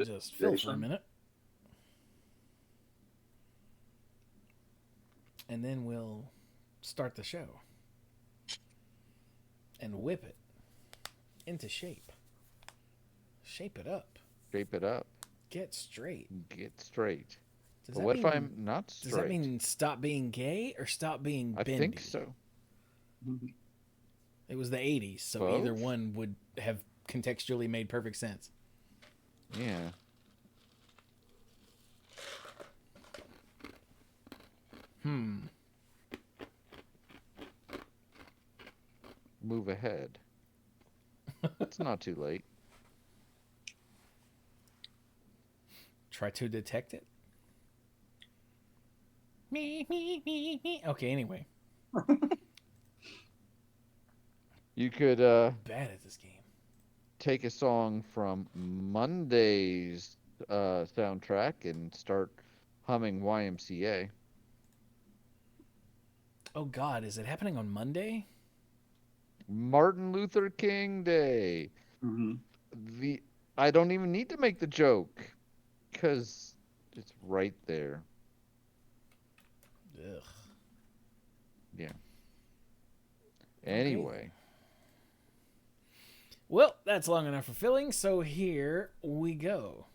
just fill for a minute. And then we'll start the show. And whip it into shape. Shape it up. Shape it up. Get straight. Get straight. Does But that what mean, if I'm not straight? Does that mean stop being gay or stop being bendy? I think so. It was the 80s, so Both? either one would have contextually made perfect sense. Yeah. Move ahead. It's not too late. Try to detect it. Me. Okay, anyway. You could Bad at this game. take a song from Monday's soundtrack and start humming YMCA. Oh God, is it happening on Monday? Martin Luther King Day. I don't even need to make the joke because it's right there. Ugh. Yeah. Anyway. Okay. Well, that's long enough for filling, so here we go.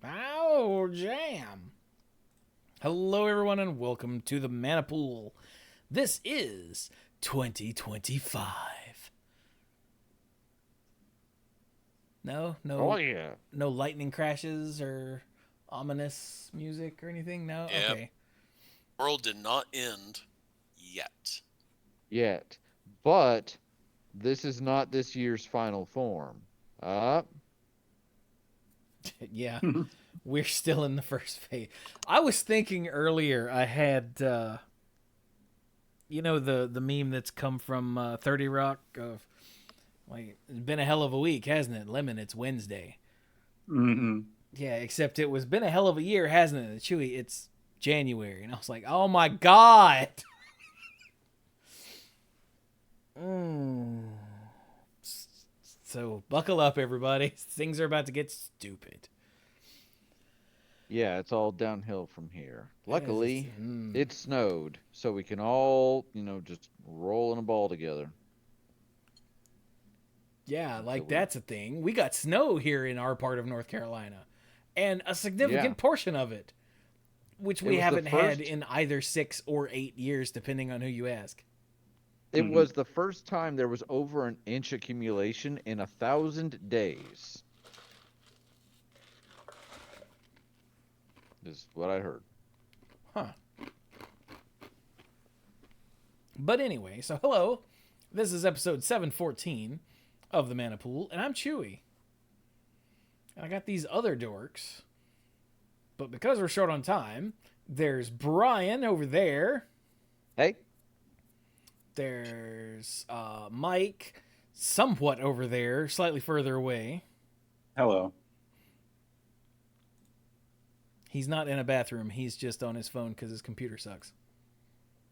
Ow, jam. Hello, everyone, and welcome to the Manapool. This is 2025. No, Oh, yeah. no lightning crashes or ominous music or anything. No, Yep. Okay. World did not end yet. Yet. But this is not this year's final form. Yeah, we're still in the first phase. I was thinking earlier I had, you know, the meme that's come from 30 Rock of, like, it's been a hell of a week, hasn't it? Lemon, it's Wednesday. Mm-hmm. Yeah, except it was been a hell of a year, hasn't it? Chewy, it's January. And I was like, oh my God. So buckle up, everybody. Things are about to get stupid. Yeah, it's all downhill from here. Luckily, It's- it snowed, so we can all, just roll in a ball together. Yeah, like So we- that's a thing. We got snow here in our part of North Carolina, and a significant portion of it, which we was the haven't had first- in either 6 or 8 years, depending on who you ask. It was the first time there was over an inch accumulation in 1,000 days. Is what I heard. Huh. But anyway, so hello. This is episode 714 of the Manapool, and I'm Chewy. I got these other dorks, but because we're short on time, there's Brian over there. Hey. There's Mike, somewhat over there, slightly further away. Hello. He's not in a bathroom. He's just on his phone because his computer sucks.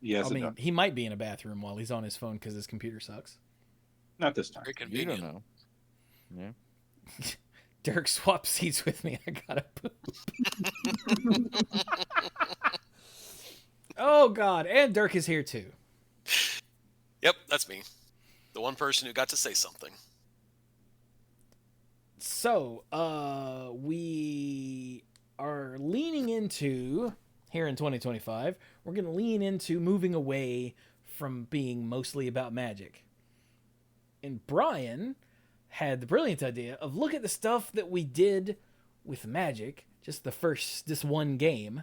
Yes, I mean, he might be in a bathroom while he's on his phone because his computer sucks. not this time. Very You don't convenient. know. Yeah. Dirk, swap seats with me. I gotta poop. Oh, God. And Dirk is here, too. Yep, that's me. The one person who got to say something. So, we are leaning into, here in 2025, we're going to lean into moving away from being mostly about magic. And Brian had the brilliant idea of look at the stuff that we did with magic, just this one game,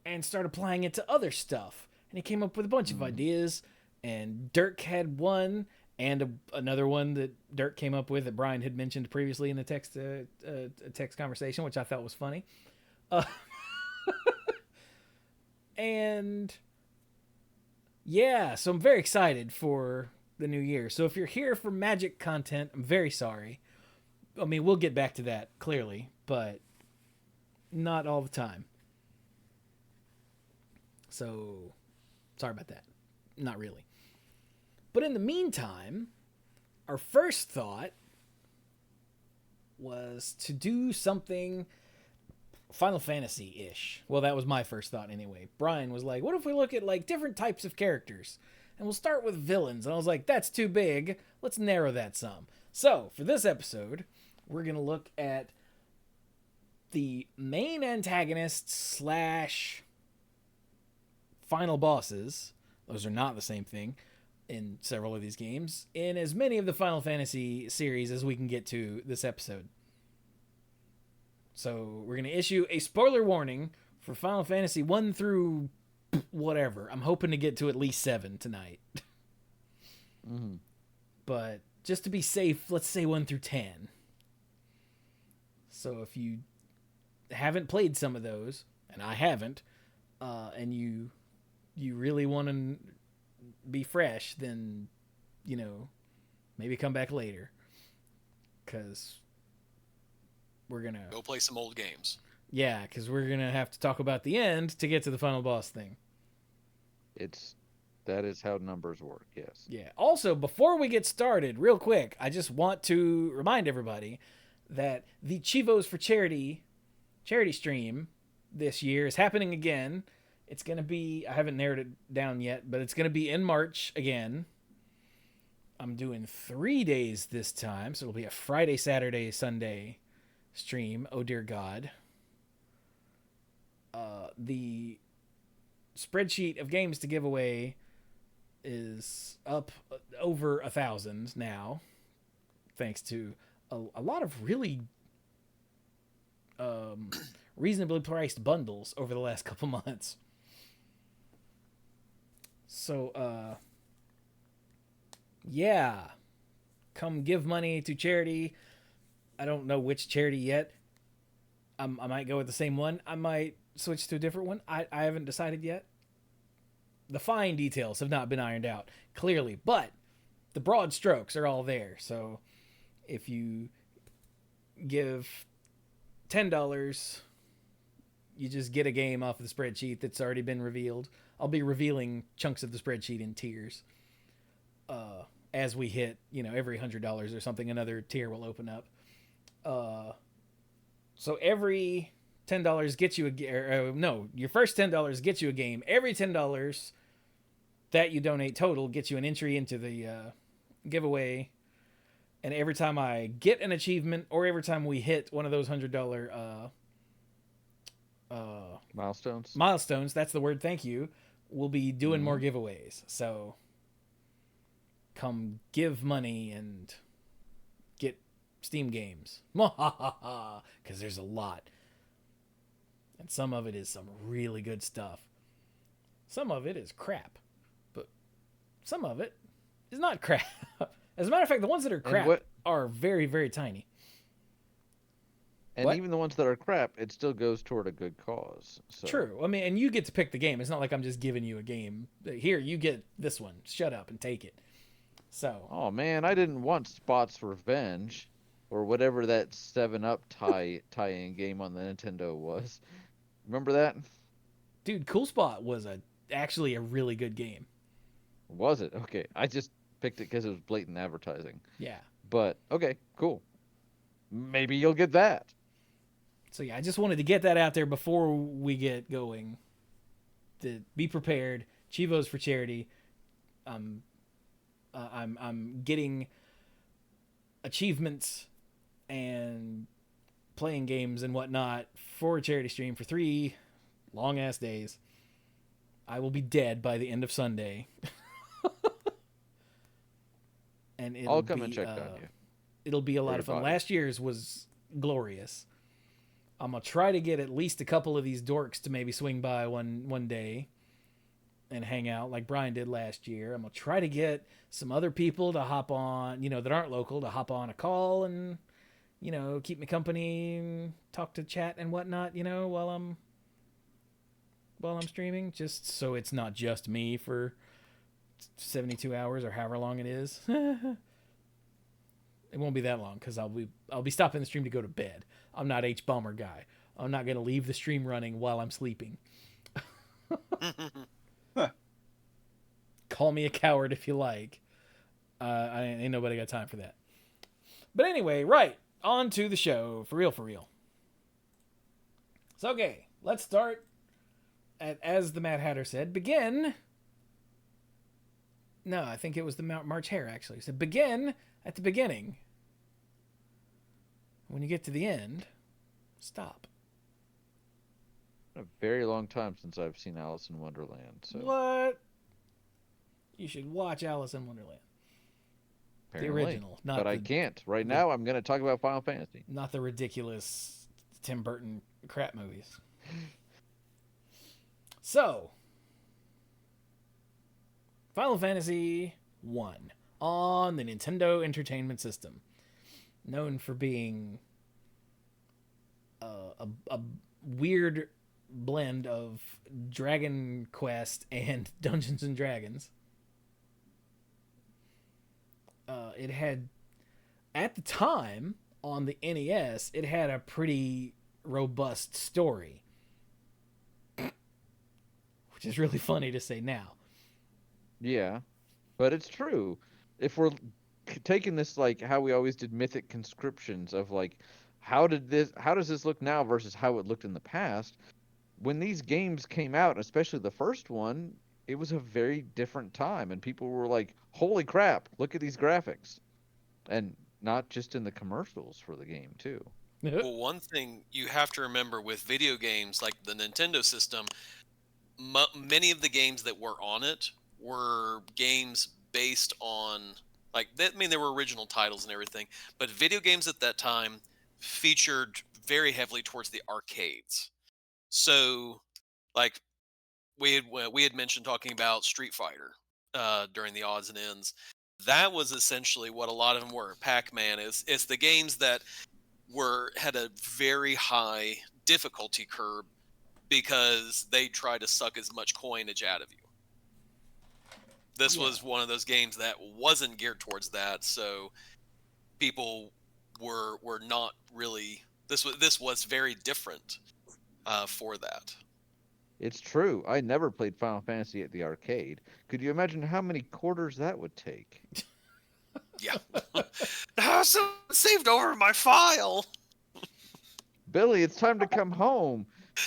and start applying it to other stuff. And he came up with a bunch of ideas, and Dirk had one, and another one that Dirk came up with that Brian had mentioned previously in the text conversation, which I thought was funny. And yeah, so I'm very excited for the new year. So if you're here for magic content, I'm very sorry. I mean, we'll get back to that clearly, but not all the time. So sorry about that. Not really. But in the meantime, our first thought was to do something Final Fantasy-ish. Well, that was my first thought anyway. Brian was like, what if we look at like different types of characters? And we'll start with villains. And I was like, that's too big. Let's narrow that some. So, for this episode, we're going to look at the main antagonists slash final bosses. Those are not the same thing in several of these games. In as many of the Final Fantasy series as we can get to this episode. So, we're going to issue a spoiler warning for Final Fantasy 1 through whatever. I'm hoping to get to at least 7 tonight. Mm-hmm. But just to be safe, let's say 1 through 10. So if you haven't played some of those, and I haven't, and you really want to be fresh, then, maybe come back later. Because we're going to... Go play some old games. Yeah, because we're going to have to talk about the end to get to the final boss thing. That is how numbers work, yes. Yeah. Also, before we get started, real quick, I just want to remind everybody that the Chivos for Charity stream this year is happening again. It's going to be, I haven't narrowed it down yet, but it's going to be in March again. I'm doing 3 days this time, so it'll be a Friday, Saturday, Sunday stream. Oh, dear God. The spreadsheet of games to give away is up over 1,000 now, thanks to a lot of really reasonably priced bundles over the last couple months. So, yeah, come give money to charity. I don't know which charity yet. I might go with the same one. I might switch to a different one. I haven't decided yet. The fine details have not been ironed out, clearly, but the broad strokes are all there. So if you give $10, you just get a game off of the spreadsheet that's already been revealed. I'll be revealing chunks of the spreadsheet in tiers. As we hit, every $100 or something, another tier will open up. So every $10 gets you your first $10 gets you a game. Every $10 that you donate total gets you an entry into the giveaway. And every time I get an achievement, or every time we hit one of those $100 milestones, that's the word, thank you, we'll be doing more giveaways. So come give money and get Steam games. Because there's a lot. And some of it is some really good stuff. Some of it is crap. But some of it is not crap. As a matter of fact, the ones that are crap are very, very tiny. And even the ones that are crap, it still goes toward a good cause. So. True. I mean, and you get to pick the game. It's not like I'm just giving you a game. Here, you get this one. Shut up and take it. So. Oh, man, I didn't want Spot's Revenge. Or whatever that 7-Up tie-in game on the Nintendo was. Remember that? Dude, Cool Spot was actually a really good game. Was it? Okay. I just picked it because it was blatant advertising. Yeah. But, okay, cool. Maybe you'll get that. So, yeah, I just wanted to get that out there before we get going. Be prepared. Chivos for Charity. I'm getting achievements and playing games and whatnot for a charity stream for 3 long-ass days. I will be dead by the end of Sunday. And I'll come and check on you. It'll be a lot of fun. Last year's was glorious. I'm going to try to get at least a couple of these dorks to maybe swing by one day and hang out like Brian did last year. I'm going to try to get some other people to hop on, that aren't local, to hop on a call and, keep me company and talk to chat and whatnot, while I'm streaming, just so it's not just me for 72 hours or however long it is. It won't be that long because I'll be stopping the stream to go to bed. I'm not H-Bomber guy. I'm not going to leave the stream running while I'm sleeping. Call me a coward if you like. Ain't nobody got time for that. But anyway, right, on to the show. For real, for real. So, okay, let's start, as the Mad Hatter said, begin... No, I think it was the March Hare, actually. So begin at the beginning. When you get to the end, stop. A very long time since I've seen Alice in Wonderland. So What? You should watch Alice in Wonderland. apparently. The original. Not But the, I can't. Right now, I'm going to talk about Final Fantasy. Not the ridiculous Tim Burton crap movies. So, Final Fantasy 1 on the Nintendo Entertainment System. Known for being a weird blend of Dragon Quest and Dungeons and Dragons. It had, at the time, on the NES, it had a pretty robust story. Which is really funny to say now. Yeah, but it's true. If we're taking this like how we always did mythic conscriptions of like, how does this look now versus how it looked in the past? When these games came out, especially the first one, it was a very different time, and people were like, "Holy crap! Look at these graphics," and not just in the commercials for the game too. Well, one thing you have to remember with video games like the Nintendo system, many of the games that were on it were games based on there were original titles and everything, but video games at that time featured very heavily towards the arcades. So, like we had mentioned talking about Street Fighter during the odds and ends. That was essentially what a lot of them were. Pac-Man is it's the games that had a very high difficulty curve because they try to suck as much coinage out of you. This was one of those games that wasn't geared towards that, so people were not really. This was very different for that. It's true. I never played Final Fantasy at the arcade. Could you imagine how many quarters that would take? Yeah. So saved over my file. Billy, it's time to come home.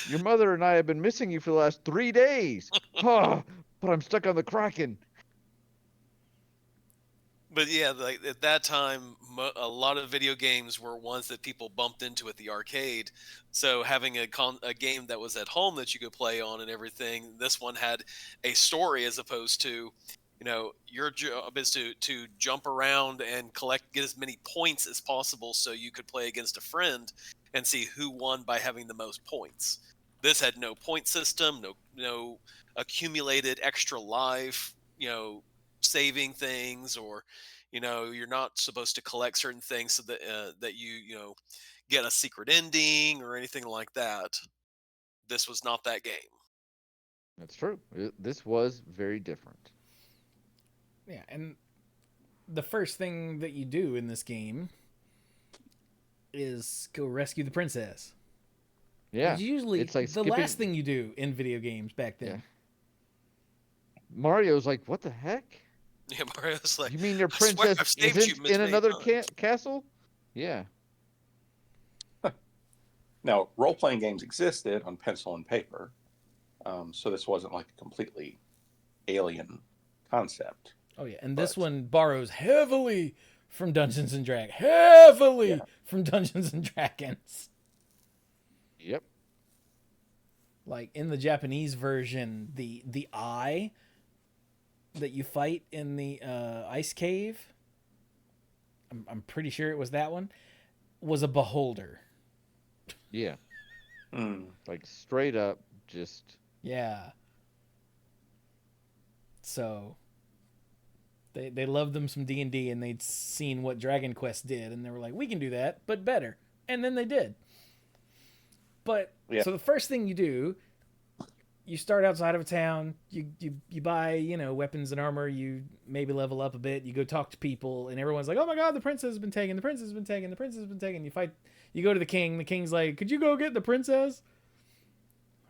Your mother and I have been missing you for the last 3 days. Oh, but I'm stuck on the Kraken. But yeah, like at that time, a lot of video games were ones that people bumped into at the arcade. So having a game that was at home that you could play on and everything, this one had a story as opposed to, your job is to jump around and get as many points as possible so you could play against a friend and see who won by having the most points. This had no point system, no accumulated extra life, saving things, or you're not supposed to collect certain things so that you get a secret ending or anything like that. This was not that game. That's true. This was very different. Yeah, and the first thing that you do in this game is go rescue the princess. Yeah, It's usually it's like the last thing you do in video games back then. Yeah. Mario's like, what the heck? Yeah, Mario's like, You mean your "I swear princess I've saved isn't you many in another times." castle? Yeah. Now, role-playing games existed on pencil and paper, so this wasn't like a completely alien concept. Oh yeah, and this But- one borrows heavily from Dungeons and Dragons. Heavily Yeah. from Dungeons and Dragons. Yep. Like in the Japanese version, the eye that you fight in the ice cave, I'm pretty sure it was that one, was a beholder. Yeah. Mm. Like straight up, just Yeah. So they loved them some D&D, and they'd seen what Dragon Quest did, and they were like, we can do that, but better. And then they did. But Yeah. so the first thing you do, you start outside of a town, you buy, weapons and armor, you maybe level up a bit, you go talk to people, and everyone's like, oh my god, the princess has been taken, the princess has been taken, the princess has been taken. You go to the king's like, could you go get the princess?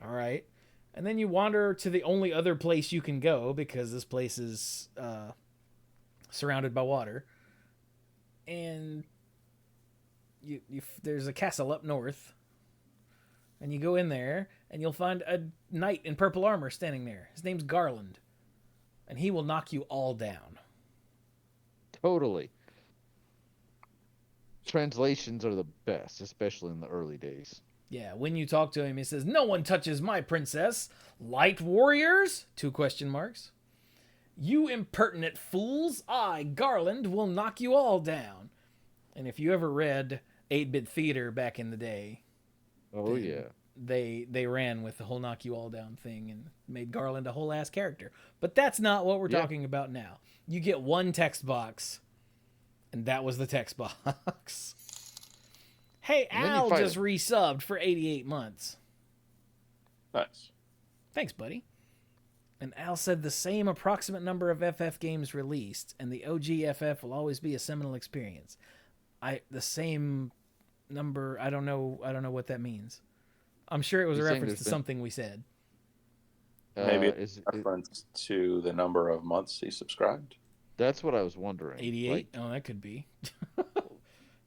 All right. And then you wander to the only other place you can go, because this place is surrounded by water, and there's a castle up north, and you go in there, and you'll find a knight in purple armor standing there. His name's Garland, and he will knock you all down. Totally. Translations are the best, especially in the early days. Yeah, when you talk to him, he says, "No one touches my princess. Light warriors?" 2 question marks. "You impertinent fools. I, Garland, will knock you all down." And if you ever read 8-bit theater back in the day, Oh yeah. they ran with the whole knock you all down thing and made Garland a whole ass character. But that's not what we're talking about now. You get one text box, and that was the text box. Hey, Al just resubbed for 88 months. Nice. Thanks, buddy. And Al said the same approximate number of FF games released, and the OG FF will always be a seminal experience. The same number, I don't know what that means. I'm sure it was a reference to something we said. Maybe it's a reference to the number of months he subscribed. That's what I was wondering. 88? Oh, that could be.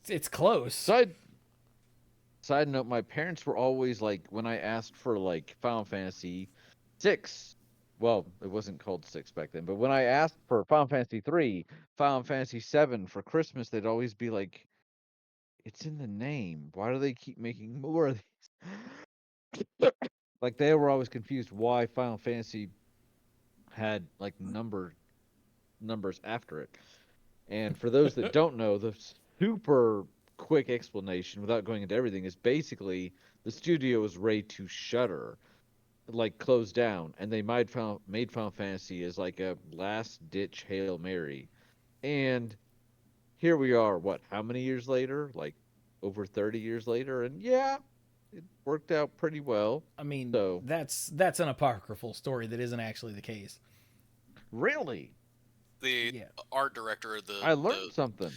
It's close. Side note, my parents were always like, when I asked for like Final Fantasy 6, well, it wasn't called 6 back then, but when I asked for Final Fantasy 3, Final Fantasy 7 for Christmas, they'd always be like, it's in the name. Why do they keep making more of these? Like, they were always confused why Final Fantasy had like numbers after it. And for those that don't know, the super quick explanation, without going into everything, is basically the studio was ready to shutter, like close down, and they made Final Fantasy as like a last ditch Hail Mary. And here we are, what, how many years later? Like over 30 years later, and yeah, it worked out pretty well. I mean, so, that's an apocryphal story that isn't actually the case. Really? The art director of I learned something.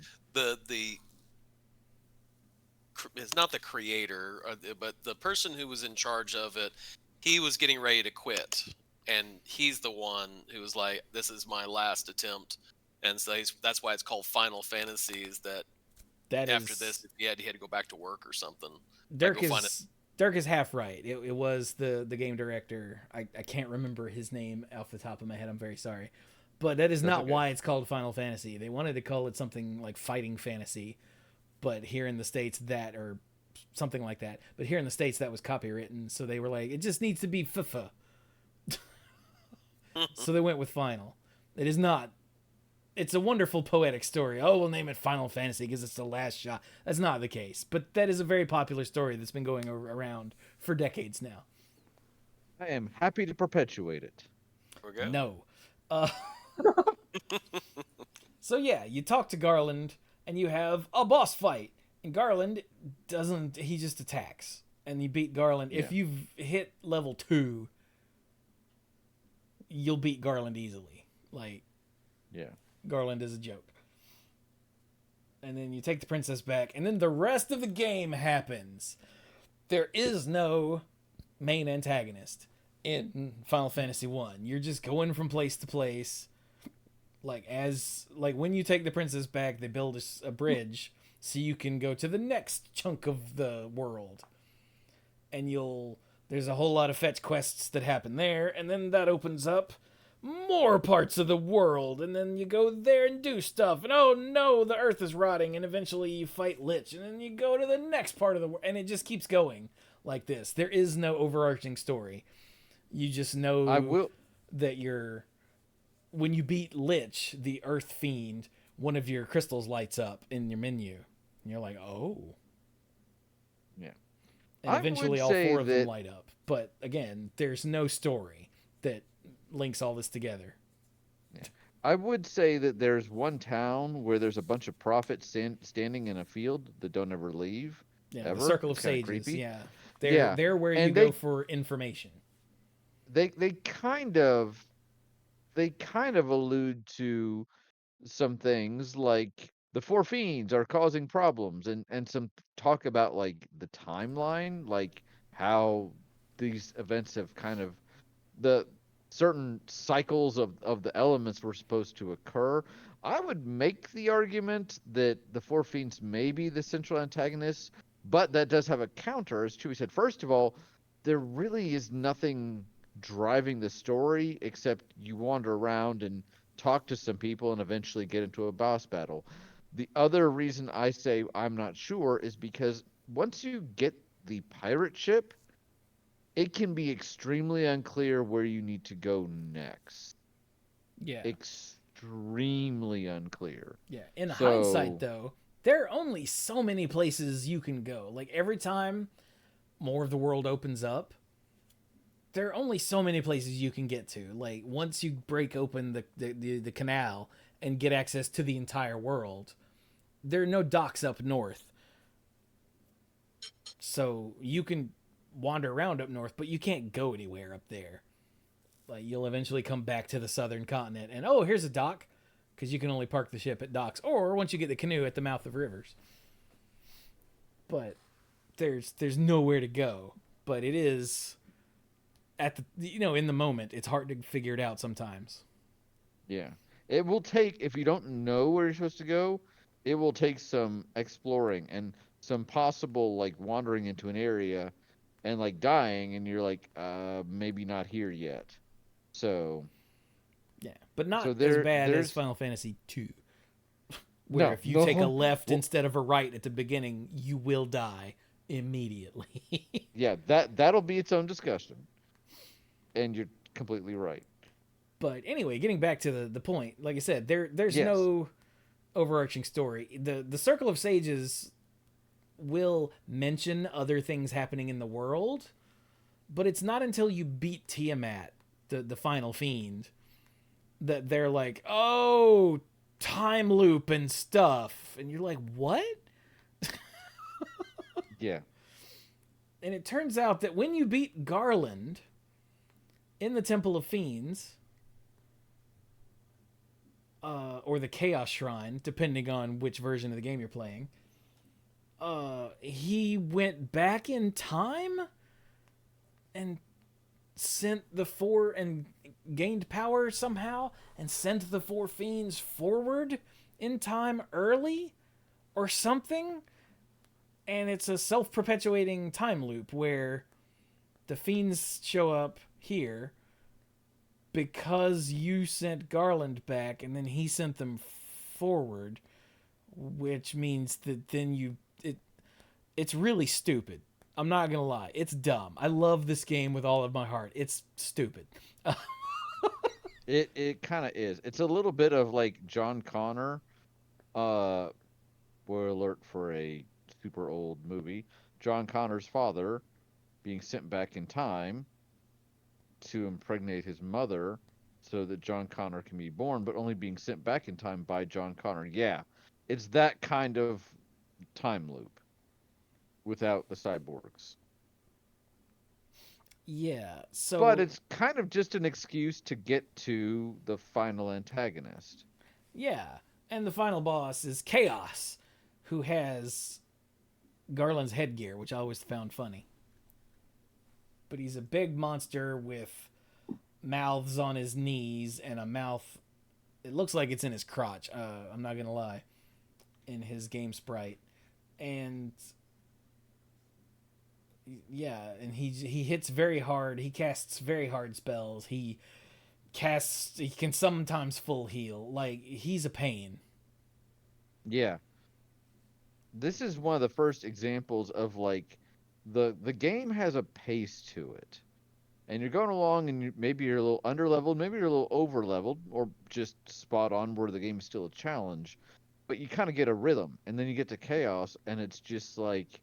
It's not the creator, but the person who was in charge of it, he was getting ready to quit, and he's the one who was like, "This is my last attempt," and so that's why it's called Final Fantasy. After this, he had to go back to work or something. Dirk is half right. It was the game director. I can't remember his name off the top of my head. I'm very sorry, but that is not why it's called Final Fantasy. They wanted to call it something like Fighting Fantasy. But here in the States, or something like that. But here in the States, that was copywritten. So they were like, it just needs to be FIFA. So they went with Final. It is not. It's a wonderful poetic story. Oh, we'll name it Final Fantasy because it's the last shot. That's not the case. But that is a very popular story that's been going around for decades now. I am happy to perpetuate it. Okay. No. So yeah, you talk to Garland, and you have a boss fight. And Garland he just attacks. And you beat Garland. Yeah. If you've hit level 2, you'll beat Garland easily. Like, yeah, Garland is a joke. And then you take the princess back, and then the rest of the game happens. There is no main antagonist in Final Fantasy 1. You're just going from place to place. Like when you take the princess back, they build a bridge so you can go to the next chunk of the world. And there's a whole lot of fetch quests that happen there, and then that opens up more parts of the world, and then you go there and do stuff, and oh no, the earth is rotting, and eventually you fight Lich, and then you go to the next part of the world, and it just keeps going like this. There is no overarching story. You just know that when you beat Lich, the Earth Fiend, one of your crystals lights up in your menu. And you're like, oh. Yeah. And eventually all 4 of them light up. But again, there's no story that links all this together. Yeah. I would say that there's one town where there's a bunch of prophets standing in a field that don't ever leave. Yeah, ever. The Circle of Sages. Creepy. Yeah. They're where you go for information. They kind of allude to some things like the 4 fiends are causing problems, and some talk about like the timeline, like how these events have kind of the certain cycles of the elements were supposed to occur. I would make the argument that the Four Fiends may be the central antagonists, but that does have a counter. As Chewie said, first of all, there really is nothing driving the story except you wander around and talk to some people and eventually get into a boss battle. The other reason I say I'm not sure is because once you get the pirate ship, it can be extremely unclear where you need to go next. Yeah. Extremely unclear. Yeah. In hindsight, So, though, there are only so many places you can go. Like every time more of the world opens up, there are only so many places you can get to. Like once you break open the canal and get access to the entire world, there are no docks up north. So you can wander around up north, but you can't go anywhere up there. Like you'll eventually come back to the southern continent and oh, here's a dock because you can only park the ship at docks or once you get the canoe at the mouth of rivers. But there's nowhere to go. But it is at the in the moment it's hard to figure it out sometimes. yeah. It will take, if you don't know where you're supposed to go, it will take some exploring and some possible like wandering into an area and like dying and you're like maybe not here yet. So, Yeah, but so not as there bad as there's Final Fantasy 2, where no, if you take a no. left Well, instead of a right at the beginning, you will die immediately. yeah, that'll be its own discussion. And you're completely right. But anyway, getting back to the point, like I said, there's Yes. no overarching story. The Circle of Sages will mention other things happening in the world, but it's not until you beat Tiamat, the final fiend, that they're like, "Oh, time loop and stuff." And you're like, "What?" Yeah. And it turns out that when you beat Garland in the Temple of Fiends, or the Chaos Shrine, depending on which version of the game you're playing, he went back in time and sent the four and gained power somehow and sent the four fiends forward in time early or something. And it's a self-perpetuating time loop where the fiends show up here because you sent Garland back and then he sent them forward, which means that then it's really stupid. I'm not gonna lie, it's dumb. I love this game with all of my heart. It's stupid. It kind of is. It's a little bit of like John Connor. Uh, Spoiler alert for a super old movie. John Connor's father being sent back in time to impregnate his mother so that John Connor can be born, but only being sent back in time by John Connor. Yeah, it's that kind of time loop without the cyborgs. Yeah. But So it's kind of just an excuse to get to the final antagonist. yeah, and the final boss is Chaos, who has Garland's headgear, which I always found funny. But he's a big monster with mouths on his knees and a mouth. It looks like it's in his crotch. I'm not gonna lie, in his game sprite, and yeah, and he hits very hard. He casts very hard spells. He can sometimes full heal. Like he's a pain. Yeah, this is one of the first examples of like the game has a pace to it. And you're going along and maybe you're a little under leveled, maybe you're a little over leveled, or just spot on where the game is still a challenge. But you kind of get a rhythm, and then you get to chaos, and it's just like,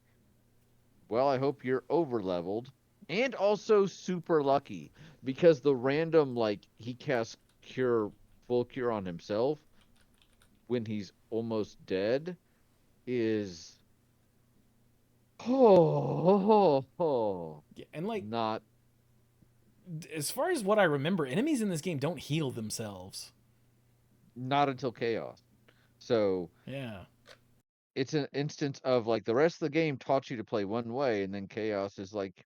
well, I hope you're over leveled and also super lucky because the random like he casts cure full cure on himself when he's almost dead is oh, Yeah, and like not as far as what I remember, enemies in this game don't heal themselves. not until chaos. So Yeah. it's an instance of like the rest of the game taught you to play one way, and then chaos is like,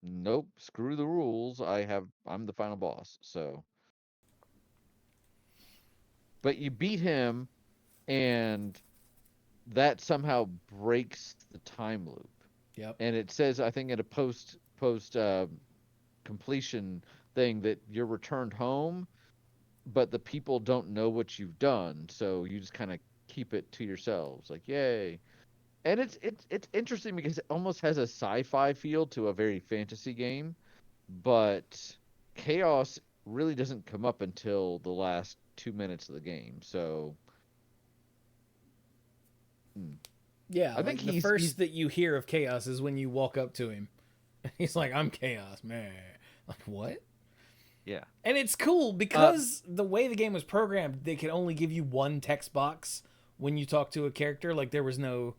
nope, screw the rules. I'm the final boss. So but you beat him, and that somehow breaks the time loop. Yep. And it says, I think, in a post completion thing that you're returned home, but the people don't know what you've done, so you just kind of keep it to yourselves, like yay. And it's interesting because it almost has a sci-fi feel to a very fantasy game, but chaos really doesn't come up until the last 2 minutes of the game. So hmm, Yeah, I think like the he's first that you hear of Chaos is when you walk up to him. He's like, "I'm Chaos, man." Like, what? yeah. And it's cool Uh, because the way the game was programmed, they could only give you one text box when you talk to a character. Like there was no,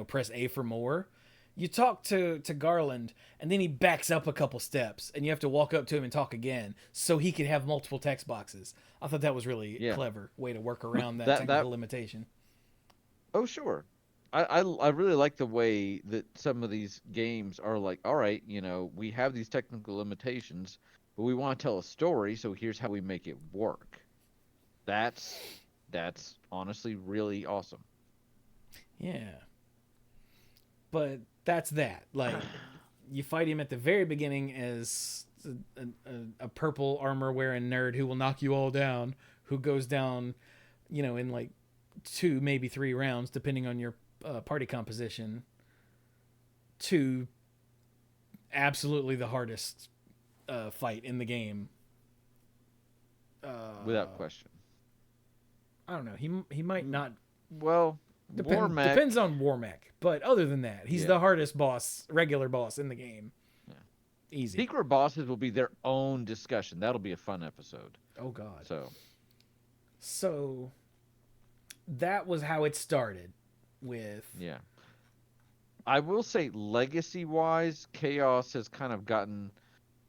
press A for more. You talk to Garland, and then he backs up a couple steps, and you have to walk up to him and talk again, so he could have multiple text boxes. I thought that was really yeah. clever way to work around that That technical limitation. Oh, sure. I really like the way that some of these games are like, all right, we have these technical limitations, but we want to tell a story, so here's how we make it work. That's that's honestly really awesome. Yeah, but that's that. Like, you fight him at the very beginning as a purple armor wearing nerd who will knock you all down, who goes down, in like 2, maybe 3 rounds, depending on your party composition, to absolutely the hardest fight in the game. Without Uh, question. I don't know. He might Mm, not Well, depends Warmech, on Warmech, but other than that, he's yeah, the hardest boss, regular boss in the game. yeah. Easy. Secret bosses will be their own discussion. That'll be a fun episode. Oh God. So, So that was how it started with yeah. I will say legacy wise, Chaos has kind of gotten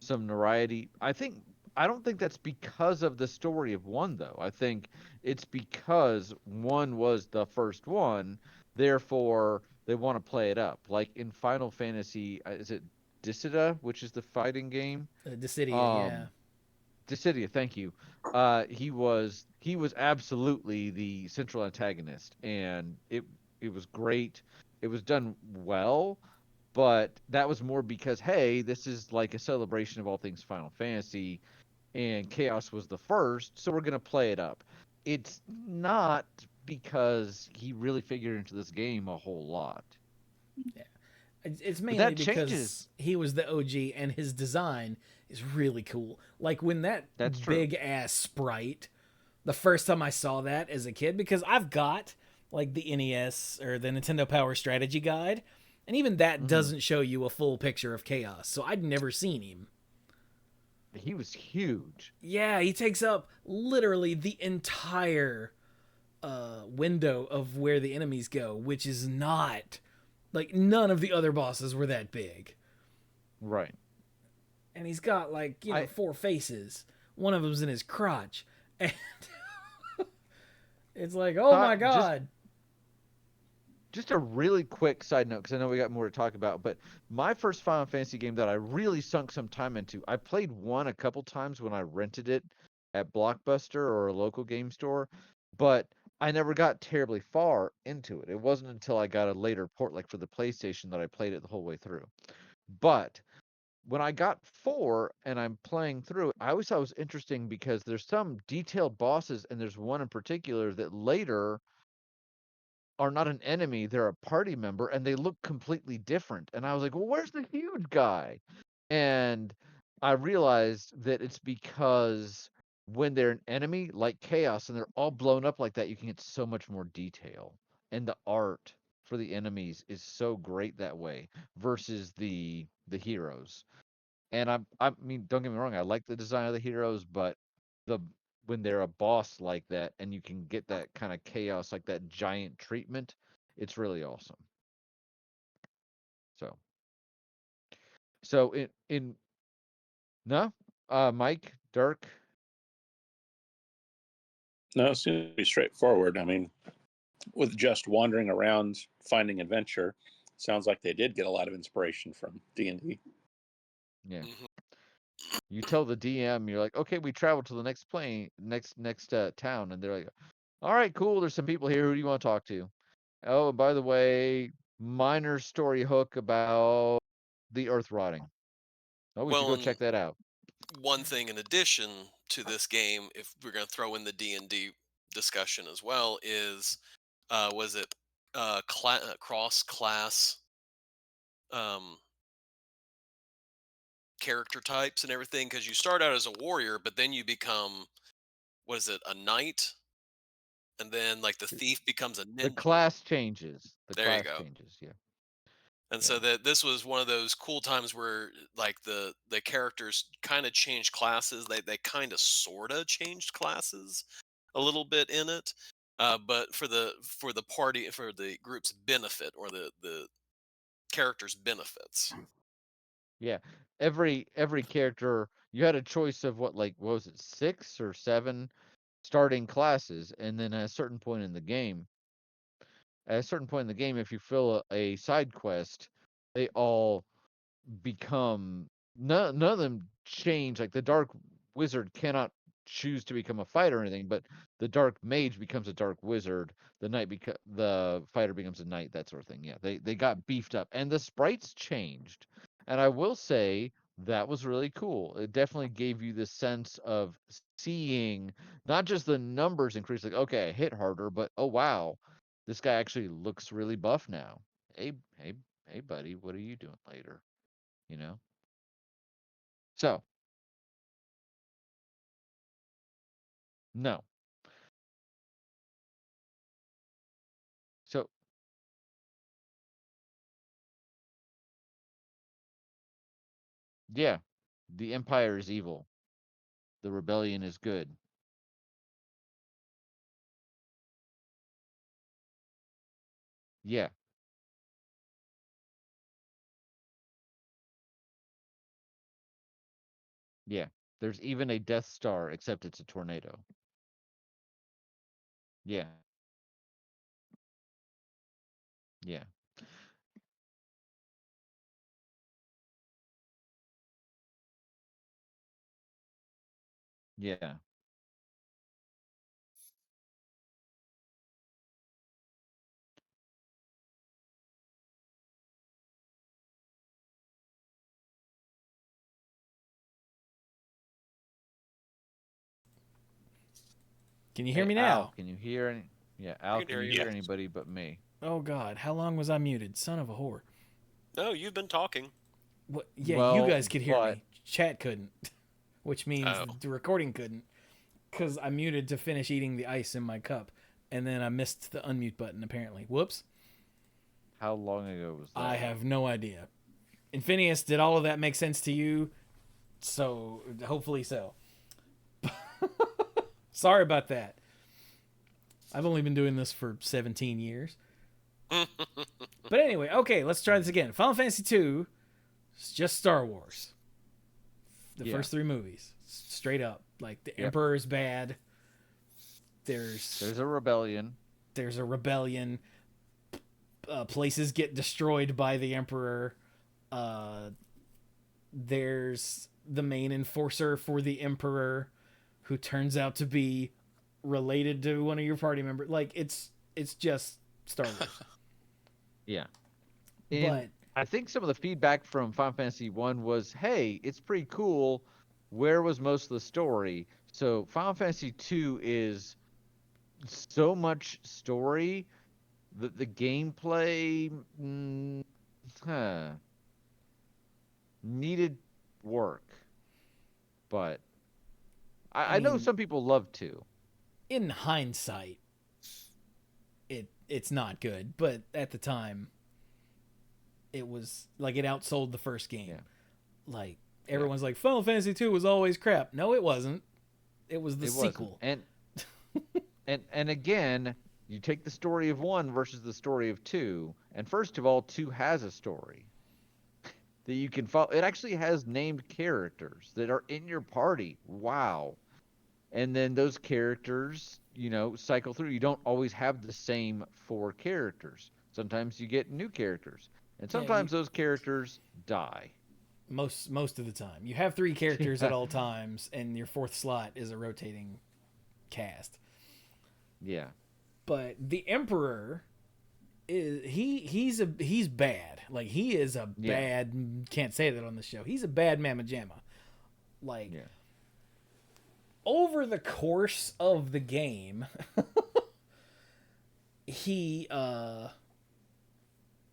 some notoriety. I don't think that's because of the story of one though. I think it's because one was the first one, therefore they want to play it up. Like in Final Fantasy, is it Dissidia, which is the fighting game? Dissidia. Yeah. Um, Dissidia, thank you. He was absolutely the central antagonist, and it was great. It was done well, but that was more because hey, this is like a celebration of all things Final Fantasy, and Chaos was the first, so we're gonna play it up. It's not because he really figured into this game a whole lot, Yeah. It's but mainly that changes. because he was the OG and his design is really cool. Like when that That's true. big ass sprite, the first time I saw that as a kid, because I've got like the NES or the Nintendo Power Strategy Guide, and even that Hmm. doesn't show you a full picture of Chaos. So I'd never seen him. He was huge. Yeah, he takes up literally the entire window of where the enemies go, which is not like none of the other bosses were that big. Right. And he's got like, I 4 faces. One of them's in his crotch. And it's like, oh my just God. Just a really quick side note, because I know we got more to talk about, but my first Final Fantasy game that I really sunk some time into, I played one a couple times when I rented it at Blockbuster or a local game store, but I never got terribly far into it. It wasn't until I got a later port, like for the PlayStation, that I played it the whole way through. But when I got 4 and I'm playing through, I always thought it was interesting because there's some detailed bosses, and there's one in particular that later are not an enemy, they're a party member, and they look completely different. And I was like, well, where's the huge guy? And I realized that it's because when they're an enemy like Chaos and they're all blown up like that, you can get so much more detail. And the art for the enemies is so great that way versus the heroes. And I mean, don't get me wrong, I like the design of the heroes, but the when they're a boss like that and you can get that kind of chaos, like that giant treatment, it's really awesome. So, so in no, Mike, Dirk, No, it seems to be straightforward. I mean, with just wandering around finding adventure, sounds like they did get a lot of inspiration from D&D. yeah. Mhm. You tell the DM, you're like, okay, we travel to the next plane, next town, and they're like, All right, cool. There's some people here. Who do you want to talk to? Oh, and by the way, minor story hook about the Earth rotting. Oh, we should Well, go and check that out. one thing in addition to this game, if we're going to throw in the D&D discussion as well, is was it cross class um, character types and everything? Because you start out as a warrior, but then you become, what is it, a knight, and then like the thief becomes a The ninja. class changes. The There you class go. changes. Yeah. And Yeah. so that this was one of those cool times where like the characters kind of changed classes. They kind of sorta changed classes a little bit in it. But for the party, for the group's benefit, or the characters' benefits. Yeah. Every character, you had a choice of what was it, 6 or 7 starting classes, and then at a certain point in the game, if you fill a side quest, they all become none of them change. Like the dark wizard cannot choose to become a fighter or anything, but the dark mage becomes a dark wizard. The fighter becomes a knight, that sort of thing. Yeah, they got beefed up, and the sprites changed. And I will say that was really cool. It definitely gave you the sense of seeing not just the numbers increase, like okay, I hit harder, but oh wow, this guy actually looks really buff now. Hey, hey, hey, buddy, what are you doing later? You know? So, no. So, yeah, the Empire is evil. The rebellion is good. Yeah, yeah. There's even a Death Star, except it's a tornado. Yeah, yeah, yeah. Can you hear Hey, me Al, now? can you hear any? Yeah, I Al, can can hear you you. hear Yes. anybody but me? Oh God, how long was I muted? Son of a whore. No, you've been talking. What? Yeah, you Well, guys could hear but me. Chat couldn't, which means Oh, the recording couldn't, because I muted to finish eating the ice in my cup, and then I missed the unmute button. Apparently, whoops. how long ago was I that? have no idea. And Phineas, did all of that make sense to you? So hopefully so. Sorry about that. I've only been doing this for 17 years. But anyway, okay, let's try this again. Final Fantasy 2 is just Star Wars. The Yeah, first 3 movies. Straight up. Like the yep. Emperor is bad. There's There's a rebellion. there's a rebellion. Places get destroyed by the Emperor. Uh, there's the main enforcer for the Emperor, who turns out to be related to one of your party members. Like it's just Star Wars. Yeah. And But I think some of the feedback from Final Fantasy 1 was, "Hey, it's pretty cool. Where was most of the story?" So Final Fantasy 2 is so much story that the gameplay huh, needed work. But I I know mean, some people love to. in hindsight, it's not good. But at the time, it was like it outsold the first game. Yeah, Like yeah. everyone's like, Final Fantasy 2 was always crap. No, it wasn't. It was the It wasn't. sequel. And again, you take the story of 1 versus the story of 2, and first of all, 2 has a story that you can follow. It actually has named characters that are in your party. Wow. And then those characters, cycle through. You don't always have the same 4 characters. Sometimes you get new characters, and Yeah, you sometimes those characters die. most of the time you have 3 characters at Yeah. all times, and your fourth slot is a rotating cast. Yeah. But the Emperor is he's bad. Like he is a Yeah. bad. Can't say that on the show. He's a bad mamma jamma. Like Yeah. over the course of the game, he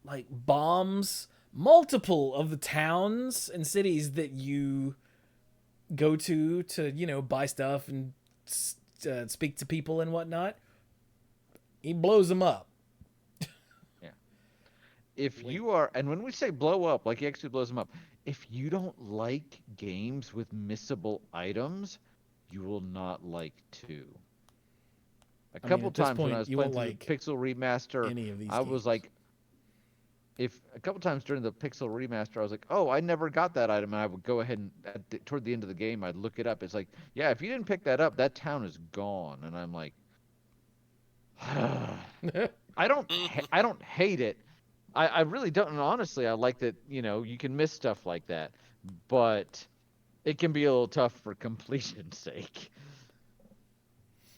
like bombs multiple of the towns and cities that you go to buy stuff and speak to people and whatnot. He blows them up. Yeah. If you are, and when we say blow up, like he actually blows them up, if you don't like games with missable items, you will not like 2. A I mean, couple at this times when I point, was you playing won't through the like Pixel Remaster, any of these I was games. like, if a couple times during the Pixel Remaster, I was like, oh, I never got that item, and I would go ahead and toward the end of the game, I'd look it up. It's like, yeah, if you didn't pick that up, that town is gone, and I'm like, I don't hate it. I really don't. And honestly, I like that, you can miss stuff like that, but it can be a little tough for completion's sake.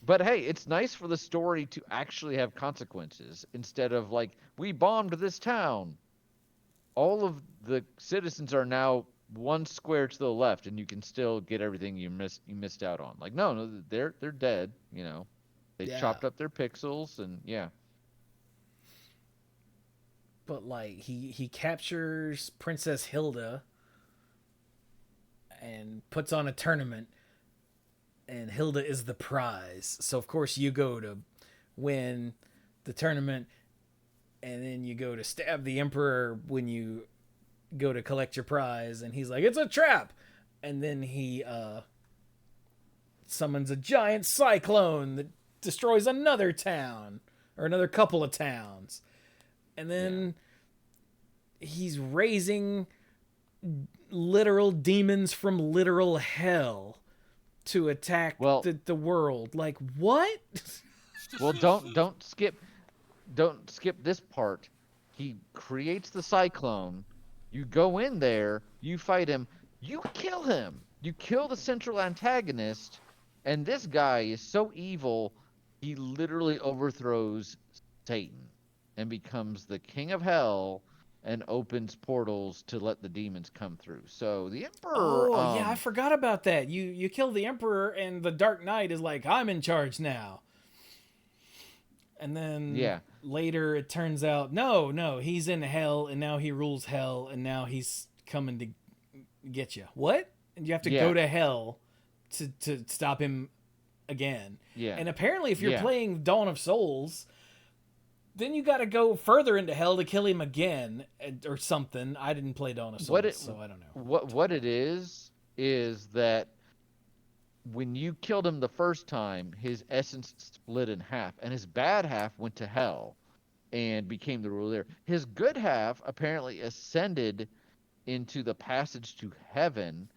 But hey, it's nice for the story to actually have consequences instead of like, we bombed this town. All of the citizens are now 1 square to the left, and you can still get everything you missed out on. Like, no, they're dead. They Yeah. chopped up their pixels, and yeah. But like he captures Princess Hilda and puts on a tournament, and Hilda is the prize. So of course you go to win the tournament, and then you go to stab the Emperor when you go to collect your prize, and he's like, it's a trap. And then he summons a giant cyclone that destroys another town or another couple of towns. And then he's raising literal demons from literal hell to attack Well, the world. Like, what? well, don't skip this part. He creates the cyclone. You go in there, you fight him, you kill him. You kill the central antagonist, and this guy is so evil, he literally overthrows Satan and becomes the king of hell and opens portals to let the demons come through. So the emperor Oh, yeah, I forgot about that. You kill the Emperor, and the Dark Knight is like, I'm in charge now. And then yeah. later it turns out, no, he's in hell, and now he rules hell, and now he's coming to get you. What? And you have to go Yeah. to hell to stop him again. Yeah. And apparently, if you're Yeah. playing Dawn of Souls, then you got to go further into hell to kill him again or something. I didn't play Dawn of Souls, so I don't know. What it is that when you killed him the first time, his essence split in half, and his bad half went to hell and became the ruler there. His good half apparently ascended into the passage to heaven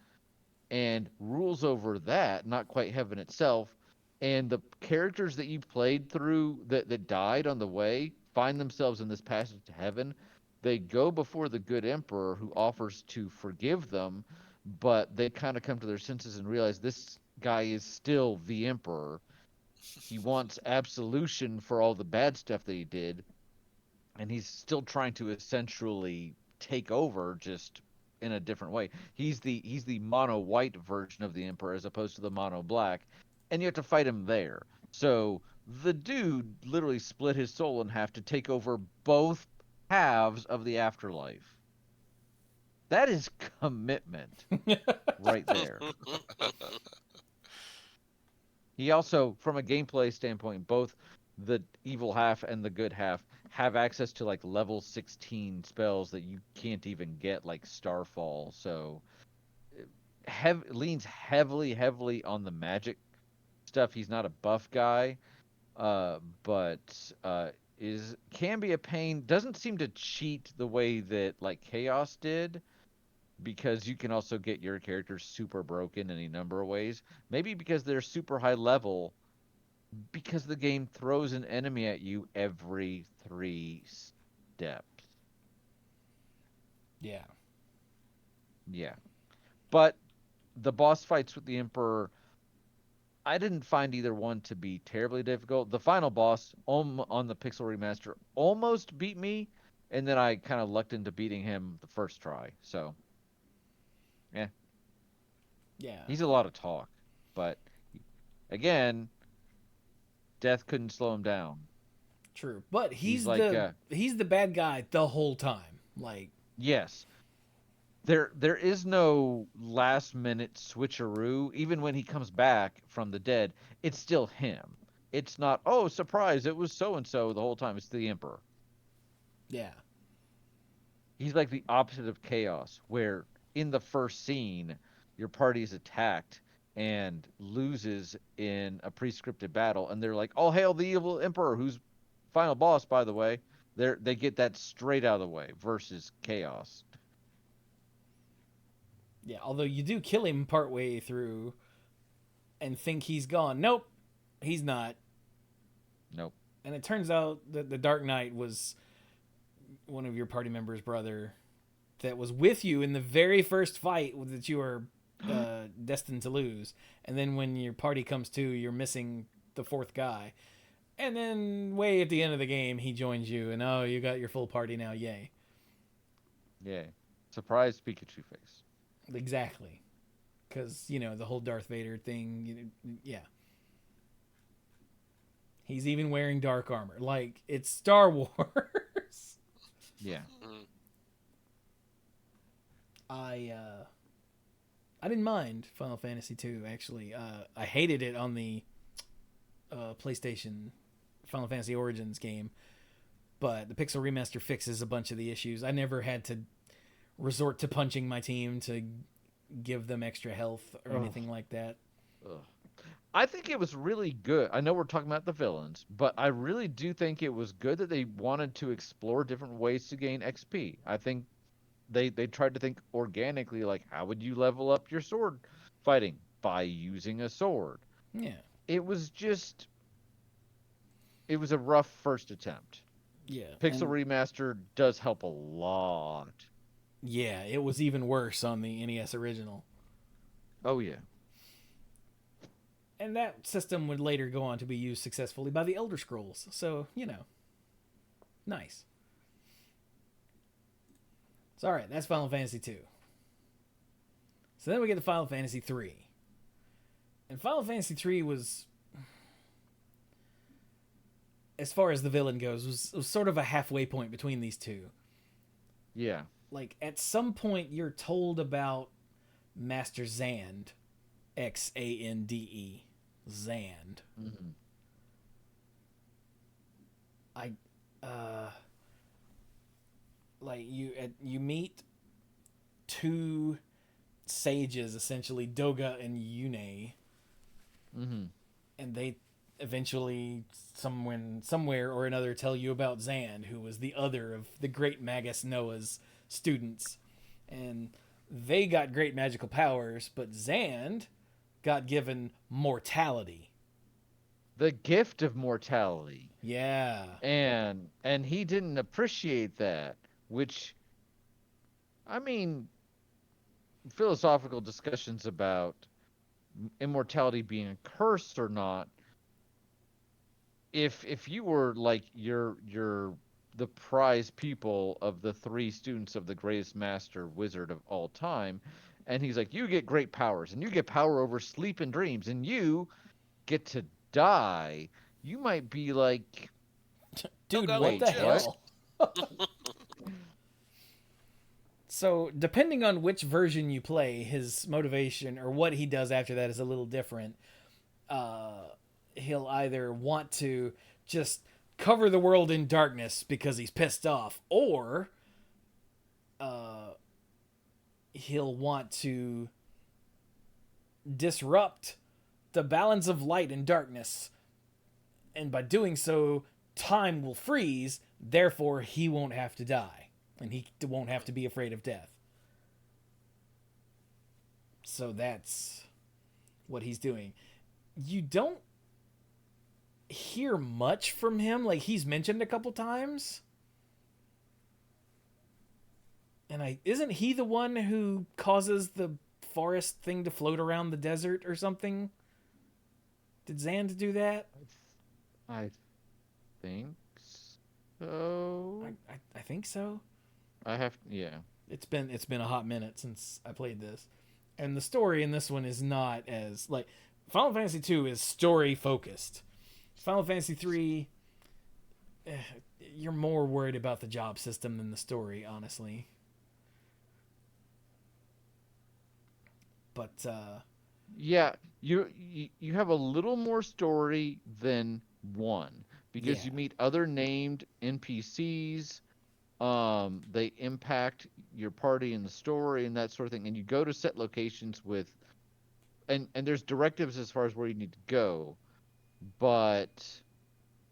and rules over that, not quite heaven itself. And the characters that you played through that died on the way find themselves in this passage to heaven. They go before the good emperor who offers to forgive them, but they kind of come to their senses and realize this guy is still the emperor. He wants absolution for all the bad stuff that he did, and he's still trying to essentially take over, just in a different way. He's the mono white version of the emperor as opposed to the mono black, and you have to fight him there. So the dude literally split his soul in half to take over both halves of the afterlife. That is commitment right there. He also, from a gameplay standpoint, both the evil half and the good half have access to like level 16 spells that you can't even get, like Starfall. So leans heavily on the magic stuff. He's not a buff guy, but is can be a pain. Doesn't seem to cheat the way that like Chaos did, because you can also get your characters super broken in a number of ways. Maybe because they're super high level, because the game throws an enemy at you every 3 steps. Yeah. Yeah. But the boss fights with the Emperor I didn't find either one to be terribly difficult. The final boss on the Pixel Remaster almost beat me, and then I kind of lucked into beating him the first try. So, yeah, Yeah, he's a lot of talk, but again, death couldn't slow him down. true. But He's he's like, the bad guy the whole time. Like, yes, there is no last minute switcheroo. Even when he comes back from the dead, it's still him. It's not, oh, surprise, it was so and so the whole time. It's the Emperor. yeah, He's like the opposite of chaos, where in the first scene, your party is attacked and loses in a pre-scripted battle, and they're like, "All hail the evil emperor, who's final boss, by the way." They get that straight out of the way versus chaos. yeah. Although you do kill him partway through and think he's gone. Nope, he's not. Nope. And it turns out that the Dark Knight was one of your party members' brother that was with you in the very first fight that you were destined to lose. And then when your party comes to, you're missing the fourth guy. And then way at the end of the game, he joins you, and oh, you got your full party now. Yay. Yeah. Surprise Pikachu face. Exactly. Because, the whole Darth Vader thing, yeah. He's even wearing dark armor. Like, it's Star Wars. Yeah. Mhm. I didn't mind Final Fantasy 2 actually. I hated it on the PlayStation Final Fantasy Origins game, but the Pixel Remaster fixes a bunch of the issues. I never had to resort to punching my team to give them extra health or anything like that. Ugh. I think it was really good. I know we're talking about the villains, but I really do think it was good that they wanted to explore different ways to gain XP. I think they tried to think organically, like, how would you level up your sword fighting? By using a sword. Yeah. It was just, it was a rough first attempt. Yeah. Pixel and, Remaster does help a lot. yeah, it was even worse on the NES original. Oh yeah. And that system would later go on to be used successfully by the Elder Scrolls. So, nice. So, all right, that's Final Fantasy 2. So then we get to Final Fantasy 3. And Final Fantasy 3 was, as far as the villain goes, was sort of a halfway point between these two. Yeah. Like, at some point, you're told about Master Zand. Xande. Zand. Mm-hmm. Like you meet two sages, essentially Doga and Yune, Mm-hmm. and they eventually somewhere or another tell you about Zand, who was the other of the great Magus Noah's students, and they got great magical powers, but Zand got given mortality. The gift of mortality. Yeah. And he didn't appreciate that, which, I mean, philosophical discussions about immortality being a curse or not. If you were like you're the prize pupil of the three students of the greatest master wizard of all time, and he's like, you get great powers, and you get power over sleep and dreams, and you get to die, you might be like, Dude, got what wait, the what? hell? So, depending on which version you play, his motivation or what he does after that is a little different. He'll either want to just cover the world in darkness because he's pissed off, or he'll want to disrupt the balance of light and darkness. And by doing so, time will freeze, therefore he won't have to die. And he won't have to be afraid of death. So that's what he's doing. You don't hear much from him. Like, he's mentioned a couple times. And isn't he the one who causes the forest thing to float around the desert or something? Did Zand do that? I think so. I think so. Yeah. It's been a hot minute since I played this, and the story in this one is not as like Final Fantasy 2 is story focused. Final Fantasy 3, you're more worried about the job system than the story, honestly. But Yeah, you have a little more story than one because yeah, you meet other named NPCs. They impact your party in the story and that sort of thing, and you go to set locations with and there's directives as far as where you need to go, but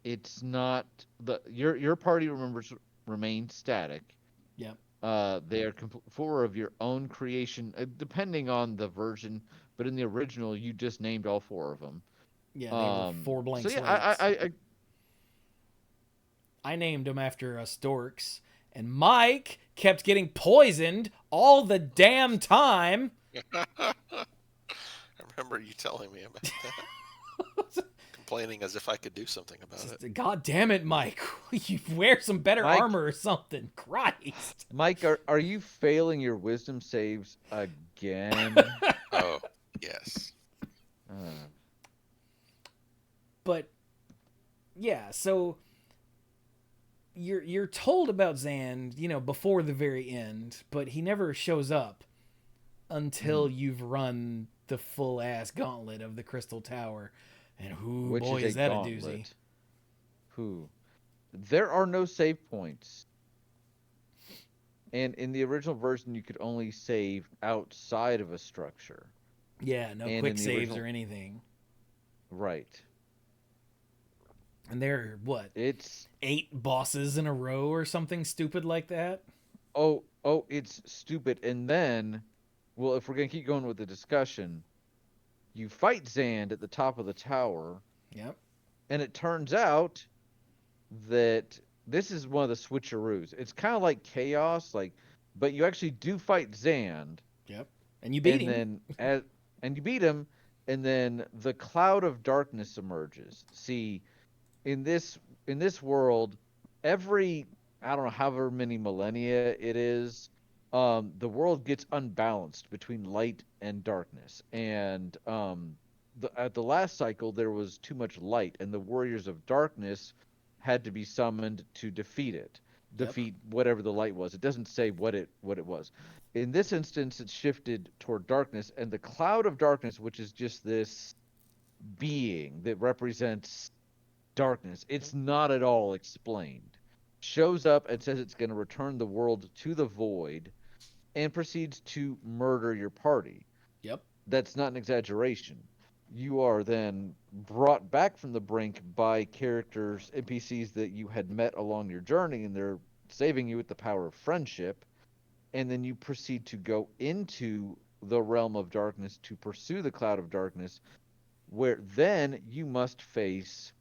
it's not your party remembers remain static. yep, They are four of your own creation, depending on the version. But in the original, you just named all four of them. yeah, they were four So blank yeah, slates. I named them after us dorks, and Mike kept getting poisoned all the damn time. I remember you telling me about that. Complaining as if I could do something about it. God damn it, Mike! You wear some better Mike, armor or something. Christ. Mike, are you failing your wisdom saves again? Oh, yes. Uh, But yeah, so you're told about Zand, before the very end, but he never shows up until you've run the full ass gauntlet of the Crystal Tower. And whoo, which boy, is is a that a doozy. gauntlet. Who? There are no save points. And in the original version, you could only save outside of a structure. Yeah, no And quick in the saves original, or anything. right? And there are, what, It's 8 bosses in a row or something stupid like that? it's stupid. And then, well, if we're gonna keep going with the discussion, you fight Zand at the top of the tower, Yep, and it turns out that this is one of the switcheroos. It's kind of like chaos, but you actually do fight Zand, yep. And you beat and him. then and you beat him, and then the cloud of darkness emerges. See, in this world, every I don't know however many millennia it is, the world gets unbalanced between light and darkness, and at the last cycle there was too much light, and the warriors of darkness had to be summoned to defeat it, Yep, defeat whatever the light was. It doesn't say what it was. In this instance, it's shifted toward darkness, and the cloud of darkness, which is just this being that represents darkness, it's not at all explained, shows up and says it's going to return the world to the void and proceeds to murder your party. yep. That's not an exaggeration. You are then brought back from the brink by characters, NPCs that you had met along your journey, and they're saving you with the power of friendship. And then you proceed to go into the realm of darkness to pursue the cloud of darkness, where then you must face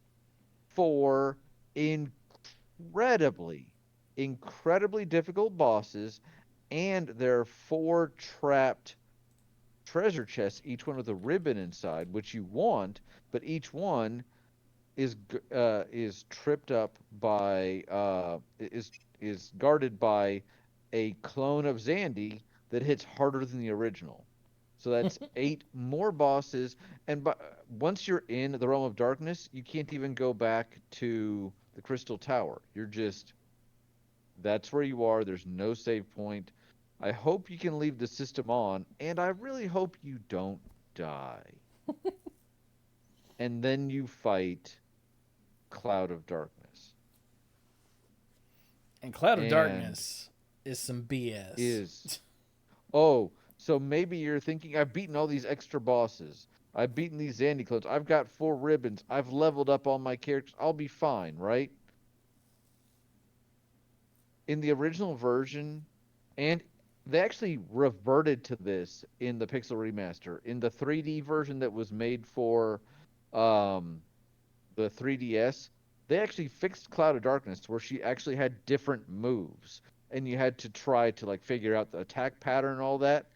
four incredibly, incredibly difficult bosses, and there are four trapped treasure chests, each one with a ribbon inside, which you want, but each one is tripped up by is guarded by a clone of Zandy that hits harder than the original. So that's 8 more bosses, and once you're in the realm of darkness, you can't even go back to the Crystal Tower. You're just that's where you are. There's no save point. I hope you can leave the system on, and I really hope you don't die. And then you fight Cloud of Darkness. And Cloud of And Darkness is some BS. is oh, so maybe you're thinking I've beaten all these extra bosses. I've beaten these Zandy clones. I've got 4 ribbons. I've leveled up all my characters. I'll be fine, right? In the original version, and they actually reverted to this in the Pixel remaster. In the 3D version that was made for um, the 3DS, they actually fixed Cloud of Darkness where she actually had different moves, and you had to try to figure out the attack pattern and all that.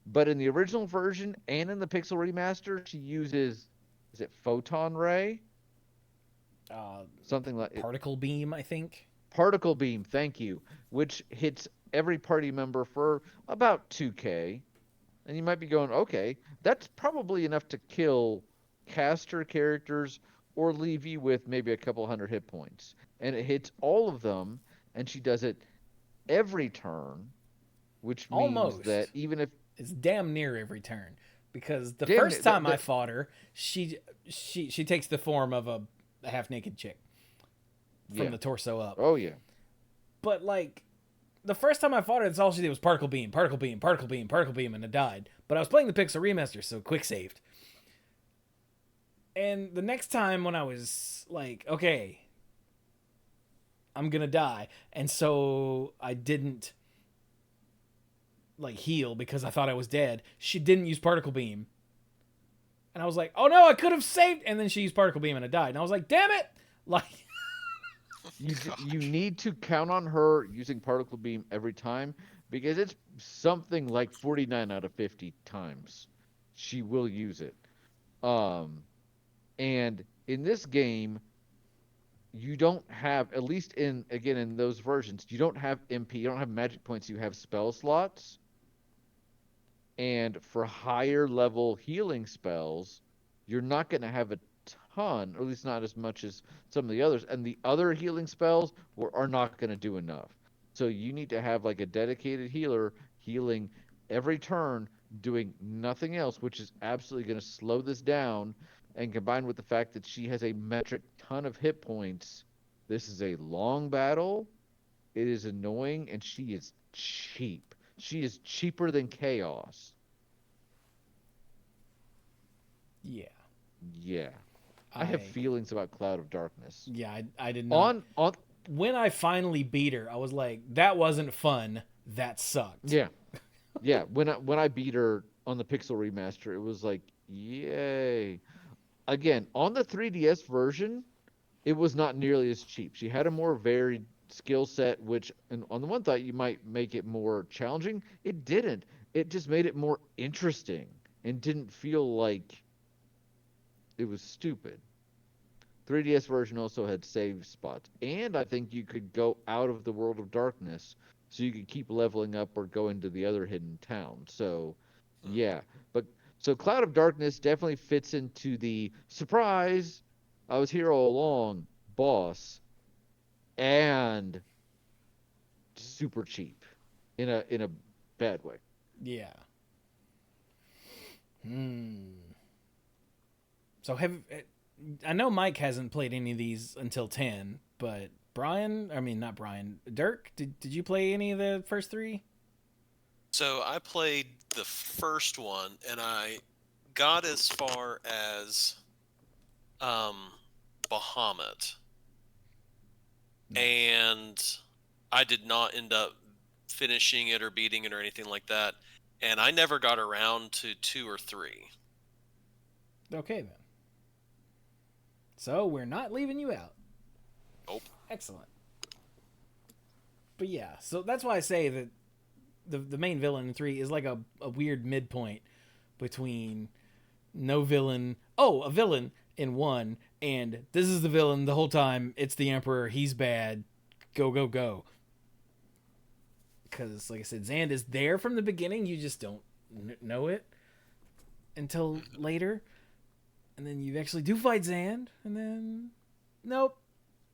But in the original version and in the Pixel remaster, she uses is it photon ray? Uh, Something like it, particle beam, I think. particle beam. Thank you, which hits every party member for about 2k. And you might be going, okay, that's probably enough to kill caster characters or leave you with maybe a couple hundred hit points. And it hits all of them, and she does it every turn, which means that Almost. even if It's damn near every turn. Because the damn first time I fought her, she takes the form of a half naked chick from the torso up. Oh yeah. But like the first time I fought her, that's all she did was particle beam, particle beam, particle beam, particle beam, and it died. But I was playing the Pixel Remaster, so quick saved. And the next time when I was like, okay, I'm gonna die, and so I didn't like heal because I thought I was dead. She didn't use particle beam, and I was like, oh no, I could have saved. And then she used particle beam and I died. And I was like, damn it! Like, you need to count on her using particle beam every time because it's something like 49 out of 50 times she will use it. And in this game, you don't have, at least in those versions, you don't have MP, you don't have magic points, you have spell slots. And for higher level healing spells, you're not going to have a ton, or at least not as much as some of the others. And the other healing spells are not going to do enough. So you need to have like a dedicated healer healing every turn, doing nothing else, which is absolutely going to slow this down. And combined with the fact that she has a metric ton of hit points, this is a long battle. It is annoying, and she is cheap. She is cheaper than Chaos. yeah. Yeah. I have feelings about Cloud of Darkness. Yeah, I did not. On When I finally beat her, I was like, that wasn't fun. That sucked. Yeah. Yeah, when I beat her on the Pixel Remaster, it was like, yay. Again, on the 3DS version, it was not nearly as cheap. She had a more varied skill set, which and on the one thought you might make it more challenging. It didn't. It just made it more interesting and didn't feel like it was stupid. 3DS version also had save spots, and I think you could go out of the world of darkness, so you could keep leveling up or go into the other hidden town. So, yeah, but so Cloud of Darkness definitely fits into the surprise. I was here all along, boss, and super cheap, in a bad way. Yeah. So I know Mike hasn't played any of these until 10, but not Brian, Dirk, did you play any of the first three? So I played the first one, and I got as far as Bahamut, and I did not end up finishing it or beating it or anything like that. And I never got around to 2 or 3. Okay, then. So we're not leaving you out. Nope. Excellent. But yeah, so that's why I say that the main villain in 3 is like a weird midpoint between no villain, a villain in 1, and this is the villain the whole time, it's the Emperor, he's bad, go, go, go. Because, like I said, Zand is there from the beginning, you just don't know it until later. And then you actually do fight Zand, and then, nope.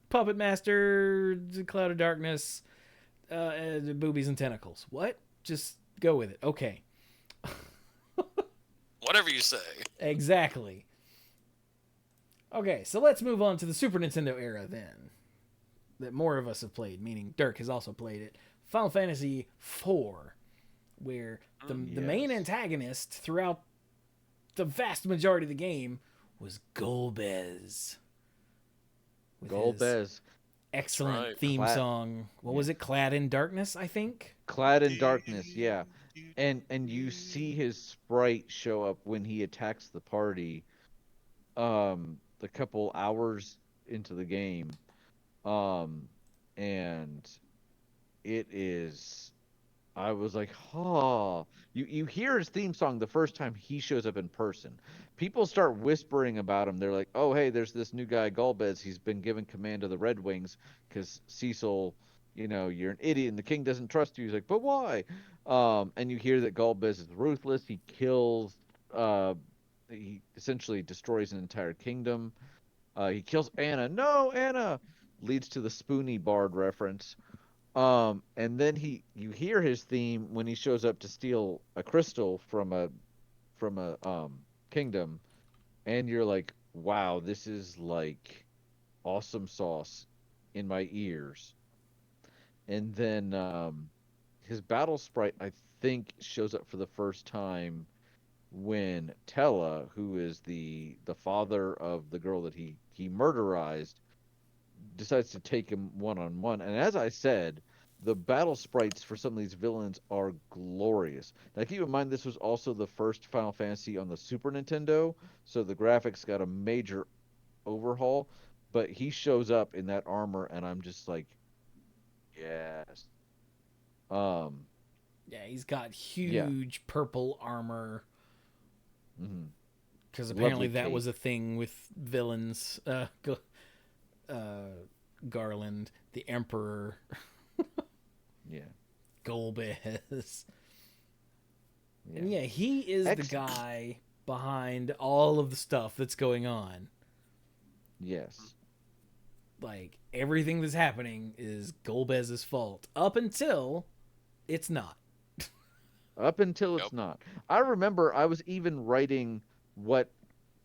Puppet Master, Cloud of Darkness, boobies and tentacles. What? Just go with it. Okay. Whatever you say. Exactly. Okay, so let's move on to the Super Nintendo era then. That more of us have played, meaning Dirk has also played it. Final Fantasy IV, where the main antagonist throughout the vast majority of the game was Golbez. Golbez. Excellent theme song. What was it? Clad in Darkness, I think? Clad in Darkness, yeah. And you see his sprite show up when he attacks the party a couple hours into the game. And it is I was like, oh, you hear his theme song the first time he shows up in person. People start whispering about him. They're like, oh, hey, there's this new guy, Golbez. He's been given command of the Red Wings because Cecil, you're an idiot and the king doesn't trust you. He's like, but why? And you hear that Golbez is ruthless. Uh, he essentially destroys an entire kingdom. He kills Anna. No, Anna leads to the Spoony Bard reference. And then you hear his theme when he shows up to steal a crystal from a kingdom, and you're like, wow, this is like awesome sauce in my ears. And then his battle sprite, I think, shows up for the first time when Tella, who is the father of the girl that he murderized, decides to take him one on one. And as I said, the battle sprites for some of these villains are glorious. Now, keep in mind, this was also the first Final Fantasy on the Super Nintendo, so the graphics got a major overhaul. But he shows up in that armor, and I'm just like, yes. Um, Yeah, he's got yeah. huge purple armor Hmm. because apparently Lovely that cape. was a thing with villains. Garland, the Emperor, Yeah. Golbez. Yeah. And yeah, he is the X. guy behind all of the stuff that's going on. Yes. Like, everything that's happening is Golbez's fault. Up until it's not. Up until Yep. it's not. I remember I was even writing what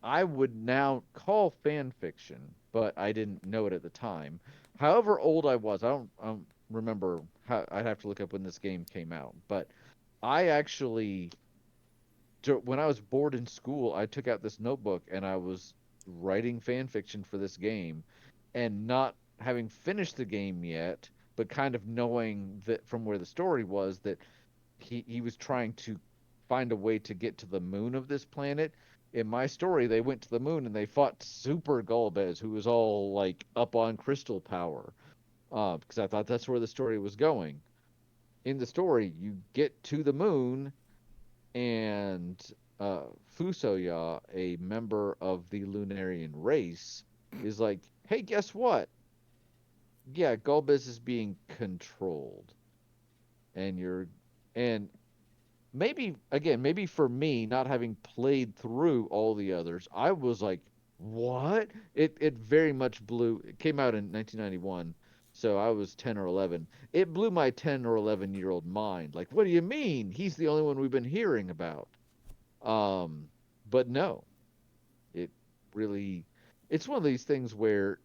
I would now call fan fiction, but I didn't know it at the time. However old I don't remember how. I'd have to look up when this game came out. But I actually, when I was bored in school, I took out this notebook and I was writing fan fiction for this game, and not having finished the game yet, but kind of knowing that from where the story was that he was trying to find a way to get to the moon of this planet. In my story, they went to the moon and they fought Super Golbez, who was all like up on crystal power. Because I thought that's where the story was going. In the story, you get to the moon, and Fusoya, a member of the Lunarian race, is like, "Hey, guess what? Yeah, Golbez is being controlled, and and maybe for me not having played through all the others, I was like, what? It very much blew. It came out in 1991, so I was 10 or 11. It blew my 10 or 11-year-old mind. Like, what do you mean? He's the only one we've been hearing about. Um, but no, it really, it's one of these things where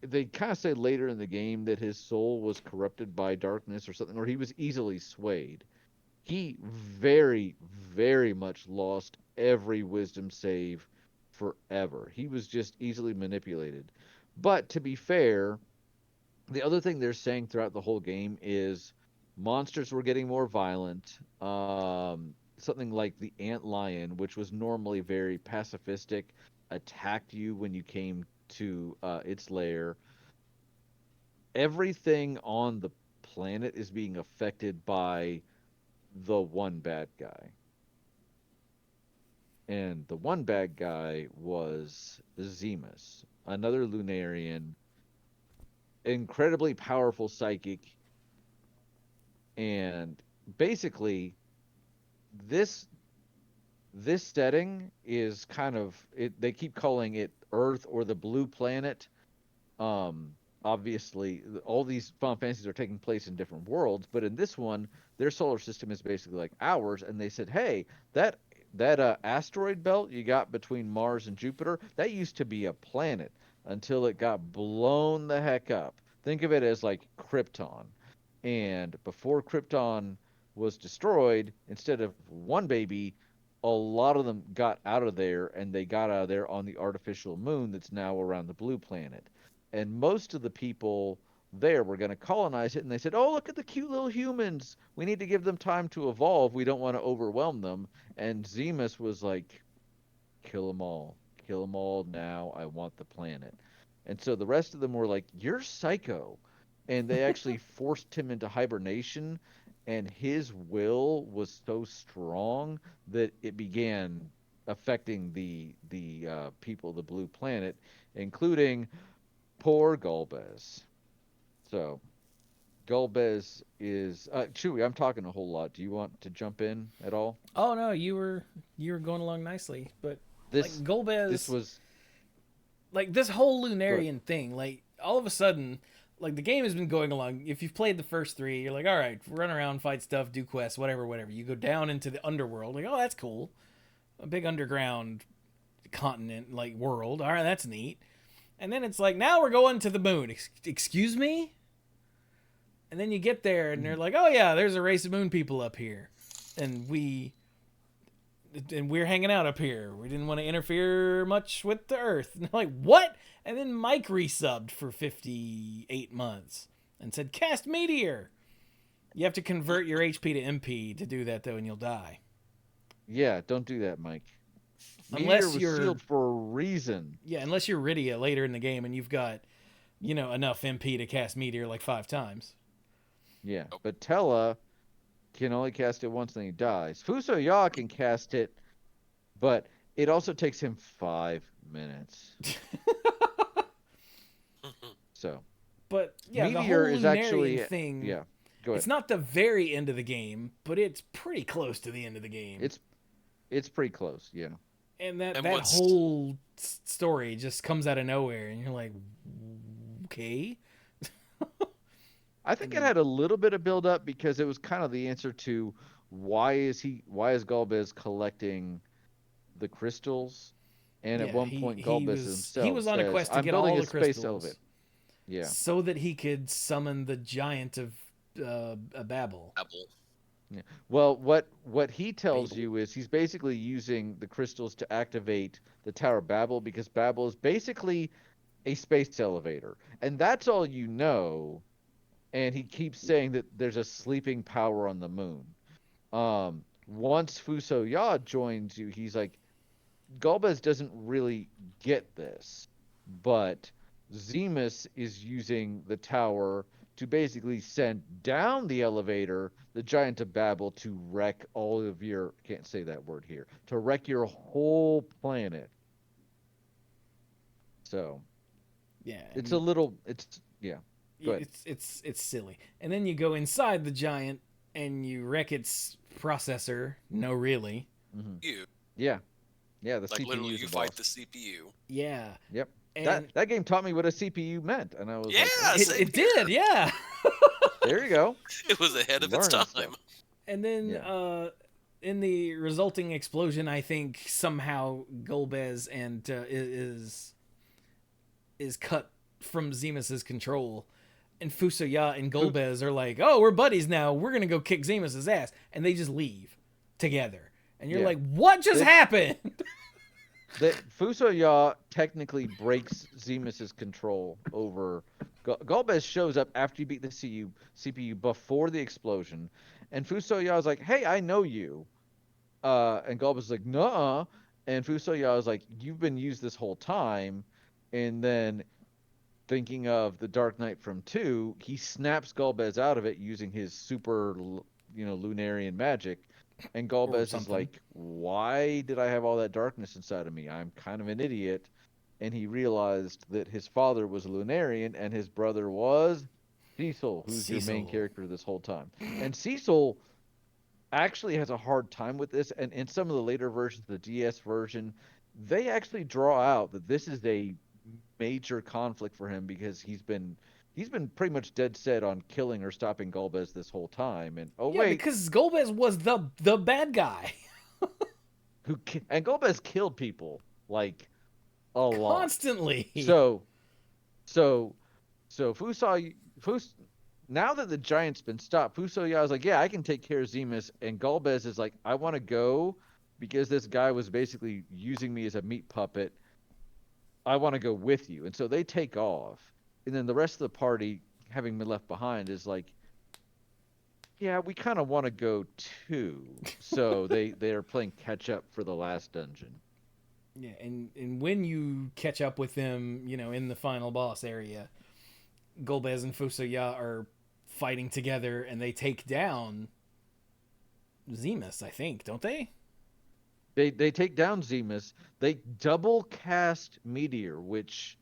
they kind of say later in the game that his soul was corrupted by darkness or something, or he was easily swayed. He very, very much lost every wisdom save forever. He was just easily manipulated. But to be fair, the other thing they're saying throughout the whole game is monsters were getting more violent. Something like the ant lion, which was normally very pacifistic, attacked you when you came to its lair. Everything on the planet is being affected by the one bad guy. And the one bad guy was Zemus, another Lunarian, incredibly powerful psychic. And basically, this this setting is kind of it. They keep calling it Earth or the Blue Planet. Um, Obviously, all these Final Fantasies are taking place in different worlds, but in this one, their solar system is basically like ours. And they said, "Hey, that asteroid belt you got between Mars and Jupiter, that used to be a planet until it got blown the heck up. Think of it as like Krypton. And before Krypton was destroyed, instead of one baby, a lot of them got out of there, and they got out of there on the artificial moon that's now around the blue planet. And most of the people there were going to colonize it, and they said, "Oh, look at the cute little humans. We need to give them time to evolve. We don't want to overwhelm them." And Zemus was like, "Kill them all. Kill them all now. I want the planet." And so the rest of them were like, "You're psycho. and they actually forced him into hibernation, and his will was so strong that it began affecting the people of the blue planet, including poor Golbez. So Golbez is Chewy. I'm talking a whole lot. Do you want to jump in at all? Oh no, you were going along nicely, but like This Golbez, was like this whole good. Lunarian thing, like all of a sudden, like the game has been going along. If you've played the first three, you're like, all right, run around, fight stuff, do quests, whatever, whatever. You go down into the underworld, like, oh, that's cool, a big underground continent, like world. All right, that's neat. And then it's like, now we're going to the moon. Excuse me? And then you get there, and they're like, oh yeah, there's a race of moon people up here, and we're hanging out up here. We didn't want to interfere much with the Earth. And they're like, what? And then Mike resubbed for 58 months and said, cast Meteor. You have to convert your HP to MP to do that, though, and you'll die. Yeah, don't do that, Mike. Unless Meteor was you're sealed for a reason. Yeah, unless you're Rydia later in the game and you've got, enough MP to cast Meteor like 5 times. Yeah, but Tella can only cast it once, then he dies. Fuso Ya can cast it, but it also takes him 5 minutes. So, But yeah, the Meteor whole is Lunarian actually thing. yeah. Go ahead. It's not the very end of the game, but it's pretty close to the end of the game. It's pretty close, yeah. And that And whole story just comes out of nowhere, and you're like, okay. I think it had a little bit of build up because it was kind of the answer to why is Golbez collecting the crystals? And at one point Golbez himself he was on a quest to I'm get building all a the space crystals. elevator. Yeah. So that he could summon the giant of Babel. Apple. Yeah. Well, what he tells you is he's basically using the crystals to activate the Tower of Babel because Babel is basically a space elevator. And that's all you know. And he keeps saying that there's a sleeping power on the moon. Once Fuso Ya joins you, he's like, Golbez doesn't really get this, but Zemus is using the tower to basically send down the elevator, the Giant of Babel, to wreck all of your, can't say that word here, to wreck your whole planet. So, yeah, it's a little, yeah. Go ahead. It's silly. And then you go inside the giant and you wreck its processor. No, really. Mm-hmm. You. Yeah. Yeah, the Like CPU literally is you the fight boss. the CPU. Yeah. Yep. And That game taught me what a CPU meant, and I was Yeah, like, oh, same it did, yeah. there you go. It was ahead of its Learning time. stuff. And then Yeah. In the resulting explosion, I think somehow Golbez and is cut from Zemus's control. And Fuso Ya and Golbez are like, oh, we're buddies now. We're going to go kick Zemus's ass. And they just leave together. And you're like, what just happened? Fuso Ya technically breaks Zemus's control over. Golbez shows up after you beat the CPU before the explosion. And Fuso Ya is like, hey, I know you. And Golbez is like, nuh-uh. And Fuso Ya is like, you've been used this whole time. And then, thinking of the Dark Knight from 2, he snaps Golbez out of it using his super, Lunarian magic. And Golbez is like, why did I have all that darkness inside of me? I'm kind of an idiot. And he realized that his father was a Lunarian and his brother was Cecil, who's your main character this whole time. And Cecil actually has a hard time with this. And in some of the later versions, the DS version, they actually draw out that this is a major conflict for him because he's been pretty much dead set on killing or stopping Golbez this whole time. And because Golbez was the bad guy. And Golbez killed people like a lot constantly. So now that the giant's been stopped, Fuso Ya is like, yeah, I can take care of Zemus, and Golbez is like, I want to go because this guy was basically using me as a meat puppet. I want to go with you. And so they take off. And then the rest of the party, having been left behind, is like, yeah, we kind of want to go too. So they are playing catch up for the last dungeon. Yeah, and when you catch up with them, in the final boss area, Golbez and Fusoya are fighting together, and they take down Zemus, I think, don't they? They take down Zemus. They double cast Meteor, which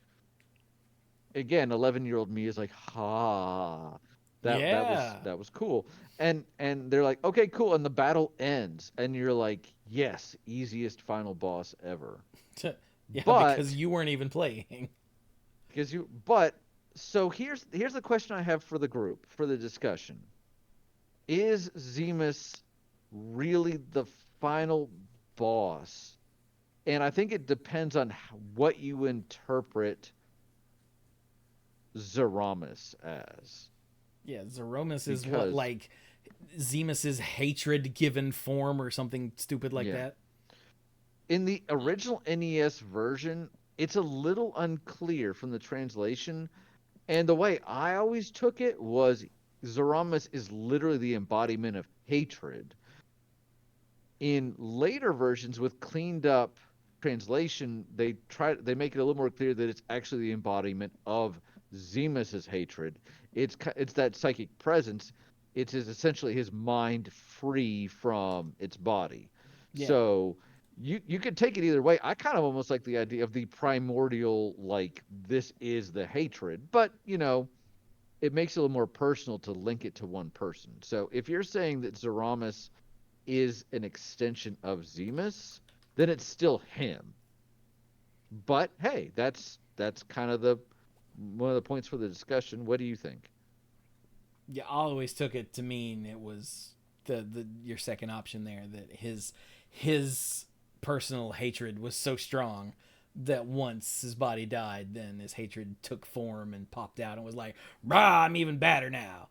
again, 11-year-old me is like, ha, Yeah. that was cool. And they're like, okay, cool, and the battle ends, and you're like, yes, easiest final boss ever. Yeah, because But you weren't even playing. but so here's the question I have for the group for the discussion: is Zemus really the final boss? And I think it depends on what you interpret Zeramis as. Yeah, Zeromus is what, Because, like, Zemus's hatred given form or something stupid like yeah, that? in the original NES version, it's a little unclear from the translation. And the way I always took it was Zeramis is literally the embodiment of hatred. In later versions with cleaned up translation, they make it a little more clear that it's actually the embodiment of Zemus's hatred. It's that psychic presence. Essentially his mind free from its body. Yeah. So you could take it either way. I kind of almost like the idea of the primordial, like this is the hatred, but it makes it a little more personal to link it to one person. So if you're saying that Zeramis is an extension of Zemus, then it's still him. But hey, that's kind of the one of the points for the discussion. What do you think? Yeah, I always took it to mean it was the your second option there, that his personal hatred was so strong that once his body died, then his hatred took form and popped out and was like, "Rah, I'm even badder now."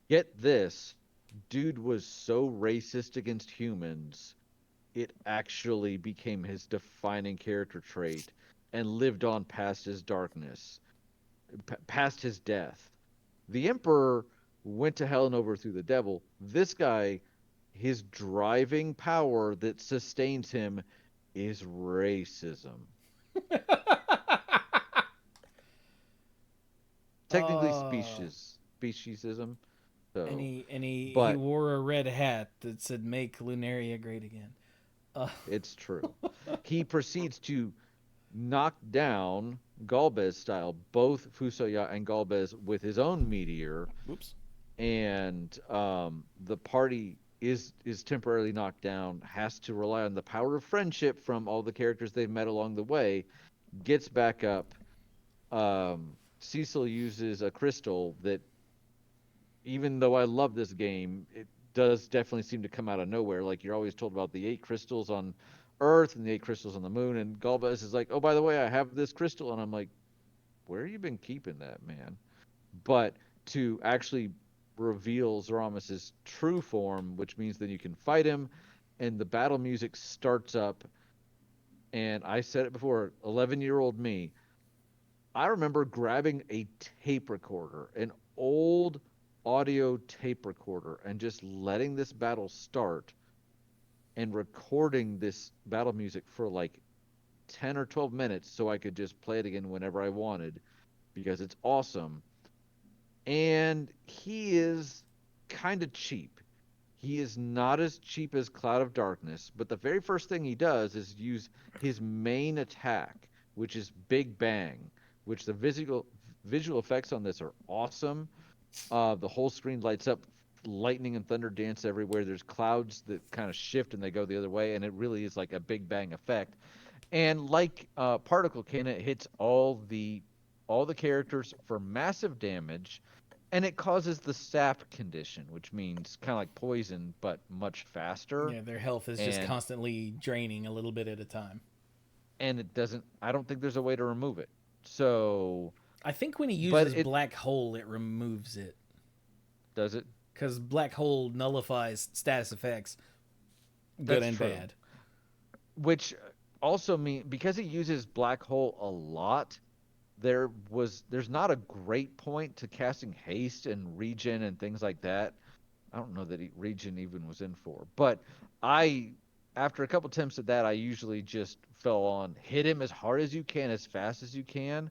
Get this, dude was so racist against humans, it actually became his defining character trait and lived on past his darkness, past his death. The Emperor went to hell and overthrew the devil. This guy, his driving power that sustains him is racism. Technically uh, speciesism. So, and he but wore a red hat that said "Make Lunaria Great Again." Uh, it's true. He proceeds to knock down Galbez style, both Fusoya and Galbez with his own meteor, Whoops. and the party is temporarily knocked down, has to rely on the power of friendship from all the characters they've met along the way, gets back up. Cecil uses a crystal that, even though I love this game, it does definitely seem to come out of nowhere. Like you're always told about the 8 crystals on Earth and the 8 crystals on the moon, and Galvez is like, "Oh, by the way, I have this crystal," and I'm like, "Where you been keeping that, man?" But to actually reveal Zeramis's true form, which means then you can fight him, and the battle music starts up. And I said it before, 11-year-old me, I remember grabbing a tape recorder, an old audio tape recorder, and just letting this battle start and recording this battle music for like 10 or 12 minutes so I could just play it again whenever I wanted because it's awesome. And he is kind of cheap. He is not as cheap as Cloud of Darkness, but the very first thing he does is use his main attack, which is Big Bang, which the visual effects on this are awesome. The whole screen lights up, lightning and thunder dance everywhere. There's clouds that kind of shift and they go the other way, and it really is like a Big Bang effect. And like Particle Cannon, it hits all the characters for massive damage, and it causes the sap condition, which means kind of like poison but much faster. Yeah, their health is just And constantly draining a little bit at a time. it doesn't. I don't think there's a way to remove it. So, I think when he but uses it Black Hole, it removes it. does it. Because Black Hole nullifies status effects, good That's and true. bad. Which also mean because he uses black hole a lot, there's not a great point to casting haste and regen and things like that. I don't know that regen even was in for, but I after a couple attempts at that, I usually just fell on hit him as hard as you can, as fast as you can,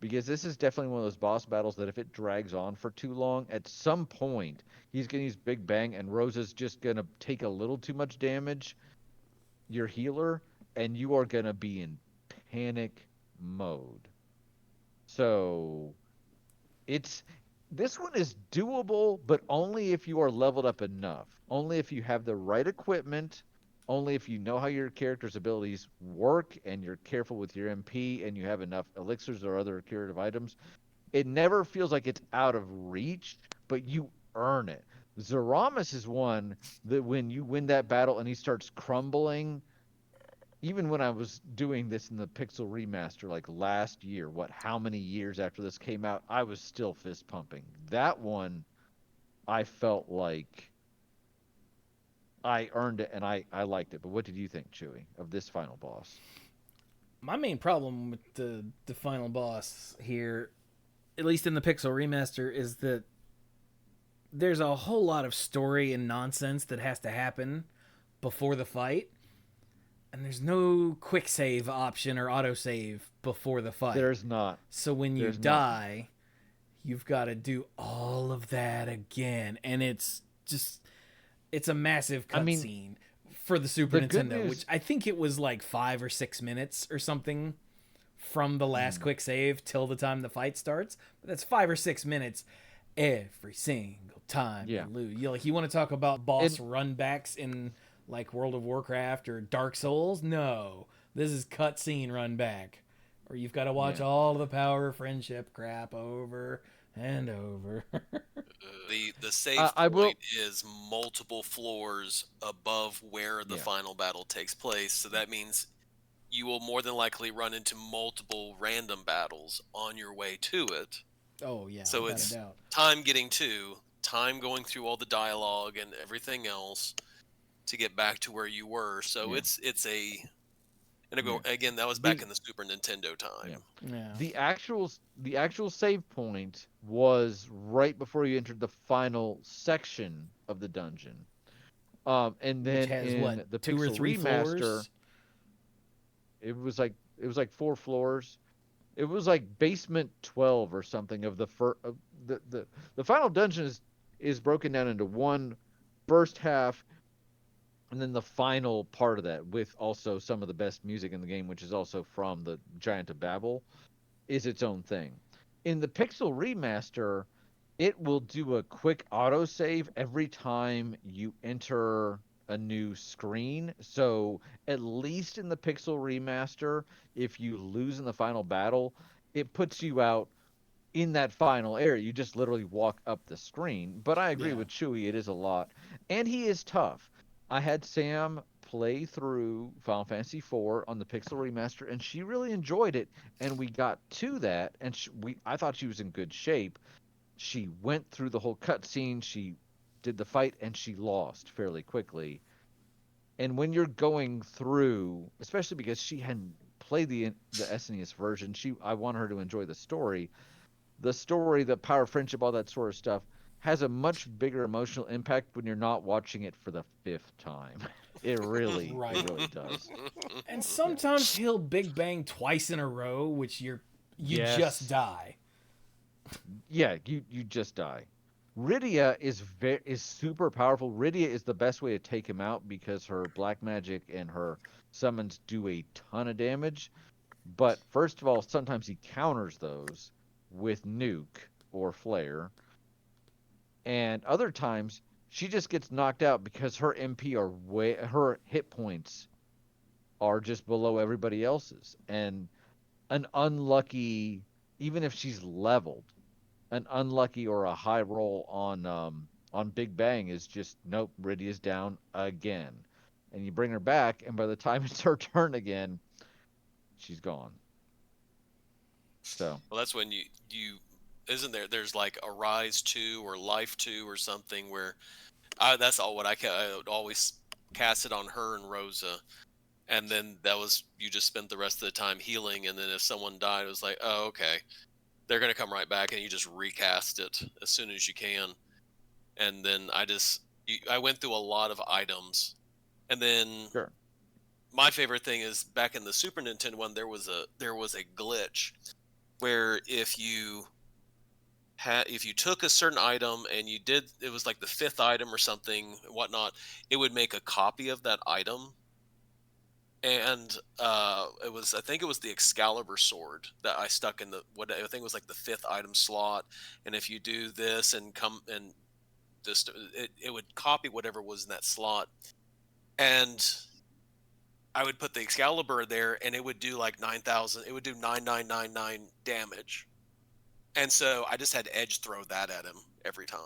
because this is definitely one of those boss battles that if it drags on for too long, at some point he's gonna use Big Bang and Rosa's just gonna take a little too much damage, your healer, and you are gonna be in panic mode. So it's this one is doable, but only if you are leveled up enough. Only if you have the right equipment, only if you know how your character's abilities work and you're careful with your MP and you have enough elixirs or other curative items. It never feels like it's out of reach, but you earn it. Zeramis is one that when you win that battle and he starts crumbling, even when I was doing this in the Pixel remaster like last year, how many years after this came out, I was still fist pumping. That one, I felt like I earned it and I liked it. But what did you think, Chewy, of this final boss? My main problem with the final boss here, at least in the Pixel remaster, is that there's a whole lot of story and nonsense that has to happen before the fight. And there's no quick save option or autosave before the fight. There's not. So when you die, you've got to do all of that again. And it's a massive cutscene for the Super Nintendo, which I think it was like 5 or 6 minutes or something from the last quick save till the time the fight starts. But that's 5 or 6 minutes every single time you lose. You want to talk about boss runbacks in like World of Warcraft or Dark Souls? No, this is cutscene run back, or you've got to watch all the Power of Friendship crap over and over. The save point is multiple floors above where the final battle takes place, so that means you will more than likely run into multiple random battles on your way to it. Oh yeah, so it's time getting to, time going through all the dialogue and everything else to get back to where you were. So it's a, and again, that was back in the Super Nintendo time. The actual save point was right before you entered the final section of the dungeon. And then in the Pixel 2 or 3 remaster, floors? it was like 4 floors. It was like basement 12 or something of the the final dungeon is broken down into one first half, and then the final part of that, with also some of the best music in the game, which is also from the Giant of Babel, is its own thing. In the Pixel remaster, it will do a quick autosave every time you enter a new screen. So at least in the Pixel remaster, if you lose in the final battle, it puts you out in that final area. You just literally walk up the screen. But I agree with Chewy, it is a lot. And he is tough. I had Sam play through Final Fantasy IV on the Pixel remaster, and she really enjoyed it. And we got to that, and I thought she was in good shape. She went through the whole cutscene, she did the fight, and she lost fairly quickly. And when you're going through, especially because she hadn't played the SNES version, I want her to enjoy the story. The Power of Friendship, all that sort of stuff, has a much bigger emotional impact when you're not watching it for the 5th time. It really, it really does. And sometimes he'll Big Bang twice in a row, which you just die. Yeah, you just die. Rydia is super powerful. Rydia is the best way to take him out because her black magic and her summons do a ton of damage. But first of all, sometimes he counters those with nuke or flare. And other times she just gets knocked out because her MP her hit points are just below everybody else's. And an unlucky, even if she's leveled, an unlucky or a high roll on Big Bang is just nope, Rydia's down again. And you bring her back, and by the time it's her turn again, she's gone. So well, that's when you isn't there's like a Rise 2 or Life 2 or something where that's all what I would always cast it on her and Rosa, and then you just spent the rest of the time healing, and then if someone died, it was like, oh, okay, they're gonna come right back, and you just recast it as soon as you can. And then I went through a lot of items, and then my favorite thing is back in the Super Nintendo one, there was a glitch where if you took a certain item and it was like the 5th item or something, whatnot, it would make a copy of that item. And I think it was the Excalibur sword that I stuck in what I think was like the 5th item slot. And if you do this and it would copy whatever was in that slot. And I would put the Excalibur there, and it would do like 9,000. It would do 9999 damage. And so I just had Edge throw that at him every time.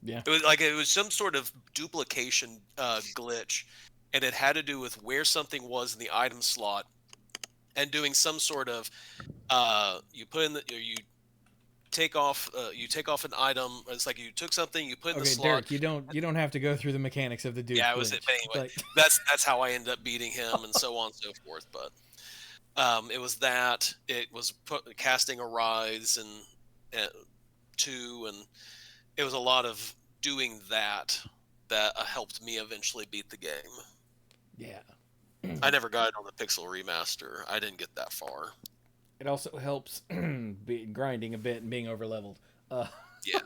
Yeah. It was some sort of duplication glitch, and it had to do with where something was in the item slot, and doing some sort of you take off an item. It's like you took something, you put in the slot. Derek, you don't have to go through the mechanics of the dupe. Yeah, it was. Glitch. But anyway, Like... that's how I ended up beating him, and so on and so forth. But it was that. It was casting a rise and 2, and it was a lot of doing that helped me eventually beat the game. Yeah. I never got it on the Pixel remaster. I didn't get that far. It also helps grinding a bit and being overleveled. Yes.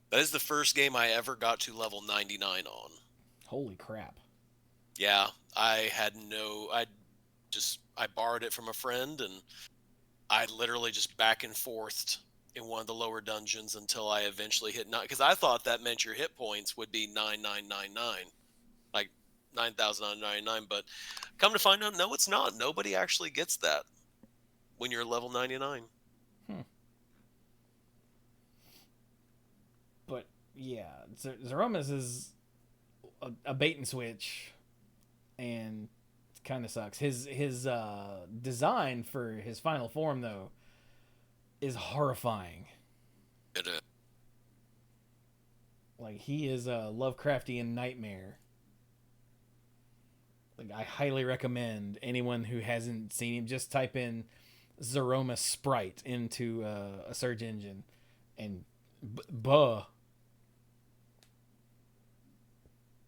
That is the first game I ever got to level 99 on. Holy crap. Yeah, I borrowed it from a friend, and I literally just back and forthed in one of the lower dungeons until I eventually hit 9, because I thought that meant your hit points would be 9999, like 9,999. But come to find out, no, it's not. Nobody actually gets that when you're level 99. But yeah, Zeromus is a bait and switch, and it kind of sucks. His design for his final form, though, is horrifying. It is. Like, he is a Lovecraftian nightmare. Like, I highly recommend anyone who hasn't seen him just type in Zeromus sprite into a search engine, and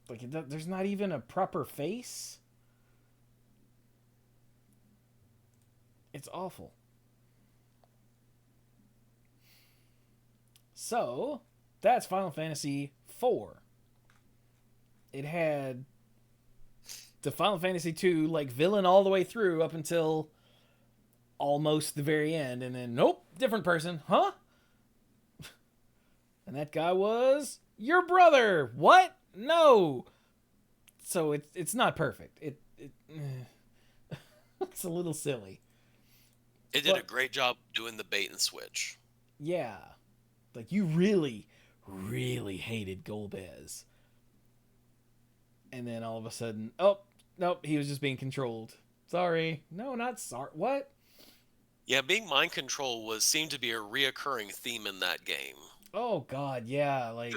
like, there's not even a proper face. It's awful. So, that's Final Fantasy IV. It had the Final Fantasy II, like, villain all the way through up until almost the very end, and then, nope, different person. Huh? And that guy was your brother. What? No. So it's not perfect. It's a little silly. It did a great job doing the bait and switch. Yeah. Like, you really, really hated Golbez. And then all of a sudden, oh, nope, he was just being controlled. Sorry. No, not sorry. What? Yeah, being mind control seemed to be a reoccurring theme in that game. Oh, God, yeah. Like,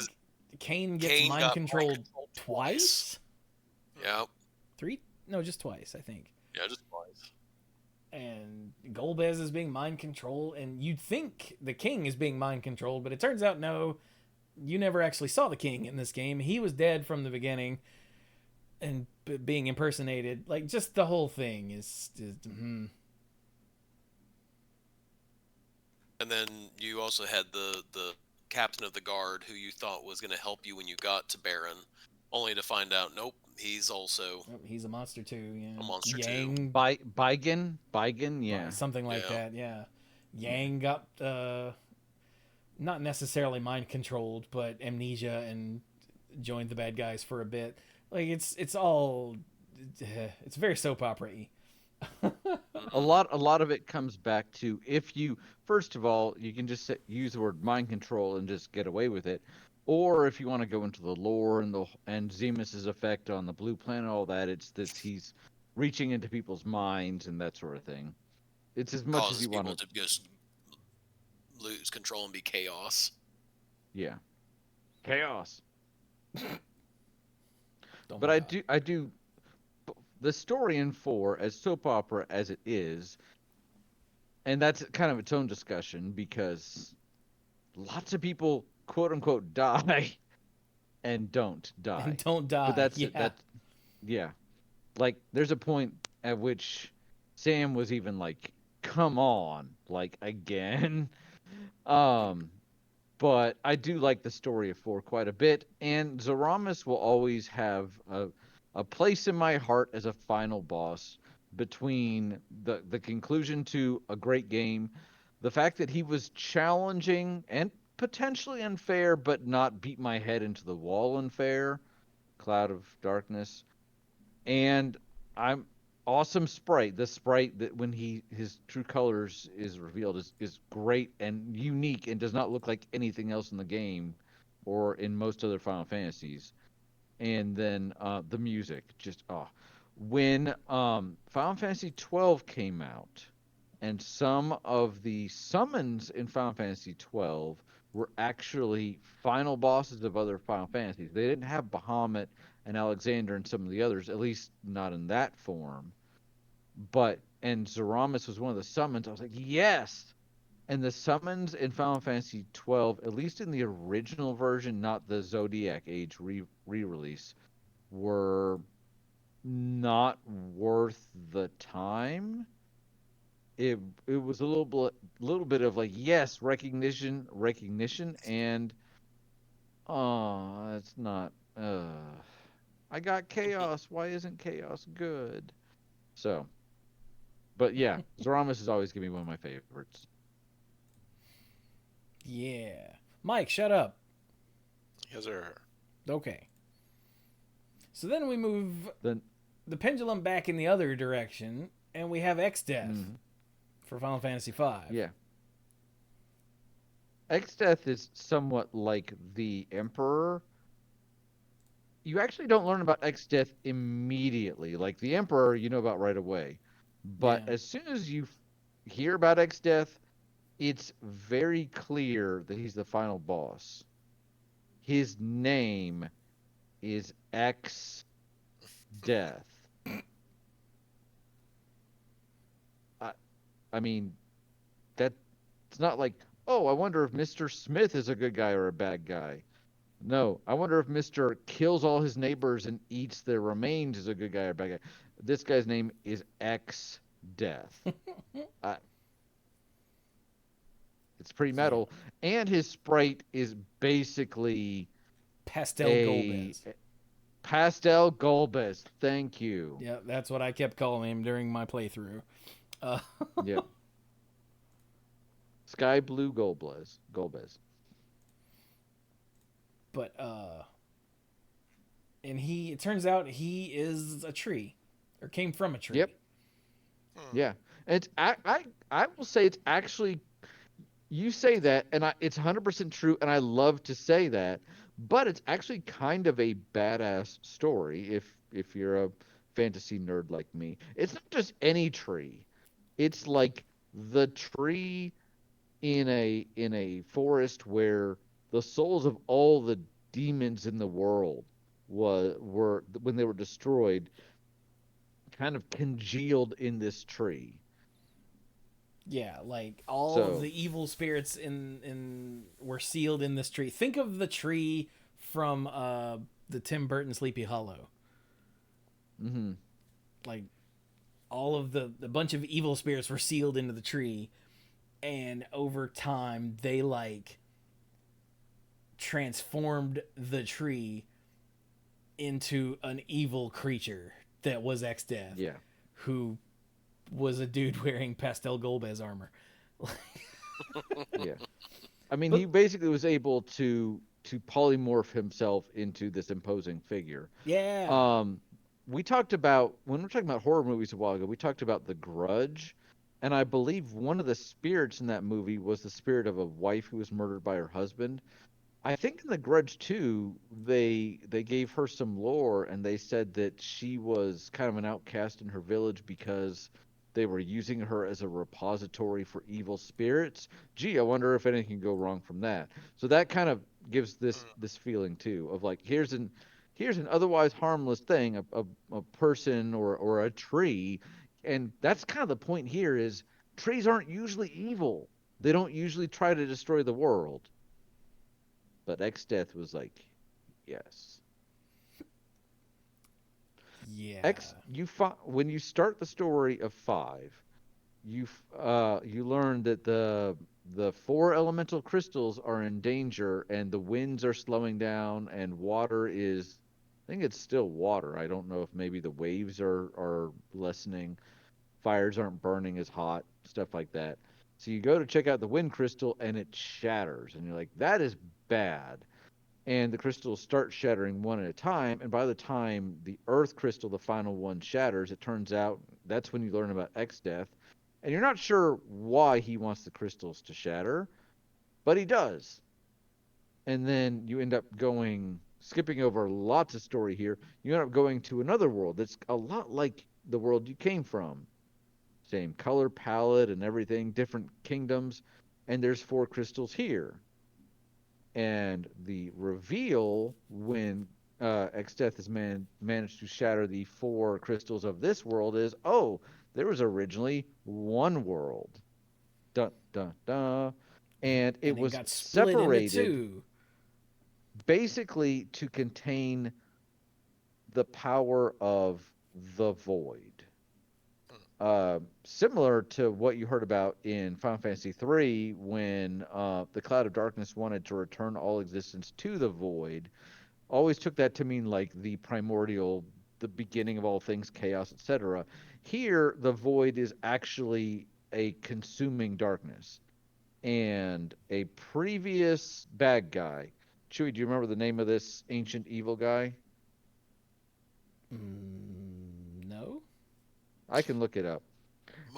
Cain gets mind controlled twice? Yeah. 3? No, just twice, I think. Yeah, just twice. And Golbez is being mind controlled, and you'd think the king is being mind controlled, but it turns out no, you never actually saw the king in this game. He was dead from the beginning and being impersonated. Like, just the whole thing is And then you also had the captain of the guard who you thought was going to help you when you got to Baron, only to find out, nope, he's also... Oh, he's a monster too, yeah. A monster Yang, too. Baigen, yeah. Something like that, yeah. Yang got, not necessarily mind-controlled, but amnesia and joined the bad guys for a bit. Like, it's all... It's very soap opera-y. A lot of it comes back to, if you, first of all, you can just use the word mind control and just get away with it, or if you want to go into the lore and Zemus's effect on the blue planet, all that, it's this, he's reaching into people's minds and that sort of thing. It's as much as you want to just lose control and be chaos. Yeah, chaos. But I do. The story in 4, as soap opera as it is, and that's kind of its own discussion, because lots of people, quote unquote, die and don't die. And don't die. But yeah. Like, there's a point at which Sam was even like, come on, like again. Um, but I do like the story of 4 quite a bit, and Zaramas will always have a place in my heart as a final boss between the conclusion to a great game, the fact that he was challenging and potentially unfair, but not beat my head into the wall unfair, Cloud of Darkness, and I'm awesome sprite. The sprite that when his true colors is revealed is great and unique and does not look like anything else in the game or in most other Final Fantasies. And then the music, just when Final Fantasy 12 came out, and some of the summons in Final Fantasy 12 were actually final bosses of other Final Fantasies. They didn't have Bahamut and Alexander and some of the others, at least not in that form. And Zaramas was one of the summons. I was like, yes. And the summons in Final Fantasy 12, at least in the original version, not the Zodiac Age re-release, were not worth the time. It was a little bit of like, yes, recognition, and it's not. I got chaos. Why isn't chaos good? So, but yeah, Zoramus is always gonna be one of my favorites. Yeah. Mike, shut up. Yes, sir. Okay. So then we move Then, the pendulum back in the other direction, and we have X Death for Final Fantasy V. yeah, Exdeath is somewhat like the Emperor. You actually don't learn about Exdeath immediately. Like the Emperor, you know about right away. But Yeah. as soon as you hear about Exdeath, it's very clear that he's the final boss. His name is X Death. I, I mean, that it's not like, oh, I wonder if Mr. Smith is a good guy or a bad guy. No, I wonder if Mr. kills all his neighbors and eats their remains is a good guy or a bad guy. This guy's name is X Death. uh, it's pretty Yeah. metal, and his sprite is basically Pastel a Golbez. pastel Golbez. Thank you. Yeah, that's what I kept calling him during my playthrough. Yep. Sky blue Golbez. Golbez. But and it turns out he is a tree, or came from a tree. Yep. Yeah. It's I will say it's actually, you say that, and it's 100% true, and I love to say that, but it's actually kind of a badass story if you're a fantasy nerd like me. It's not just any tree. It's like the tree in a forest where the souls of all the demons in the world were when they were destroyed, kind of congealed in this tree. Yeah, like all of So, the evil spirits in were sealed in this tree. Think of the tree from the Tim Burton Sleepy Hollow. mhm. Like all of the bunch of evil spirits were sealed into the tree, and over time they like transformed the tree into an evil creature that was X Death, Yeah. who was a dude wearing pastel Golbez armor. Yeah. I mean, But he basically was able to polymorph himself into this imposing figure. yeah, Um, we talked about, when we're talking about horror movies a while ago, we talked about The Grudge, and I believe one of the spirits in that movie was the spirit of a wife who was murdered by her husband. I think in The Grudge 2, they gave her some lore, and they said that she was kind of an outcast in her village because they were using her as a repository for evil spirits. Gee, I wonder if anything can go wrong from that. So that kind of gives this feeling too of like, here's an otherwise harmless thing, a person or a tree, and that's kind of the point here is trees aren't usually evil. They don't usually try to destroy the world. But X Death was like, yes. Yeah. When you start the story of 5, you learn that the 4 elemental crystals are in danger, and the winds are slowing down, and water is, I think it's still water. I don't know if maybe the waves are lessening, fires aren't burning as hot, stuff like that. So you go to check out the wind crystal, and it shatters, and you're like, that is bad. And the crystals start shattering one at a time, and by the time the earth crystal, the final one, shatters, it turns out that's when you learn about X-Death, and you're not sure why he wants the crystals to shatter, but he does. And then you end up skipping over lots of story here, you end up going to another world that's a lot like the world you came from. Same color palette and everything, different kingdoms, and there's 4 crystals here. And the reveal when X-Death has managed to shatter the 4 crystals of this world is, oh, there was originally one world. Dun, dun, dun. And it it was got split into separated 2. basically to contain the power of the void. Similar to what you heard about in Final Fantasy III when the Cloud of Darkness wanted to return all existence to the void. Always took that to mean like the primordial, the beginning of all things, chaos, etc. Here, the void is actually a consuming darkness. And a previous bad guy, Chewie, do you remember the name of this ancient evil guy? No. I can look it up.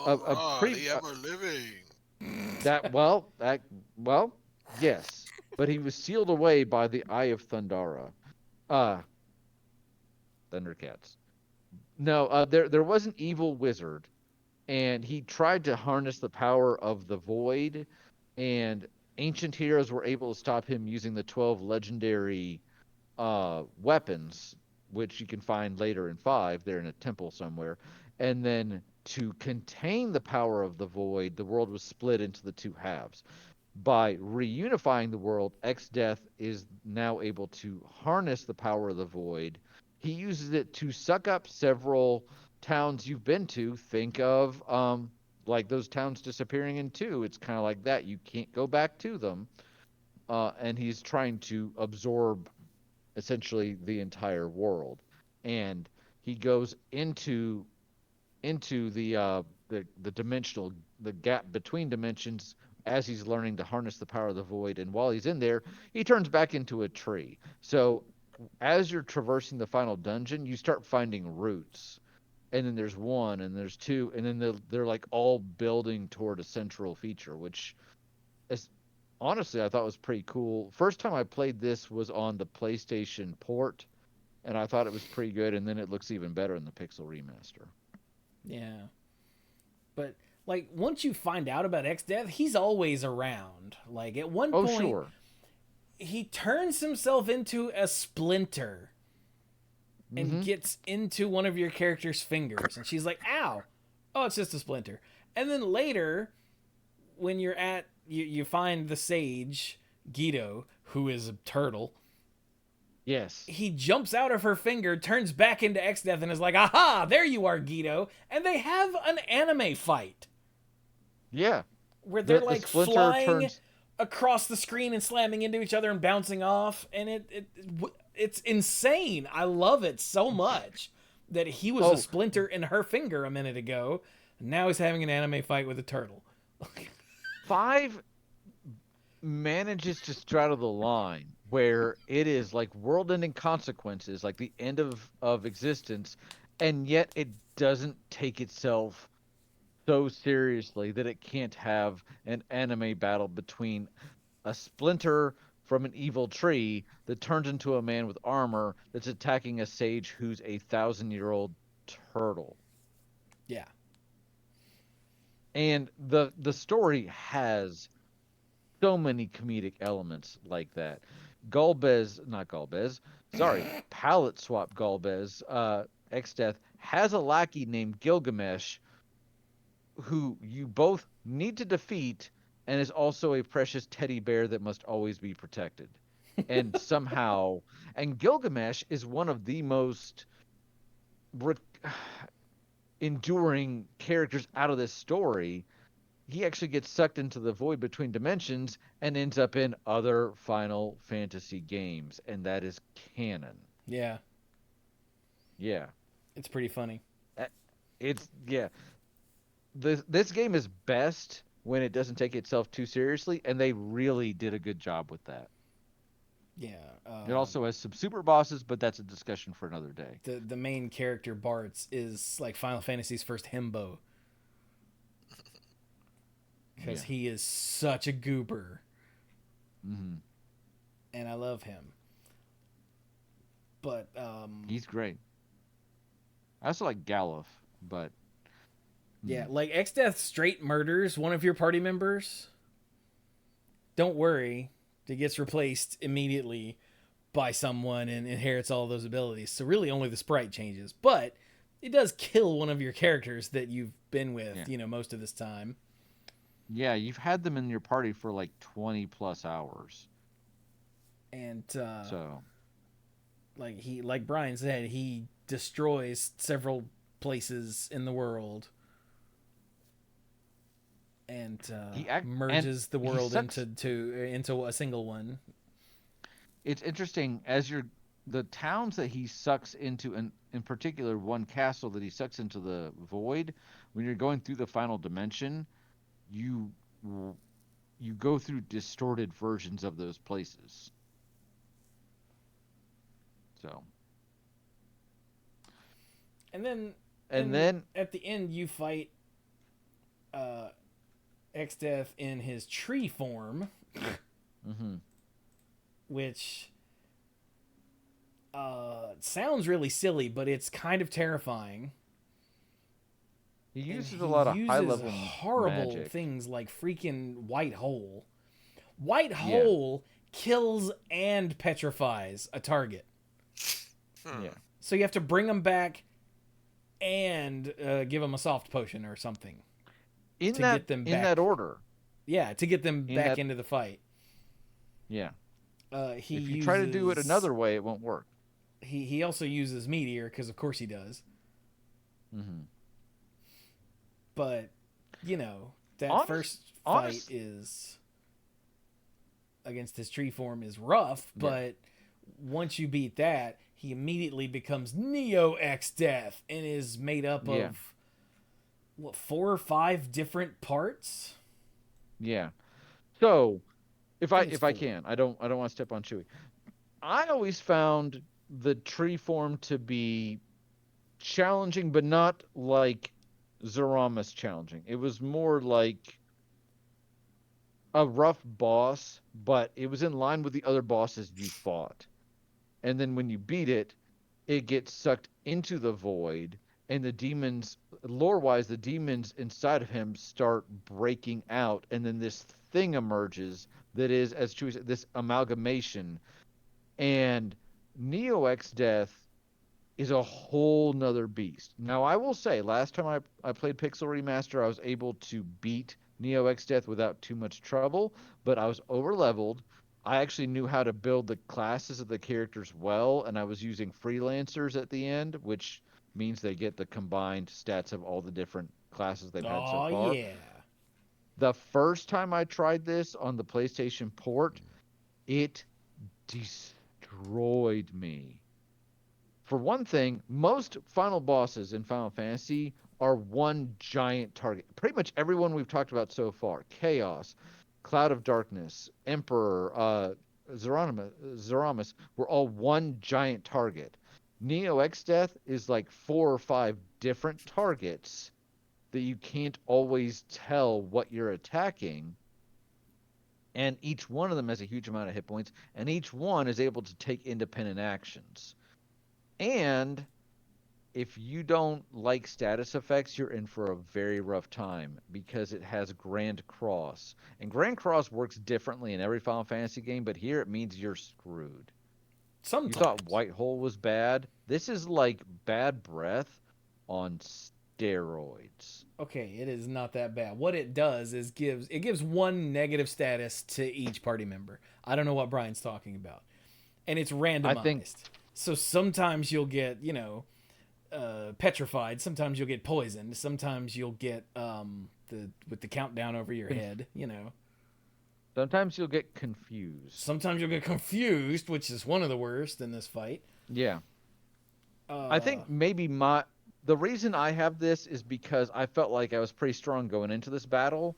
A Mara, pre the ever living. well, yes, but he was sealed away by the Eye of Thundara. Uh Thundercats. No, there was an evil wizard, and he tried to harness the power of the void, and ancient heroes were able to stop him using the 12 legendary weapons, which you can find later in 5. They're in a temple somewhere. And then to contain the power of the void, the world was split into the 2 halves. By reunifying the world, X-Death is now able to harness the power of the void. He uses it to suck up several towns you've been to. Think of like those towns disappearing in 2. It's kind of like that. You can't go back to them. And he's trying to absorb essentially the entire world. And he goes into the dimensional, the gap between dimensions, as he's learning to harness the power of the void. And while he's in there, he turns back into a tree. So as you're traversing the final dungeon, you start finding roots. And then there's 1, and there's 2, and then they're like all building toward a central feature, which is honestly I thought was pretty cool. First time I played this was on the PlayStation port, and I thought it was pretty good, and then it looks even better in the Pixel remaster. Yeah. But like once you find out about X-Death, he's always around. Like at one Oh, point sure. he turns himself into a splinter and Mm-hmm. gets into one of your character's fingers, and she's like, ow. Oh, it's just a splinter. And then later when you're at you find the sage Guido, who is a turtle. Yes. He jumps out of her finger, turns back into X-Death, and is like, aha, there you are, Guido. And they have an anime fight. Yeah. Where they're The like splinter flying across the screen and slamming into each other and bouncing off. And it's insane. I love it so much that he was a splinter in her finger a minute ago. And now he's having an anime fight with a turtle. 5 manages to straddle the line where it is like world-ending consequences, like the end of existence, and yet it doesn't take itself so seriously that it can't have an anime battle between a splinter from an evil tree that turns into a man with armor that's attacking a sage who's a 1,000-year-old turtle. Yeah. And the story has so many comedic elements like that. Not Galbez, sorry, palette swap Galbez, X-Death has a lackey named Gilgamesh who you both need to defeat and is also a precious teddy bear that must always be protected. And somehow, and Gilgamesh is one of the most re- enduring characters out of this story, he actually gets sucked into the void between dimensions and ends up in other Final Fantasy games, and that is canon. Yeah, Yeah. it's pretty funny. Uh, It's yeah. This game is best when it doesn't take itself too seriously, and they really did a good job with that. Yeah. It also has some super bosses, but that's a discussion for another day. The main character Bartz is like Final Fantasy's first himbo. Because he is such a goober. Mm-hmm. And I love him. But He's great. I also like Galuf, but yeah, like X-Death straight murders one of your party members. Don't worry, it gets replaced immediately by someone and inherits all those abilities. So really only the sprite changes, but it does kill one of your characters that you've been with, most of this time. Yeah, you've had them in your party for like 20 plus hours. And so like Brian said, he destroys several places in the world. And merges the world into a single one. It's interesting the towns that he sucks into, and in particular one castle that he sucks into the void. When you're going through the final dimension, you go through distorted versions of those places. So. And then at the end you fight X-Death in his tree form, which sounds really silly, but it's kind of terrifying. He uses a lot of high-level horrible magic. Things like freaking White Hole. White Hole kills and petrifies a target. Yeah. So you have to bring them back and give them a soft potion or something. In that order. Yeah, to get them back into the fight. Yeah. If you uses, try to do it another way, it won't work. He also uses Meteor, because of course he does. Mm-hmm. But, that first fight is against his tree form is rough, but once you beat that, he immediately becomes Neo X-Death and is made up of 4 or 5 different parts? Yeah. So, if I can, I don't want to step on Chewie. I always found the tree form to be challenging, but not like Zeramus challenging. It was more like a rough boss, but it was in line with the other bosses you fought. And then when you beat it, it gets sucked into the void, and the demons, lore-wise, the demons inside of him start breaking out, and then this thing emerges that is, as Chewie said, this amalgamation. And Neo X-Death is a whole nother beast. Now, I will say, last time I played Pixel Remaster, I was able to beat Neo X-Death without too much trouble, but I was over-leveled. I actually knew how to build the classes of the characters well, and I was using freelancers at the end, which means they get the combined stats of all the different classes they've had so far. Oh, yeah. The first time I tried this on the PlayStation port, it destroyed me. For one thing, most final bosses in Final Fantasy are one giant target. Pretty much everyone we've talked about so far, Chaos, Cloud of Darkness, Emperor, Zeramus, were all one giant target. Neo X-Death is like 4 or 5 different targets that you can't always tell what you're attacking. And each one of them has a huge amount of hit points, and each one is able to take independent actions. And if you don't like status effects, you're in for a very rough time, because it has Grand Cross. And Grand Cross works differently in every Final Fantasy game, but here it means you're screwed. Sometimes. You thought White Hole was bad? This is like bad breath on steroids. Okay, it is not that bad. What it does is gives 1 negative status to each party member. I don't know what Brian's talking about. And it's randomized. So sometimes you'll get, petrified. Sometimes you'll get poisoned. Sometimes you'll get with the countdown over your head. You know. Sometimes you'll get confused. Sometimes you'll get confused, which is one of the worst in this fight. Yeah. I think maybe the reason I have this is because I felt like I was pretty strong going into this battle,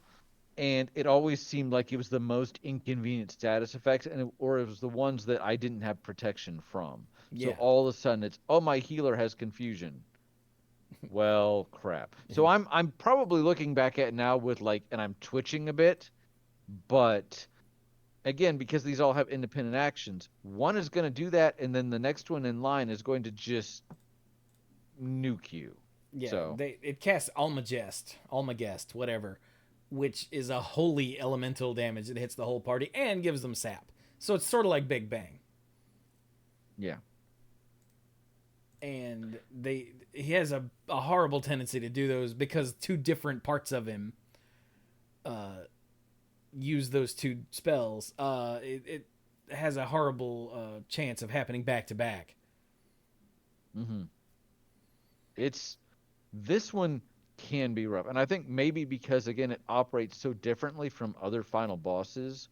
and it always seemed like it was the most inconvenient status effects, or it was the ones that I didn't have protection from. Yeah. So all of a sudden it's, oh, my healer has confusion. Well, crap. So I'm probably looking back at it now with and I'm twitching a bit, but again, because these all have independent actions, one is going to do that, and then the next one in line is going to just nuke you. Yeah, so. It casts Almagest, whatever, which is a holy elemental damage that hits the whole party and gives them sap. So it's sort of like Big Bang. Yeah. And he has a horrible tendency to do those because two different parts of him use those two spells. It has a horrible chance of happening back to back. Mm-hmm. This one can be rough, and I think maybe because again it operates so differently from other final bosses.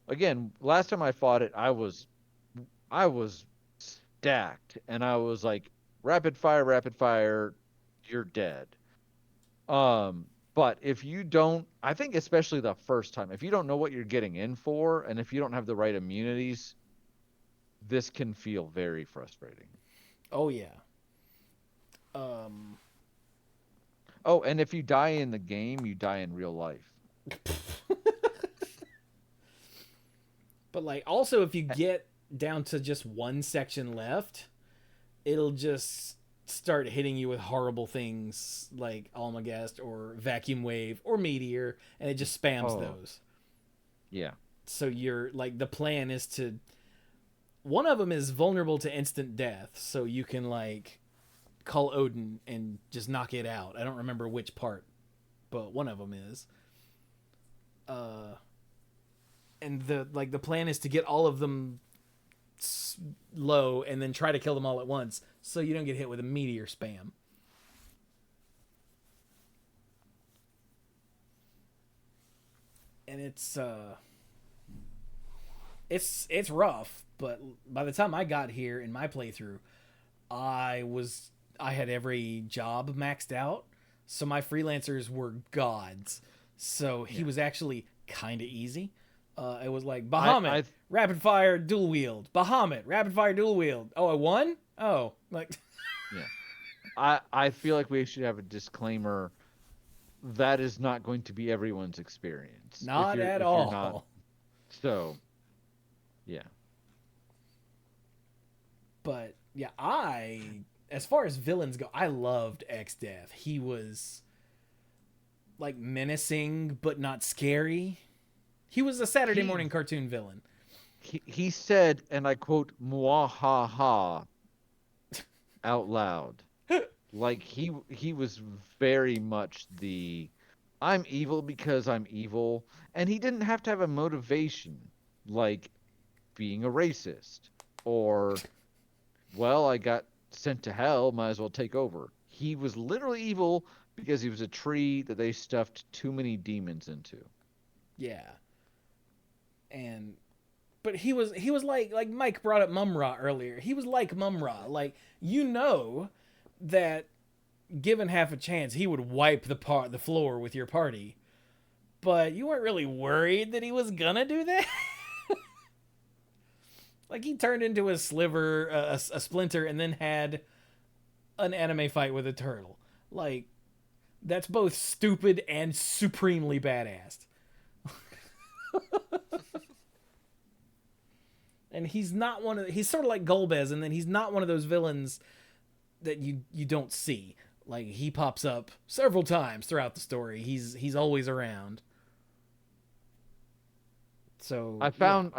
Again, last time I fought it, I was stacked, and I was like, rapid fire, you're dead. But if you don't, I think especially the first time, if you don't know what you're getting in for, and if you don't have the right immunities, this can feel very frustrating. Oh yeah. Oh, and if you die in the game, you die in real life. But also if you get down to just one section left, it'll just start hitting you with horrible things like Almagest or Vacuum Wave or Meteor, and it just spams those. Yeah. So you're the plan is to, one of them is vulnerable to instant death, so you can call Odin and just knock it out. I don't remember which part, but one of them is. And the plan is to get all of them low and then try to kill them all at once so you don't get hit with a meteor spam. And it's rough, but by the time I got here in my playthrough, I had every job maxed out, so my freelancers were gods. So he was actually kind of easy. It was like Bahamut, rapid fire dual wield. Bahamut, rapid fire dual wield. Oh, I won? Oh, Yeah. I feel like we should have a disclaimer. That is not going to be everyone's experience. Not at all. So, yeah. But yeah, as far as villains go, I loved X-Death. He was menacing but not scary. He was a Saturday morning cartoon villain. He said, and I quote, "Mwahaha," out loud. He was very much the, I'm evil because I'm evil, and he didn't have to have a motivation like being a racist or, well, I got sent to hell, might as well take over. He was literally evil because he was a tree that they stuffed too many demons into. Yeah. But he was like Mike brought up Mum-Ra earlier. He was like Mum-Ra. That given half a chance, he would wipe the floor with your party. But you weren't really worried that he was gonna do that. He turned into a sliver, a splinter, and then had an anime fight with a turtle. That's both stupid and supremely badass. And he's not he's sort of like Golbez, and then he's not one of those villains that you don't see. He pops up several times throughout the story. He's always around. So I found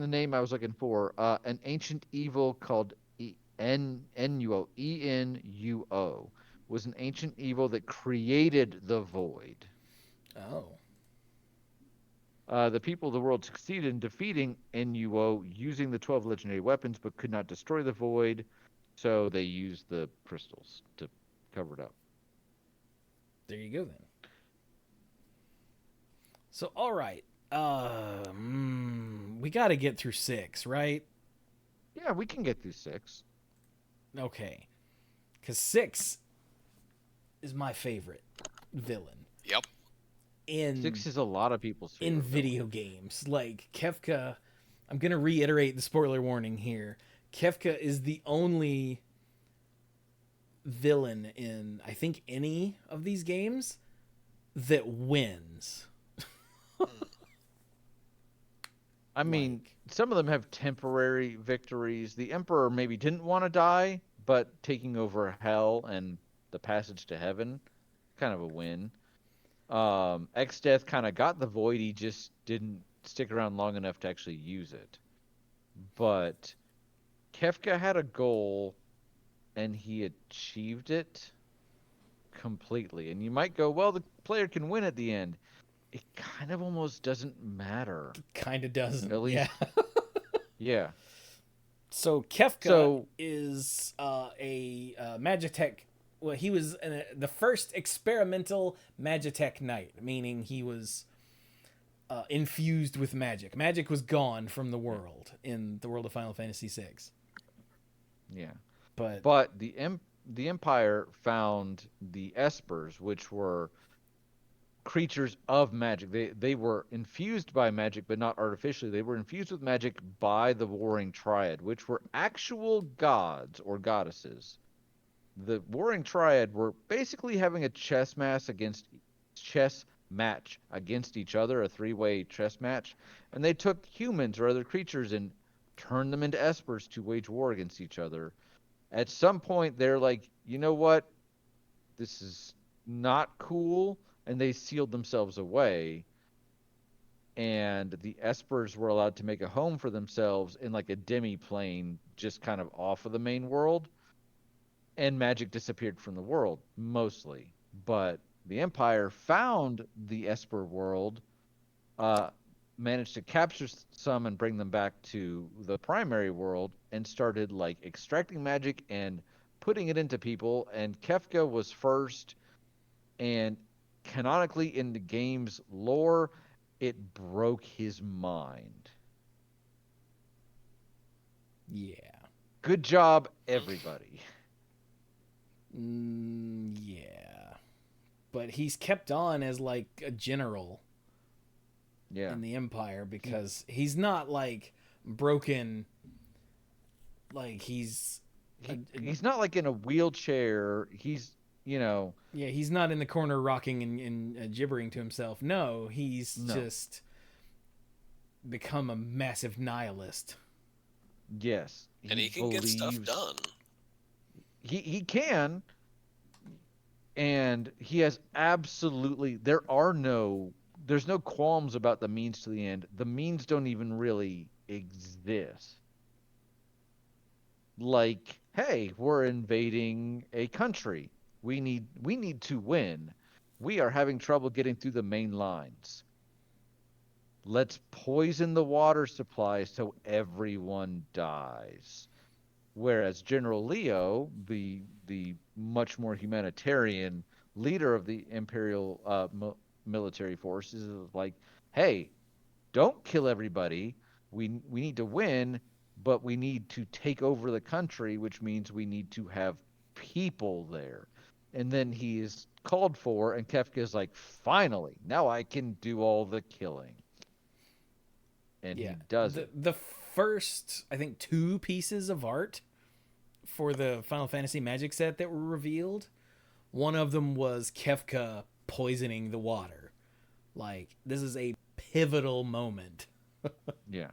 the name I was looking for. An ancient evil called Enuo. Enuo was an ancient evil that created the void. Oh. The people of the world succeeded in defeating Enuo using the 12 legendary weapons, but could not destroy the void. So they used the crystals to cover it up. There you go then. So all right, we got to get through 6, right? Yeah, we can get through 6. Okay, because 6 is my favorite villain. Yep. 6 is a lot of people's favorite in villain. video games. Like Kefka, I'm gonna reiterate the spoiler warning here. Kefka is the only villain in I think any of these games that wins. I mean, some of them have temporary victories. The Emperor maybe didn't want to die, but taking over hell and the passage to heaven, kind of a win. X-Death kind of got the void, he just didn't stick around long enough to actually use it. But Kefka had a goal, and he achieved it completely. And you might go, well, the player can win at the end. It kind of almost doesn't matter. Kind of doesn't. At least, yeah. So Kefka is a Magitech. Well, he was the first experimental Magitech knight, meaning he was infused with magic. Magic was gone from the world in the world of Final Fantasy VI. Yeah. But the Empire found the Espers, which were creatures of magic. They were infused by magic, but not artificially. They were infused with magic by the Warring Triad, which were actual gods or goddesses. The Warring Triad were basically having a chess match against each other, a 3-way chess match, and they took humans or other creatures and turned them into espers to wage war against each other. At some point, they're like, you know what? This is not cool, and they sealed themselves away. And the espers were allowed to make a home for themselves in like a demi-plane just kind of off of the main world. And magic disappeared from the world, mostly. But the Empire found the Esper world, managed to capture some and bring them back to the primary world, and started like extracting magic and putting it into people. And Kefka was first, and canonically in the game's lore, it broke his mind. yeah. Good job, everybody. Yeah. But he's kept on as like a general in the Empire because he's not like broken. Like he's not like in a wheelchair. He's yeah, he's not in the corner rocking and gibbering to himself. No, he's just become a massive nihilist. Yes, and he can get stuff done. He can, and he has absolutely. There's no qualms about the means to the end. The means don't even really exist. Like, hey, we're invading a country. We need to win. We are having trouble getting through the main lines. Let's poison the water supply so everyone dies. Whereas General Leo, the much more humanitarian leader of the Imperial military forces, is like, hey, don't kill everybody. We need to win, but we need to take over the country, which means we need to have people there. And then he is called for, and Kefka is like, finally, now I can do all the killing. And he does it. The first, I think, 2 pieces of art for the Final Fantasy Magic set that were revealed, one of them was Kefka poisoning the water. Like, this is a pivotal moment. Yeah.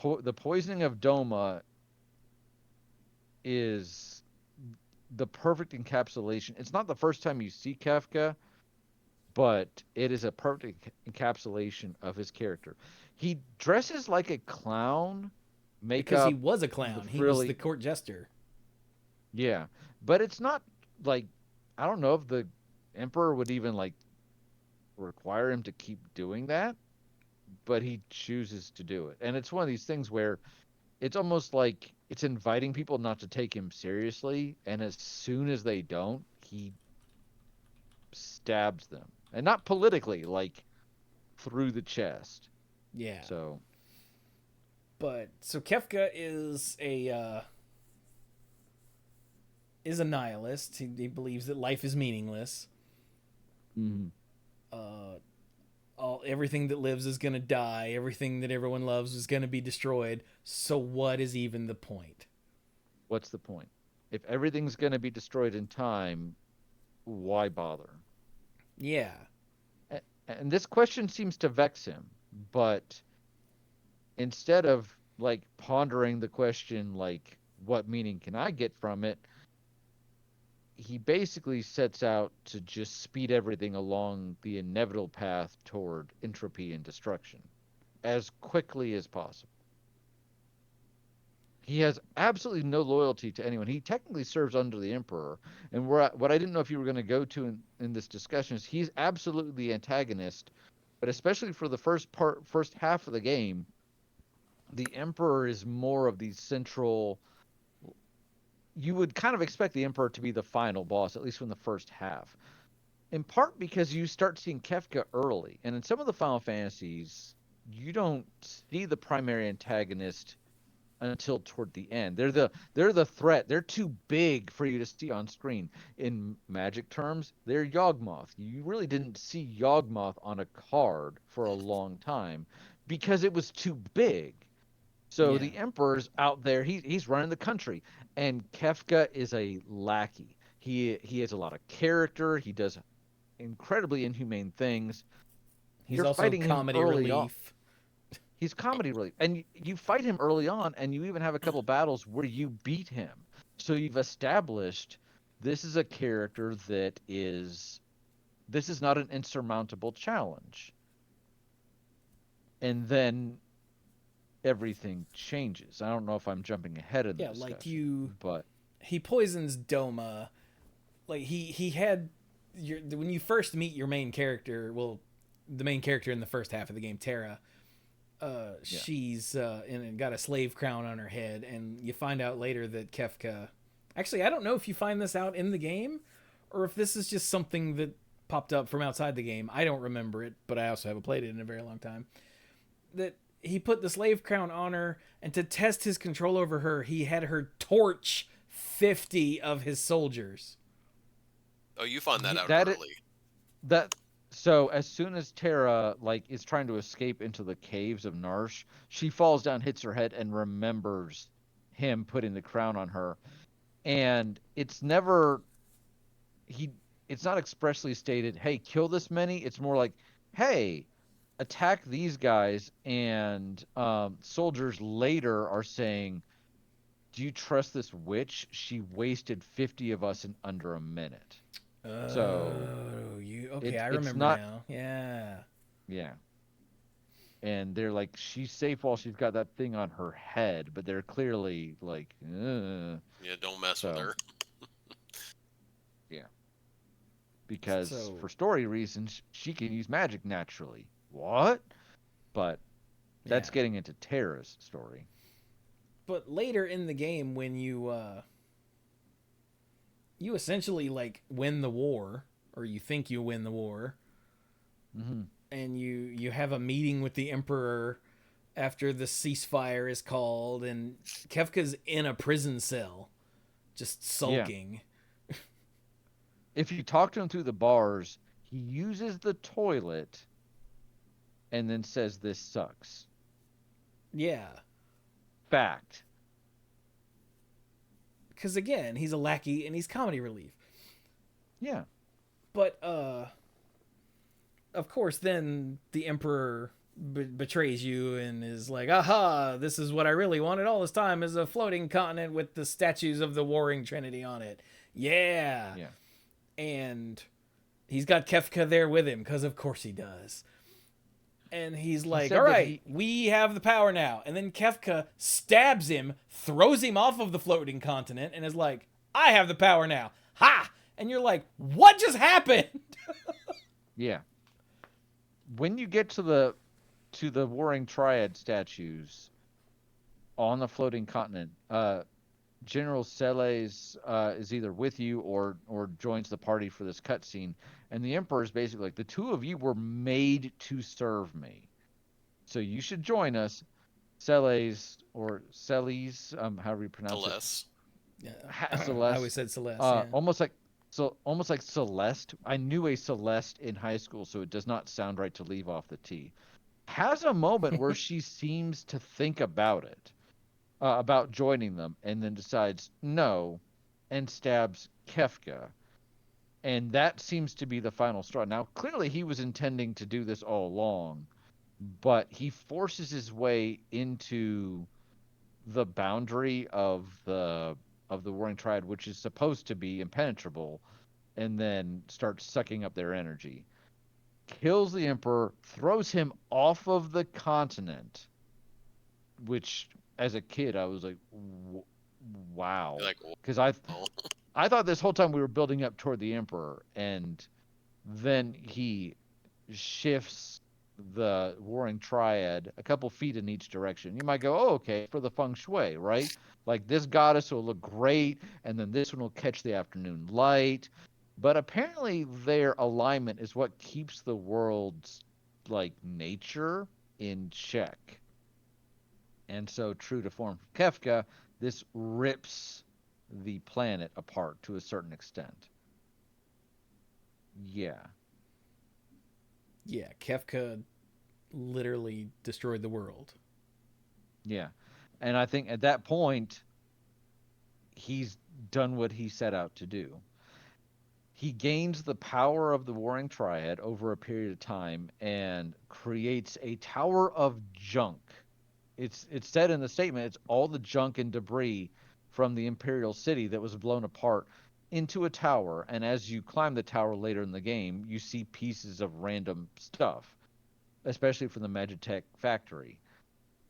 The poisoning of Doma is the perfect encapsulation. It's not the first time you see Kefka, but it is a perfect encapsulation of his character. He dresses like a clown. Because he was a clown. He was the court jester. Yeah. But it's not like, I don't know if the Emperor would even like require him to keep doing that, but he chooses to do it. And it's one of these things where it's almost like it's inviting people not to take him seriously, and as soon as they don't, he stabs them. And not politically, like through the chest. Yeah. So But so Kefka is a nihilist. He believes that life is meaningless. mhm. Everything that lives is gonna die. Everything that everyone loves is gonna be destroyed. So what is even the point? What's the point? If everything's going to be destroyed in time, why bother? Yeah. And this question seems to vex him, but instead of like pondering the question like what meaning can I get from it, he basically sets out to just speed everything along the inevitable path toward entropy and destruction as quickly as possible. He has absolutely no loyalty to anyone. He technically serves under the emperor, and what I didn't know if you were going to go to in this discussion is he's absolutely the antagonist, but especially for the first half of the game, the emperor is more of the central. You would kind of expect the emperor to be the final boss, at least from the first half, in part because you start seeing Kefka early, and in some of the Final Fantasies, you don't see the primary antagonist until toward the end. They're the threat. They're too big for you to see on screen. In Magic terms, they're Yawgmoth. You really didn't see Yawgmoth on a card for a long time because it was too big. So Yeah. the Emperor's out there. He's running the country, and Kefka is a lackey. He has a lot of character. He does incredibly inhumane things. He's You're also fighting him comedy early on. relief. He's comedy relief, and you fight him early on, and you even have a couple battles where you beat him. So you've established this is a character that is this is not an insurmountable challenge. And then everything changes. I don't know if I'm jumping ahead in the Yeah, discussion, but he poisons Doma. Like he had when you first meet your main character, well, the main character in the first half of the game, Terra. She's and got a slave crown on her head, and you find out later that Kefka. Actually, I don't know if you find this out in the game, or if this is just something that popped up from outside the game. I don't remember it, but I also haven't played it in a very long time. That he put the slave crown on her, and to test his control over her, he had her torch 50 of his soldiers. Oh, you find that out that early. that so as soon as Terra like is trying to escape into the caves of Narsh, she falls down, hits her head, and remembers him putting the crown on her. And it's never he it's not expressly stated, hey, kill this many. It's more like, hey, attack these guys. And soldiers later are saying, do you trust this witch? She wasted 50 of us in under a minute. So okay? I it's remember not now. Yeah. yeah. And they're like, she's safe while she's got that thing on her head, but they're clearly like, Yeah, don't mess with So, her. yeah. Because So- for story reasons, she can use magic naturally. What? But that's Yeah. getting into Terra's story. But later in the game, when you essentially like win the war, or you think you win the war, Mm-hmm. and you have a meeting with the Emperor after the ceasefire is called, and Kefka's in a prison cell, just sulking. If you talk to him through the bars, he uses the toilet and then says, this sucks. Yeah. Fact. Because again, he's a lackey and he's comedy relief. Yeah. But of course, then the Emperor betrays you and is like, aha, this is what I really wanted all this time, is a floating continent with the statues of the warring trinity on it. Yeah. And he's got Kefka there with him, because of course he does. And he's like, all right, we have the power now. And then Kefka stabs him, throws him off of the floating continent, and is like, I have the power now. Ha! And you're like, what just happened? Yeah. When you get to the warring triad statues, on the floating continent. General Celes is either with you or joins the party for this cutscene, and the Emperor is basically like, the two of you were made to serve me, so you should join us. Celes or Celes, however you pronounce it, Alas. Yeah. I always Celeste, said Celeste. Yeah. almost like Celeste. I knew a Celeste in high school, so it does not sound right to leave off the T. Has a moment where she seems to think about it, about joining them, and then decides no, and stabs Kefka. And that seems to be the final straw. Now, clearly, he was intending to do this all along, but he forces his way into the boundary of the Warring Triad, which is supposed to be impenetrable, and then starts sucking up their energy. Kills the Emperor, throws him off of the continent, which as a kid I was like, wow, Like, because oh. I thought this whole time we were building up toward the Emperor, and then he shifts the Warring Triad a couple feet in each direction. You might go, oh, okay, for the feng shui, right? Like this goddess will look great, and then this one will catch the afternoon light. But apparently, their alignment is what keeps the world's like nature in check. And so, true to form from Kefka, this rips the planet apart to a certain extent. Yeah. Yeah. Kefka literally destroyed the world. Yeah. And I think at that point, he's done what he set out to do. He gains the power of the Warring Triad over a period of time and creates a tower of junk. It's said in the statement, it's all the junk and debris from the Imperial City that was blown apart into a tower. And as you climb the tower later in the game, you see pieces of random stuff, especially from the Magitech factory.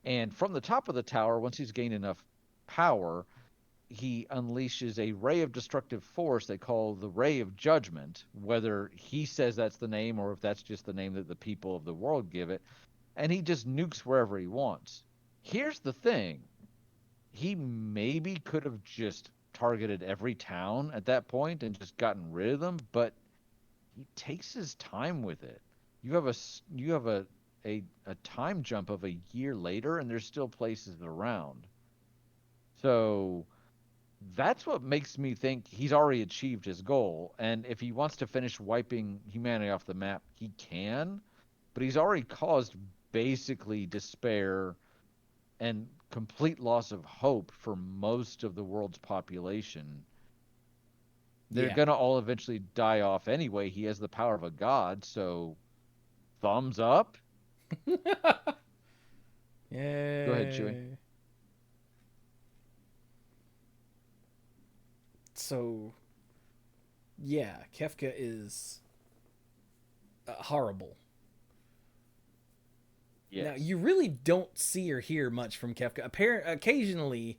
And from the top of the tower, once he's gained enough power, he unleashes a ray of destructive force they call the Ray of Judgment, whether he says that's the name or if that's just the name that the people of the world give it. And he just nukes wherever he wants. Here's the thing. He maybe could have just targeted every town at that point and just gotten rid of them, but he takes his time with it. You have a time jump of a year later, and there's still places around. So that's what makes me think he's already achieved his goal. And if he wants to finish wiping humanity off the map, he can. But he's already caused basically despair and complete loss of hope for most of the world's population. They're Yeah. going to all eventually die off anyway. He has the power of a god, so thumbs up. Yay. Go ahead, Chewie. So, yeah, Kefka is horrible. Yes. Now, you really don't see or hear much from Kefka. Occasionally,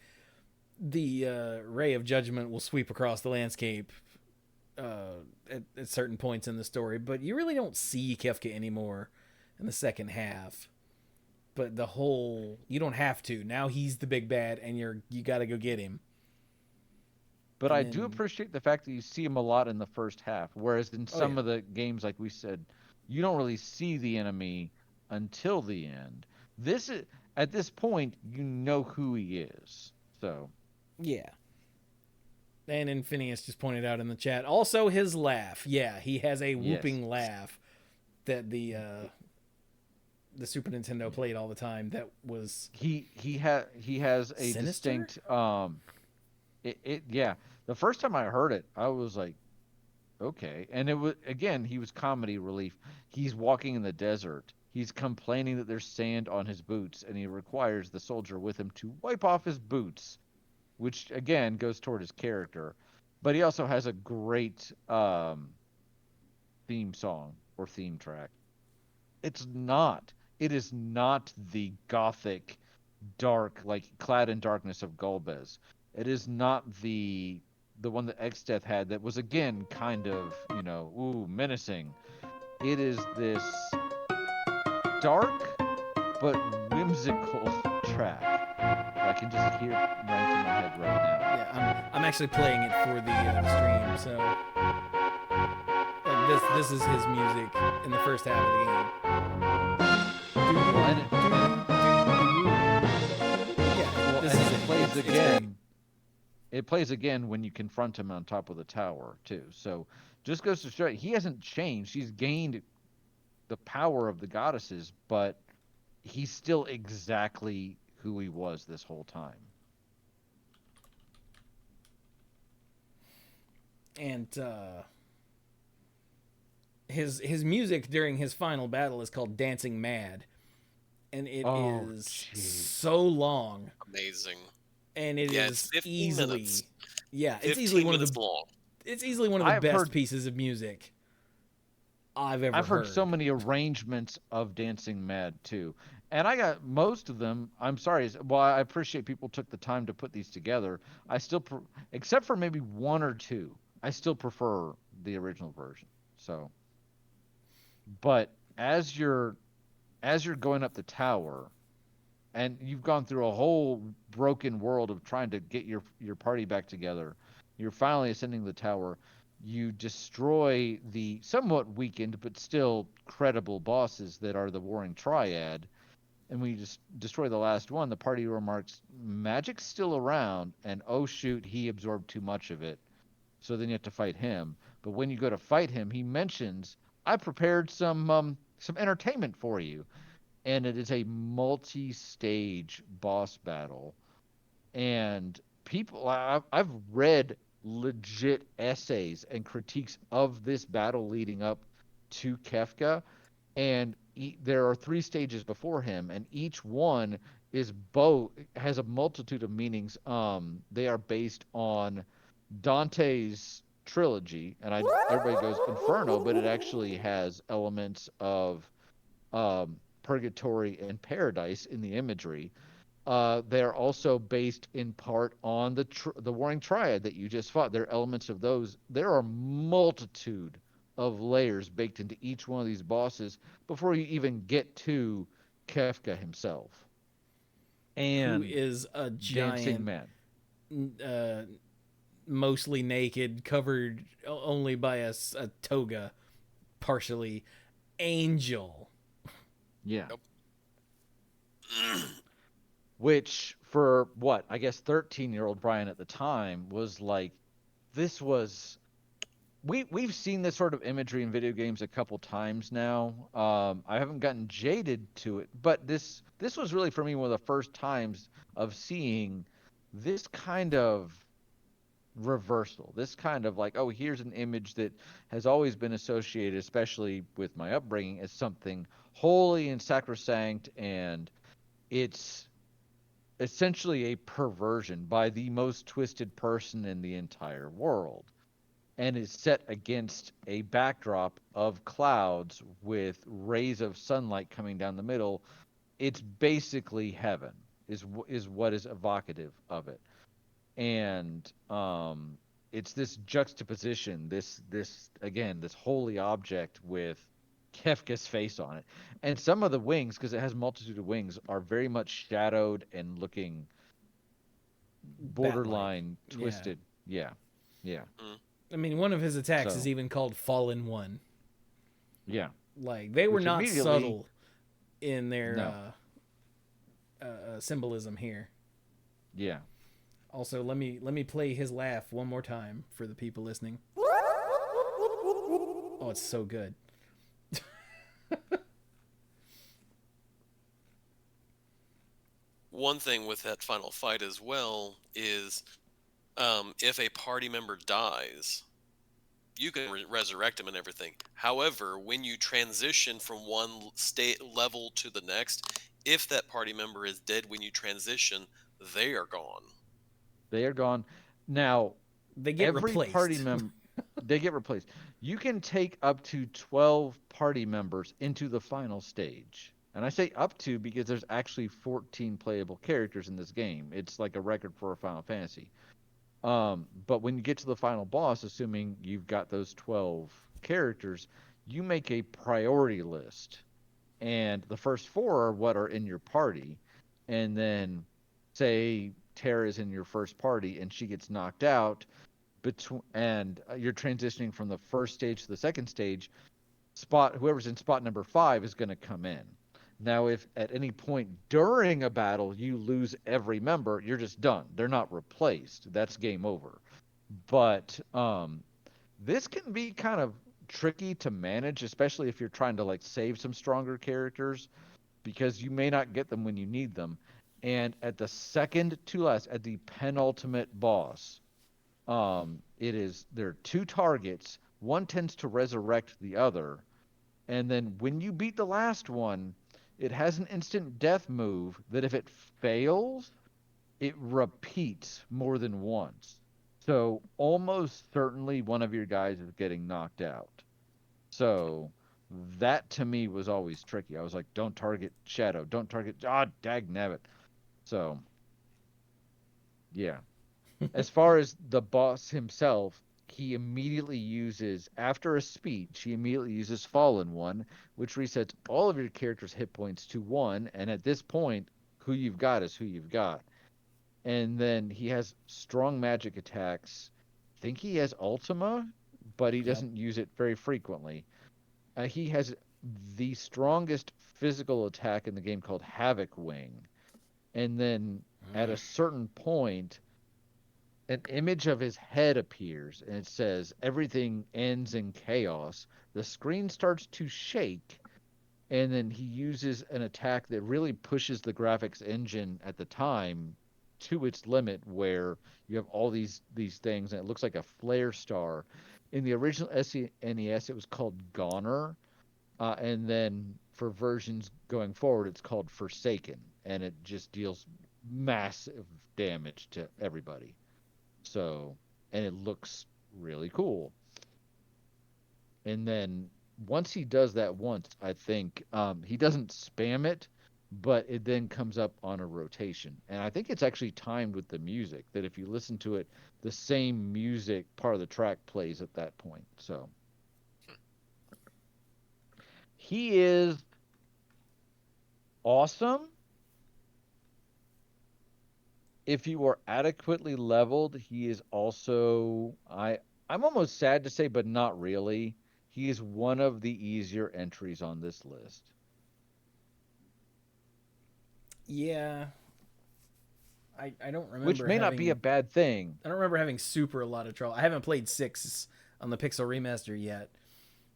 the Ray of Judgment will sweep across the landscape at certain points in the story, but you really don't see Kefka anymore in the second half. But you don't have to. Now he's the big bad, and you got to go get him. But I do appreciate the fact that you see him a lot in the first half, whereas in some yeah. of the games, like we said, you don't really see the enemy until the end. At this point, you know who he is. So yeah. And Infinius just pointed out in the chat, also his laugh. Yeah, he has a whooping laugh that the Super Nintendo played all the time. That was he has a sinister? distinct yeah. The first time I heard it, I was like, okay. And he was comedy relief. He's walking in the desert. He's complaining that there's sand on his boots, and he requires the soldier with him to wipe off his boots, which again goes toward his character. But he also has a great theme song or theme track. It is not the gothic, dark, like clad in darkness of Golbez. It is not the one that Exdeath had that was again kind of, menacing. It is this dark but whimsical track. I can just hear it running through my head right now. Yeah, I'm actually playing it for the stream, so like this is his music in the first half of the game. Well, and Yeah, this is it it. plays It's great. again. It plays again when you confront him on top of the tower too. So just goes to show he hasn't changed. He's gained the power of the goddesses, but he's still exactly who he was this whole time. And his music during his final battle is called "Dancing Mad," and it is so long. Amazing. And it Yeah, it's is 15 easily, minutes. yeah, it's 15 easily one of minutes the long. it's easily one of the I've best heard- pieces of music I've ever I've heard so many arrangements of Dancing Mad too. And I got most of them. I'm sorry. Well, I appreciate people took the time to put these together. I still, except for maybe one or two, I still prefer the original version. So, but as you're going up the tower, and you've gone through a whole broken world of trying to get your party back together, you're finally ascending the tower. You destroy the somewhat weakened but still credible bosses that are the Warring Triad, and when you just destroy the last one, the party remarks, "Magic's still around," and oh shoot, he absorbed too much of it. So then you have to fight him. But when you go to fight him, he mentions, "I prepared some entertainment for you," and it is a multi-stage boss battle. And I've read legit essays and critiques of this battle leading up to Kefka, and there are 3 stages before him, and each one is both has a multitude of meanings. They are based on Dante's trilogy, and everybody goes Inferno, but it actually has elements of purgatory and paradise in the imagery. They're also based in part on the Warring Triad that you just fought. There are elements of those. There are a multitude of layers baked into each one of these bosses before you even get to Kefka himself. And who is a Dancing giant, Man. mostly naked, covered only by a toga, partially angel. Yeah. Yep. Which for what I guess 13-year-old Brian at the time was like, this was we've seen this sort of imagery in video games a couple times now. I haven't gotten jaded to it, but this was really for me one of the first times of seeing this kind of reversal. This kind of like, oh, here's an image that has always been associated, especially with my upbringing, as something holy and sacrosanct, and it's essentially a perversion by the most twisted person in the entire world, and is set against a backdrop of clouds with rays of sunlight coming down the middle. It's basically heaven is what is evocative of it. And it's this juxtaposition, this again, this holy object with Kefka's face on it. And some of the wings, because it has multitude of wings, are very much shadowed and looking borderline Bat-like. twisted. Yeah. Yeah. I mean, one of his attacks So- is even called Fallen One. Yeah. Like, they were Which not immediately- subtle in their No. symbolism here. Yeah. Also, let me play his laugh one more time for the people listening. Oh, it's so good. One thing with that final fight as well is if a party member dies, you can resurrect him and everything. However, when you transition from one state level to the next, if that party member is dead when you transition, they are gone. They are gone. Now, They get every replaced. party member, they get replaced. You can take up to 12 party members into the final stage. And I say up to because there's actually 14 playable characters in this game. It's like a record for a Final Fantasy. But when you get to the final boss, assuming you've got those 12 characters, you make a priority list. And the first 4 are what are in your party. And then say Tara's in your first party and she gets knocked out, and you're transitioning from the first stage to the second stage, whoever's in spot number 5 is going to come in. Now, if at any point during a battle you lose every member, you're just done. They're not replaced. That's game over. But this can be kind of tricky to manage, especially if you're trying to like save some stronger characters, because you may not get them when you need them. And at the second to last, at the penultimate boss, there are 2 targets. One tends to resurrect the other, and then when you beat the last one, it has an instant death move that if it fails, it repeats more than once. So almost certainly one of your guys is getting knocked out. So that to me was always tricky. I was like, don't target Shadow, don't target, dagnabbit. So yeah. As far as the boss himself, he immediately uses, after a speech, he immediately uses Fallen One, which resets all of your character's hit points to 1. And at this point, who you've got is who you've got. And then he has strong magic attacks. I think he has Ultima, but he doesn't use it very frequently. He has the strongest physical attack in the game called Havoc Wing. And then at a certain point, an image of his head appears and it says everything ends in chaos. The screen starts to shake, and then he uses an attack that really pushes the graphics engine at the time to its limit, where you have all these things and it looks like a flare star. In the original SNES, it was called Goner, and then for versions going forward, it's called Forsaken, and it just deals massive damage to everybody. So, and it looks really cool. And then once he does that once, I think he doesn't spam it, but it then comes up on a rotation. And I think it's actually timed with the music, that if you listen to it, the same music part of the track plays at that point. So he is awesome. If you are adequately leveled, he is also, I'm almost sad to say, but not really. He is one of the easier entries on this list. Yeah. I don't remember. Which may not be a bad thing. I don't remember having super a lot of trouble. I haven't played 6 on the Pixel Remaster yet,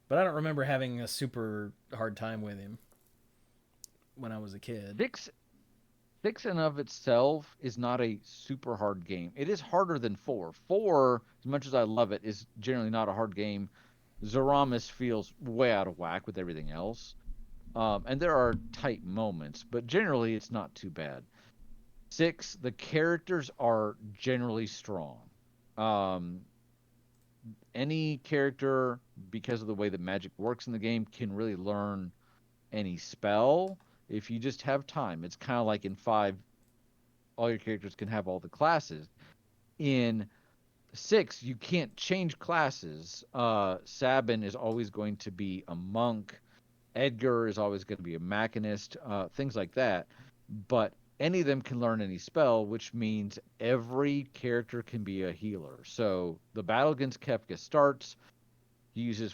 but I don't remember having a super hard time with him when I was a kid. 6 in of itself is not a super hard game. It is harder than 4. 4, as much as I love it, is generally not a hard game. Zaramis feels way out of whack with everything else. And there are tight moments, but generally it's not too bad. 6, the characters are generally strong. Any character, because of the way that magic works in the game, can really learn any spell if you just have time. It's kind of like in 5, all your characters can have all the classes. In 6, you can't change classes. Sabin is always going to be a monk. Edgar is always going to be a machinist, things like that. But any of them can learn any spell, which means every character can be a healer. So the battle against Kefka starts. He uses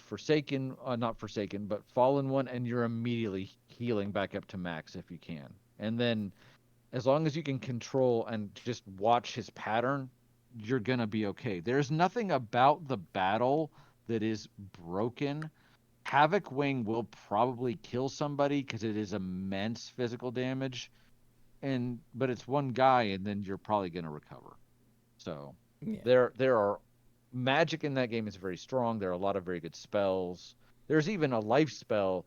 not Forsaken, but Fallen One, and you're immediately healing back up to max if you can. And then as long as you can control and just watch his pattern, you're going to be okay. There's nothing about the battle that is broken. Havoc Wing will probably kill somebody because it is immense physical damage, but it's one guy, and then you're probably going to recover. So there are magic in that game is very strong. There are a lot of very good spells. There's even a life spell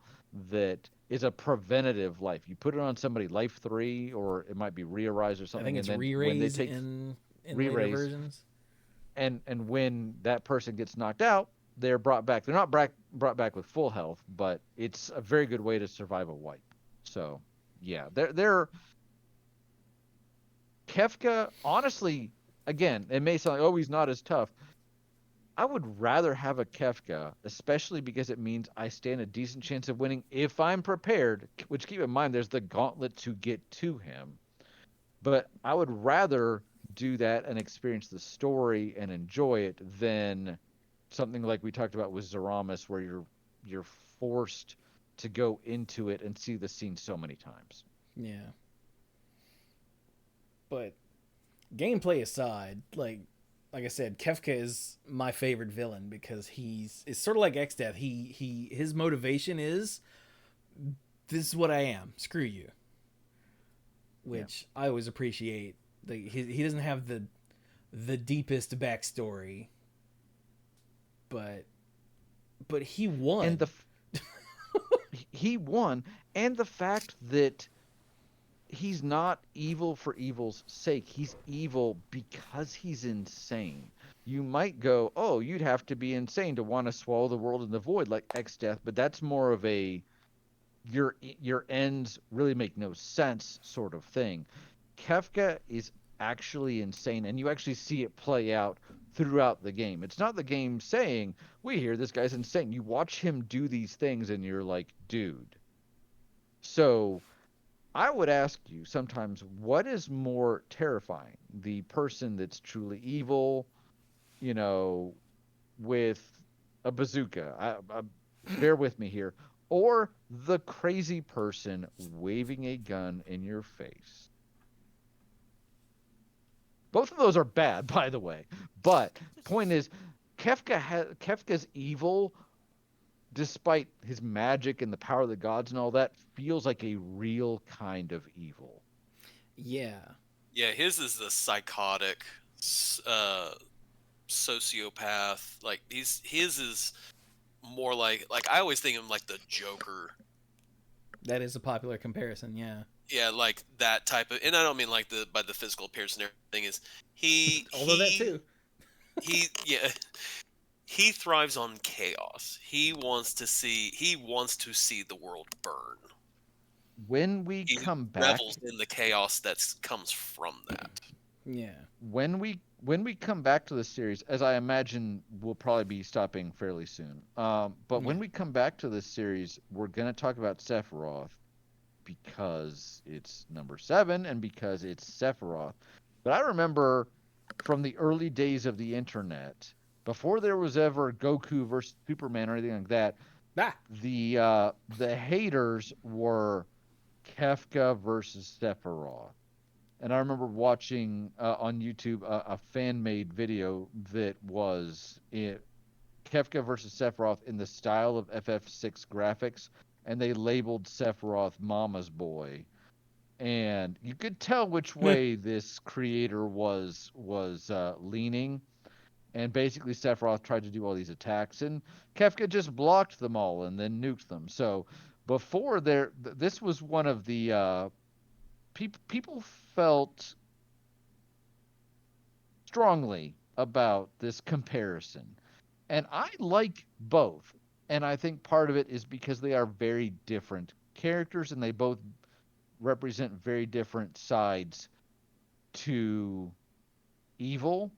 that is a preventative life. You put it on somebody, life 3, or it might be re-arise or something. I think it's and then re-raise when they take in later versions. And when that person gets knocked out, they're brought back. They're not brought back with full health, but it's a very good way to survive a wipe. So, yeah, they're Kefka, honestly, again, it may sound like, oh, he's not as tough. I would rather have a Kefka, especially because it means I stand a decent chance of winning if I'm prepared, which keep in mind there's the gauntlet to get to him. But I would rather do that and experience the story and enjoy it than something like we talked about with Zeramis, where you're forced to go into it and see the scene so many times. Yeah. But gameplay aside, like I said, Kefka is my favorite villain because it's sort of like X-Death. His motivation is, this is what I am. Screw you. Which I always appreciate. He doesn't have the deepest backstory, but he won. And he won, and the fact that he's not evil for evil's sake. He's evil because he's insane. You might go, oh, you'd have to be insane to want to swallow the world in the void like X-Death, but that's more of a your ends really make no sense sort of thing. Kefka is actually insane, and you actually see it play out throughout the game. It's not the game saying, we hear this guy's insane. You watch him do these things, and you're like, dude. So I would ask you sometimes, what is more terrifying? The person that's truly evil, you know, with a bazooka. Bear with me here. Or the crazy person waving a gun in your face. Both of those are bad, by the way. But point is, Kefka's evil, despite his magic and the power of the gods and all that, feels like a real kind of evil. Yeah. Yeah, his is the psychotic, sociopath. Like his is more like I always think of him like the Joker. That is a popular comparison, yeah. Yeah, like that type of, and I don't mean like by the physical appearance and everything. Is Although that too. He thrives on chaos. He wants to see the world burn. When we He come back, revels in the chaos that comes from that. Yeah. When we come back to the series, as I imagine we'll probably be stopping fairly soon. But when we come back to this series, we're gonna talk about Sephiroth because it's number 7 and because it's Sephiroth. But I remember from the early days of the internet, before there was ever Goku versus Superman or anything like that, the haters were Kefka versus Sephiroth. And I remember watching on YouTube a fan-made video that was Kefka versus Sephiroth in the style of FF6 graphics, and they labeled Sephiroth Mama's Boy. And you could tell which way this creator was leaning. And basically, Sephiroth tried to do all these attacks, and Kefka just blocked them all and then nuked them. So before this was one of the people felt strongly about this comparison. And I like both. And I think part of it is because they are very different characters and they both represent very different sides to evil.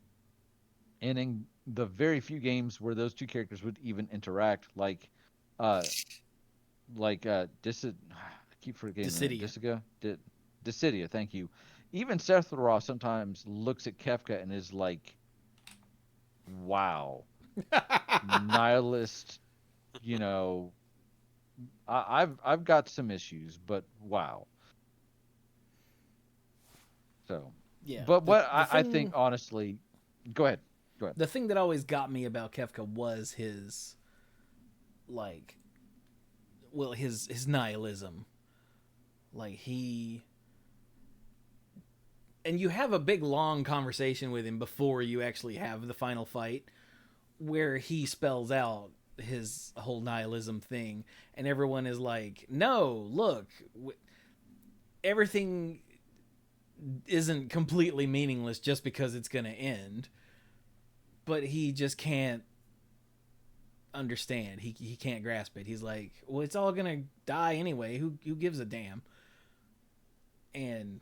And in the very few games where those two characters would even interact, I keep forgetting Dissidia. Dissidia, thank you. Even Sephiroth sometimes looks at Kefka and is like, wow. Nihilist, I've got some issues, but wow. So yeah. But I think honestly, go ahead. The thing that always got me about Kefka was his nihilism. And you have a big long conversation with him before you actually have the final fight where he spells out his whole nihilism thing, and everyone is like, no, look, everything isn't completely meaningless just because it's going to end. But he just can't understand. He can't grasp it. He's like, well, it's all going to die anyway. Who gives a damn? And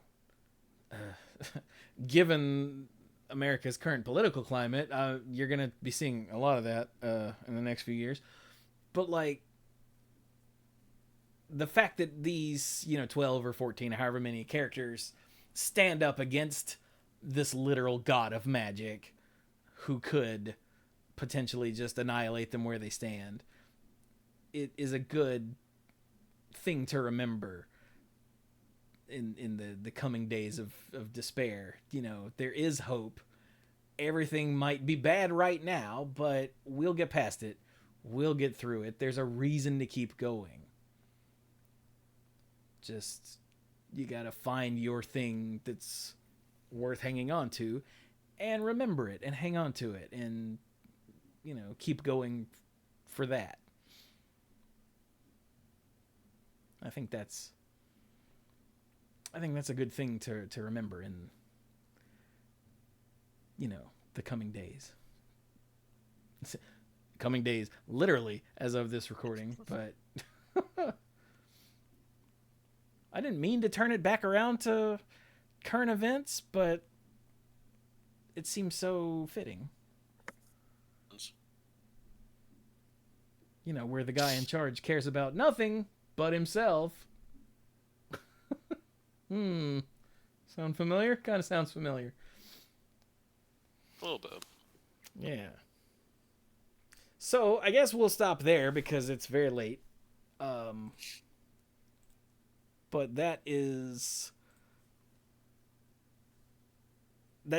given America's current political climate, you're going to be seeing a lot of that in the next few years. But the fact that these 12 or 14, however many characters stand up against this literal god of magic who could potentially just annihilate them where they stand. It is a good thing to remember in the coming days of despair. You know, there is hope. Everything might be bad right now, but we'll get past it. We'll get through it. There's a reason to keep going. Just, you gotta find your thing that's worth hanging on to and remember it and hang on to it and, you know, keep going for that. I think that's a good thing to remember in, you know, the coming days. Coming days, literally, as of this recording, but I didn't mean to turn it back around to current events, but it seems so fitting. You know, where the guy in charge cares about nothing but himself. Sound familiar? Kind of sounds familiar. A little bit. Yeah. So, I guess we'll stop there because it's very late. But that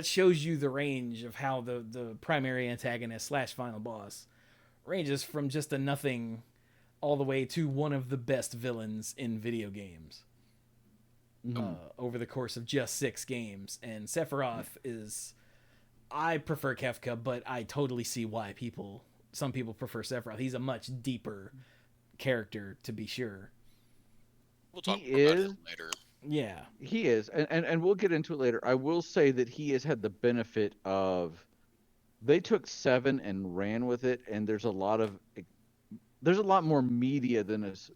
shows you the range of how the primary antagonist / final boss ranges from just a nothing all the way to one of the best villains in video games. Over the course of just 6 games. And Sephiroth is... I prefer Kefka, but I totally see why some people prefer Sephiroth. He's a much deeper character, to be sure. We'll talk more about him later. Yeah. He is. And we'll get into it later. I will say that he has had the benefit of... They took 7 and ran with it, and there's a lot more media that's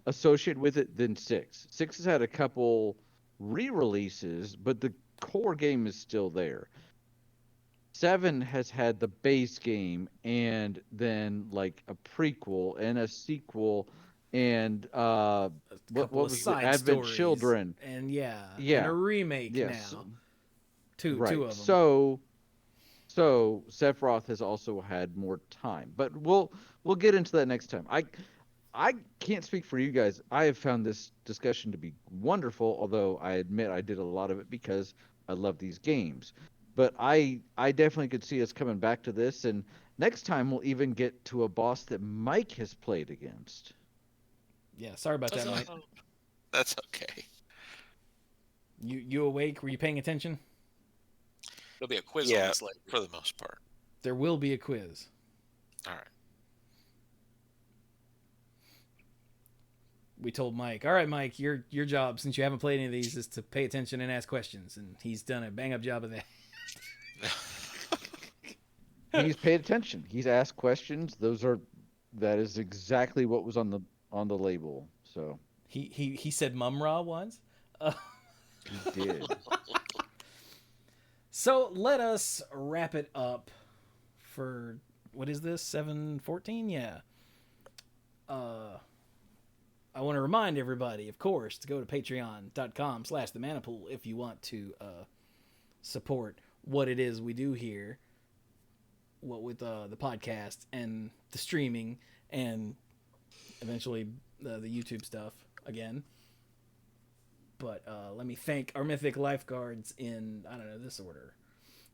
associated with it than 6. 6 has had a couple re-releases, but the core game is still there. 7 has had the base game and then like a prequel and a sequel and what was the Advent Children and and a remake now. Two of them. So Sephiroth has also had more time, but we'll get into that next time. I can't speak for you guys. I have found this discussion to be wonderful, although I admit I did a lot of it because I love these games. But I definitely could see us coming back to this, and next time we'll even get to a boss that Mike has played against. Yeah, sorry about that, Mike. That's okay. You awake? Were you paying attention? There'll be a quiz on this later. For the most part. There will be a quiz. All right. We told Mike, all right, Mike, your job, since you haven't played any of these, is to pay attention and ask questions, and he's done a bang-up job of that. He's paid attention. He's asked questions. That is exactly what was on the label. So he said Mumra once. He did. So let us wrap it up for, what is this, 7:14? Yeah. I want to remind everybody, of course, to go to patreon.com/themanapool if you want to support what it is we do here, what with the podcast and the streaming and eventually the YouTube stuff again. But let me thank our mythic lifeguards in, I don't know, this order.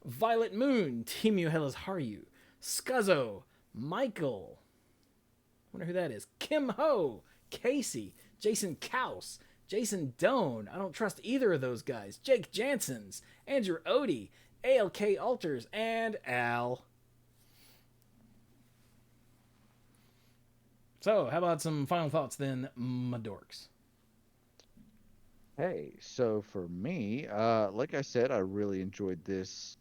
Violet Moon, Timu Hellas Haryu, Scuzzo, Michael, I wonder who that is, Kim Ho, Casey, Jason Kaus, Jason Doan, I don't trust either of those guys, Jake Jansons, Andrew Odie, ALK Alters, and Al. So, how about some final thoughts then, my dorks? Hey, so for me, like I said, I really enjoyed this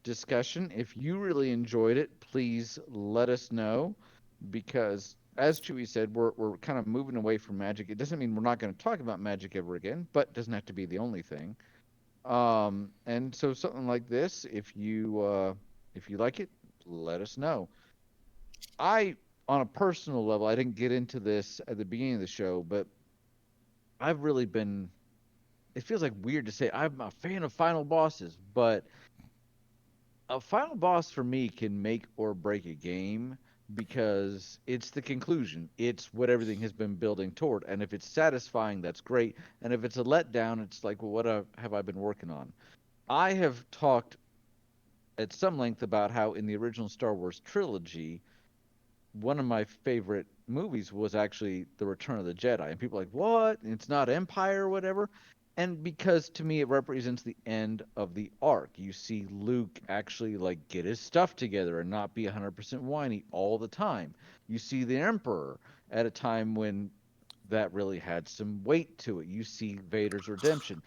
discussion. If you really enjoyed it, please let us know, because as Chewy said, we're kind of moving away from magic. It doesn't mean we're not going to talk about magic ever again, but it doesn't have to be the only thing. And so something like this, if you like it, let us know. On a personal level, I didn't get into this at the beginning of the show, but I've really been it feels like weird to say I'm a fan of final bosses, but a final boss for me can make or break a game because it's the conclusion. It's what everything has been building toward. And if it's satisfying, that's great. And if it's a letdown, it's like, well, what have I been working on? I have talked at some length about how in the original Star Wars trilogy, one of my favorite movies was actually The Return of the Jedi. And people are like, what? It's not Empire or whatever. And because to me it represents the end of the arc. You see Luke actually like get his stuff together and not be 100% whiny all the time. You see the Emperor at a time when that really had some weight to it. You see Vader's redemption.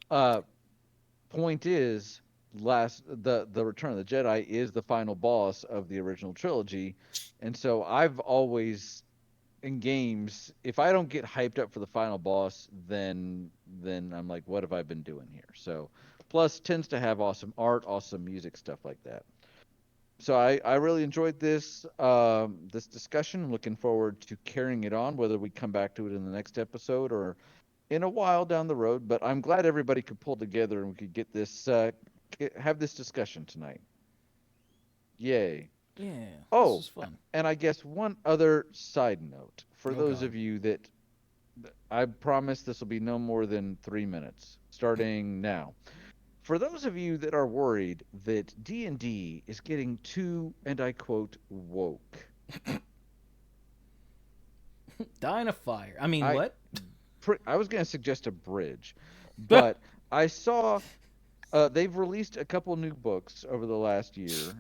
Uh Point is, the Return of the Jedi is the final boss of the original trilogy, and so I've always in games, if I don't get hyped up for the final boss, then I'm like, what have I been doing here? So, plus tends to have awesome art, awesome music, stuff like that. So I really enjoyed this discussion. I'm looking forward to carrying it on, whether we come back to it in the next episode or in a while down the road. But I'm glad everybody could pull together and we could get this have this discussion tonight. Yay! Yeah, this Oh, was fun. and I guess one other side note for Oh those God. of you that I promise this will be no more than 3 minutes, starting now. For those of you that are worried that D&D is getting too, and I quote, woke, Die in a fire. I mean, I what? I was going to suggest a bridge, but I saw they've released a couple new books over the last year,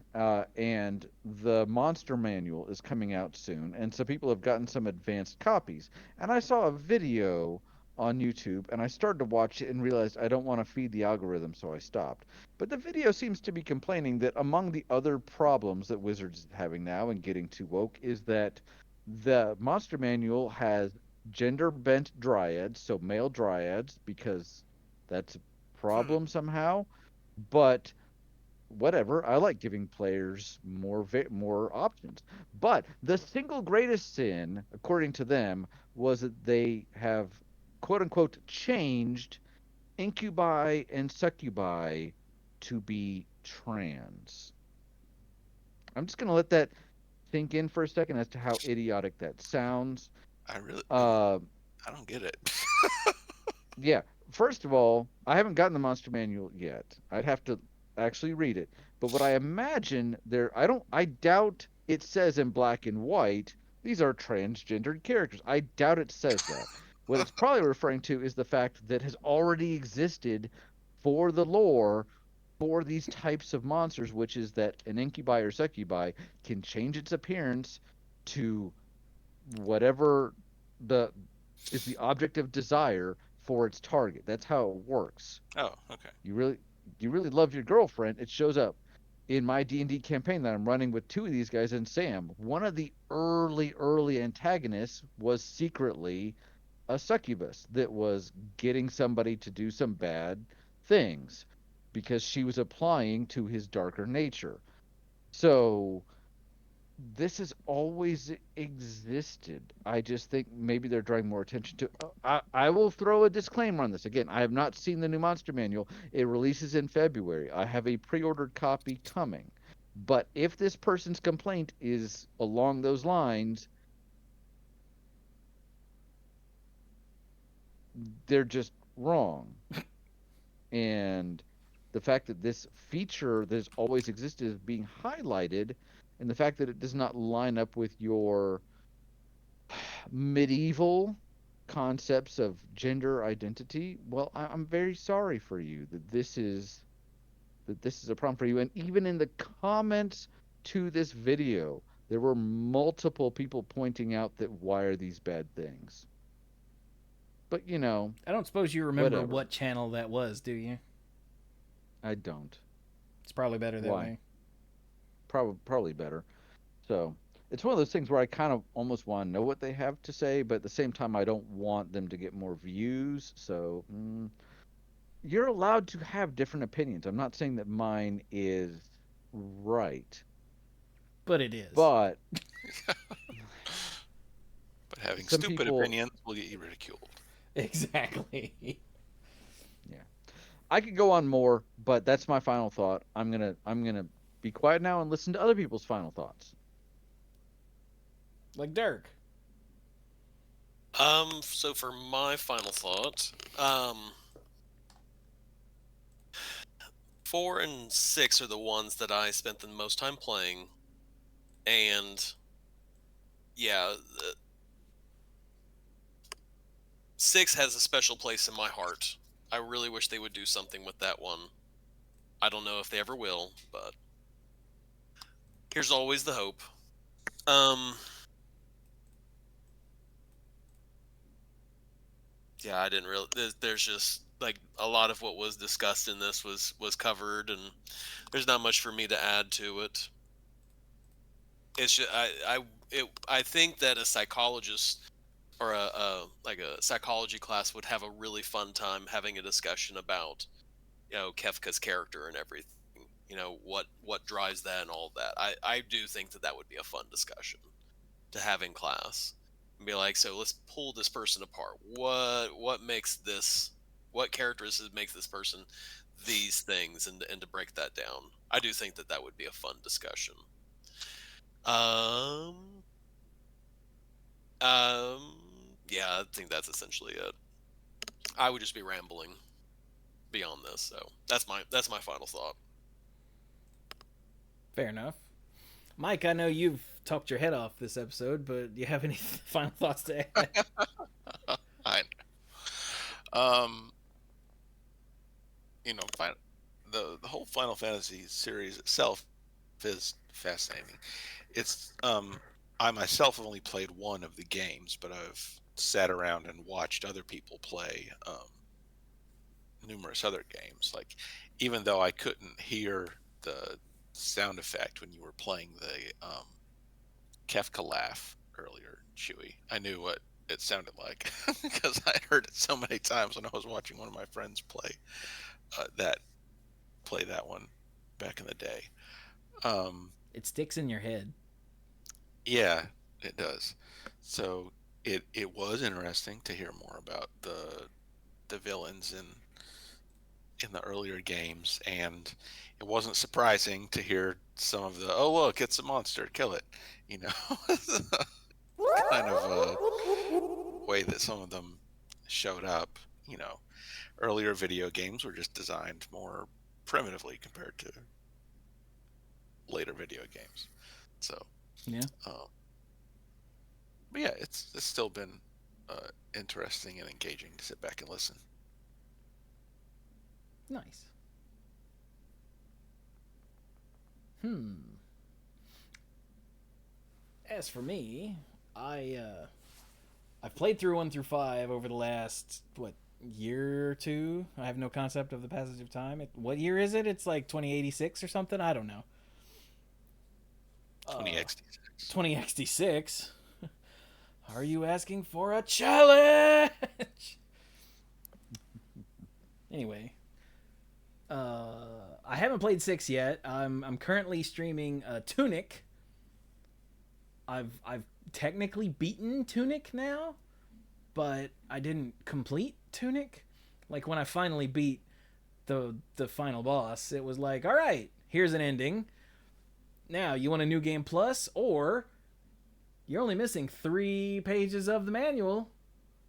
and the Monster Manual is coming out soon, and so people have gotten some advanced copies. And I saw a video on YouTube, and I started to watch it and realized I don't want to feed the algorithm, so I stopped. But the video seems to be complaining that among the other problems that Wizards is having now and getting too woke is that the Monster Manual has gender bent dryads, so male dryads, because that's Hmm. problem somehow, but whatever. I like giving players more options. But the single greatest sin, according to them, was that they have quote unquote changed incubi and succubi to be trans. I'm just gonna let that sink in for a second as to how idiotic that sounds. I really, Uh, I don't get it. Yeah. First of all, I haven't gotten the Monster Manual yet. I'd have to actually read it. But what I imagine there, I doubt it says in black and white, these are transgendered characters. I doubt it says that. What it's probably referring to is the fact that has already existed for the lore for these types of monsters, which is that an incubi or succubi can change its appearance to whatever the is the object of desire for its target. That's how it works. Oh, okay. You really you really love your girlfriend, it shows up. In my D&D campaign that I'm running with two of these guys and Sam, one of the early antagonists was secretly a succubus that was getting somebody to do some bad things because she was applying to his darker nature. So this has always existed. I just think maybe they're drawing more attention to. I will throw a disclaimer on this. Again, I have not seen the new Monster Manual. It releases in February. I have a pre ordered copy coming. But if this person's complaint is along those lines, they're just wrong. And the fact that this feature that has always existed is being highlighted, and the fact that it does not line up with your medieval concepts of gender identity, well, I'm very sorry for you that this is a problem for you. And even in the comments to this video, there were multiple people pointing out that why are these bad things? But I don't suppose you remember whatever. what channel that was, do you? I don't. It's probably better that Why? way. Probably better. So it's one of those things where I kind of almost want to know what they have to say, but at the same time, I don't want them to get more views. So you're allowed to have different opinions. I'm not saying that mine is right, But it is. but But having some stupid people, opinions will get you ridiculed. Exactly. I could go on more, but that's my final thought. I'm gonna be quiet now and listen to other people's final thoughts. Like Dirk. So for my final thought, 4 and 6 are the ones that I spent the most time playing, and yeah, 6 has a special place in my heart. I really wish they would do something with that one. I don't know if they ever will, but here's always the hope. Yeah, I didn't really. There's just like a lot of what was discussed in this was covered, and there's not much for me to add to it. It's just I think that a psychologist or like a psychology class would have a really fun time having a discussion about, Kefka's character and everything. What drives that and all that. I do think that would be a fun discussion to have in class and be like, so let's pull this person apart. What characteristics makes this person these things, and to break that down. I do think that would be a fun discussion. Yeah, I think that's essentially it. I would just be rambling beyond this, so that's my final thought. Fair enough. Mike, I know you've talked your head off this episode, but do you have any final thoughts to add? I the whole Final Fantasy series itself is fascinating. It's I myself have only played one of the games, but I've sat around and watched other people play numerous other games. Like, even though I couldn't hear the sound effect when you were playing the Kefka laugh earlier, Chewy, I knew what it sounded like because I heard it so many times when I was watching one of my friends play that one back in the day. It sticks in your head. Yeah, it does. So it was interesting to hear more about the villains in the earlier games, and it wasn't surprising to hear some of the, oh look, it's a monster, kill it, kind of way that some of them showed up. Earlier video games were just designed more primitively compared to later video games. So Yeah. But yeah, it's still been interesting and engaging to sit back and listen. Nice. As for me, I've played through 1 through 5 over the last year or two. I have no concept of the passage of time. What year is it? It's like 2086 or something. I don't know. 20xd6. 20xd6. Are you asking for a challenge? Anyway, I haven't played 6 yet. I'm currently streaming Tunic. I've technically beaten Tunic now, but I didn't complete Tunic. Like, when I finally beat the final boss, it was like, all right, here's an ending. Now, you want a new game plus, or you're only missing 3 pages of the manual,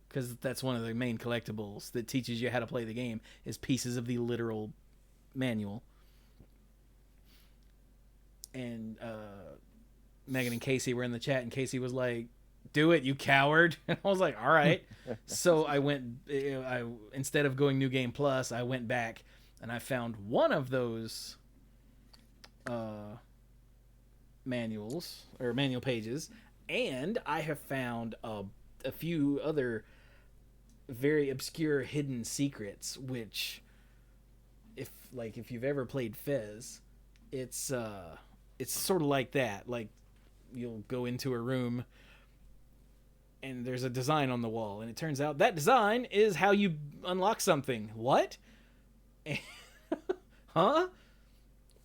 because that's one of the main collectibles that teaches you how to play the game, is pieces of the literal manual. And Megan and Casey were in the chat, and Casey was like, do it, you coward. And I was like, all right. So I instead of going new game plus, I went back and I found one of those manual pages, and I have found a few other very obscure hidden secrets, which if you've ever played Fez, it's sort of like that. Like, you'll go into a room and there's a design on the wall, and it turns out that design is how you unlock something. What? Huh?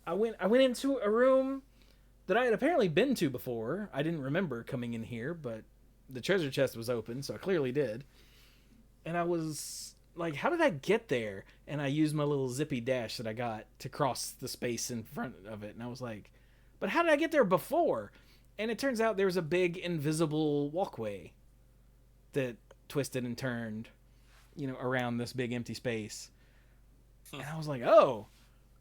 I went into a room that I had apparently been to before. I didn't remember coming in here, but the treasure chest was open, so I clearly did. And I was like, how did I get there? And I used my little zippy dash that I got to cross the space in front of it. And I was like, but how did I get there before? And it turns out there was a big invisible walkway that twisted and turned, around this big empty space. And I was like, oh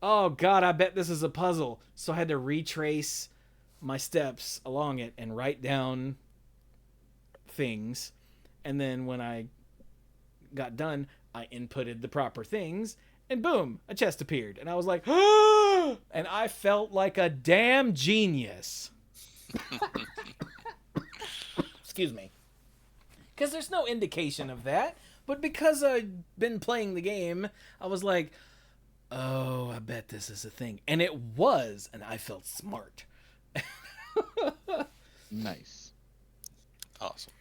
God, I bet this is a puzzle. So I had to retrace my steps along it and write down things. And then when I got done, I inputted the proper things, and boom, a chest appeared. And I was like, oh! And I felt like a damn genius. Excuse me. Because there's no indication of that. But because I'd been playing the game, I was like, oh, I bet this is a thing. And it was, and I felt smart. Nice. Awesome.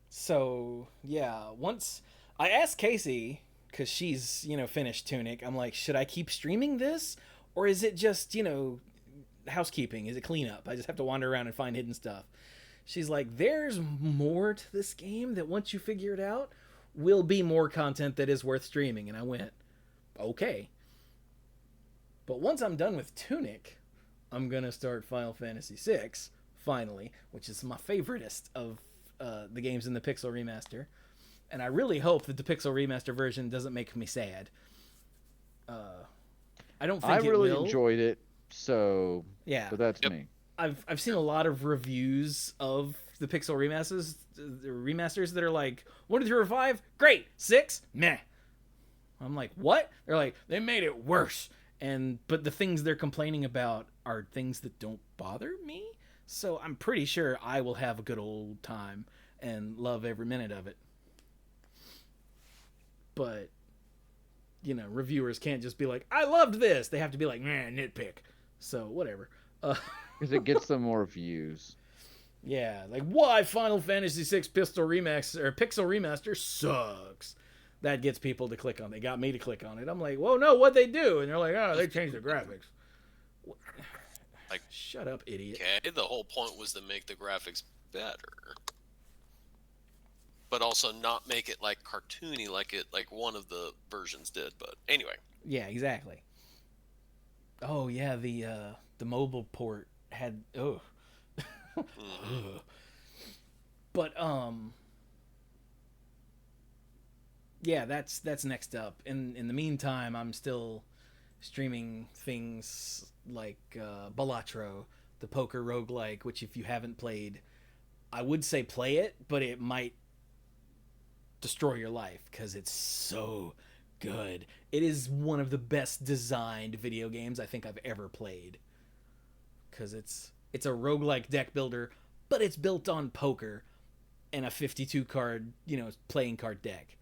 So, yeah, once I asked Casey, because she's, finished Tunic, I'm like, should I keep streaming this? Or is it just, housekeeping? Is it cleanup? I just have to wander around and find hidden stuff. She's like, there's more to this game that once you figure it out, will be more content that is worth streaming. And I went, okay. But once I'm done with Tunic, I'm going to start Final Fantasy VI, finally, which is my favoritist of the games in the Pixel Remaster. And I really hope that the Pixel Remaster version doesn't make me sad. I don't think I really it will. enjoyed it, so Yeah. But that's Yep. me. I've seen a lot of reviews of the Pixel remasters that are like 1 through 5, great, 6, meh. I'm like, what? They're like, they made it worse. But the things they're complaining about are things that don't bother me. So I'm pretty sure I will have a good old time and love every minute of it. But, reviewers can't just be like, I loved this. They have to be like, man, nitpick. So whatever. Because it gets them more views. Yeah, like, why Final Fantasy VI Pixel Remaster sucks. That gets people to click on it. They got me to click on it. I'm like, whoa, no, what'd they do? And they're like, oh, they changed the graphics. Like, shut up, idiot. Okay, the whole point was to make the graphics better, but also not make it like cartoony like one of the versions did. But anyway, Yeah, exactly. Oh yeah, the mobile port had But yeah, that's next up. In the meantime, I'm still streaming things like Balatro, the poker roguelike, which if you haven't played, I would say play it, but it might destroy your life because it's so good. It is one of the best designed video games I think I've ever played. Because it's a roguelike deck builder, but it's built on poker and a 52 card, playing card deck.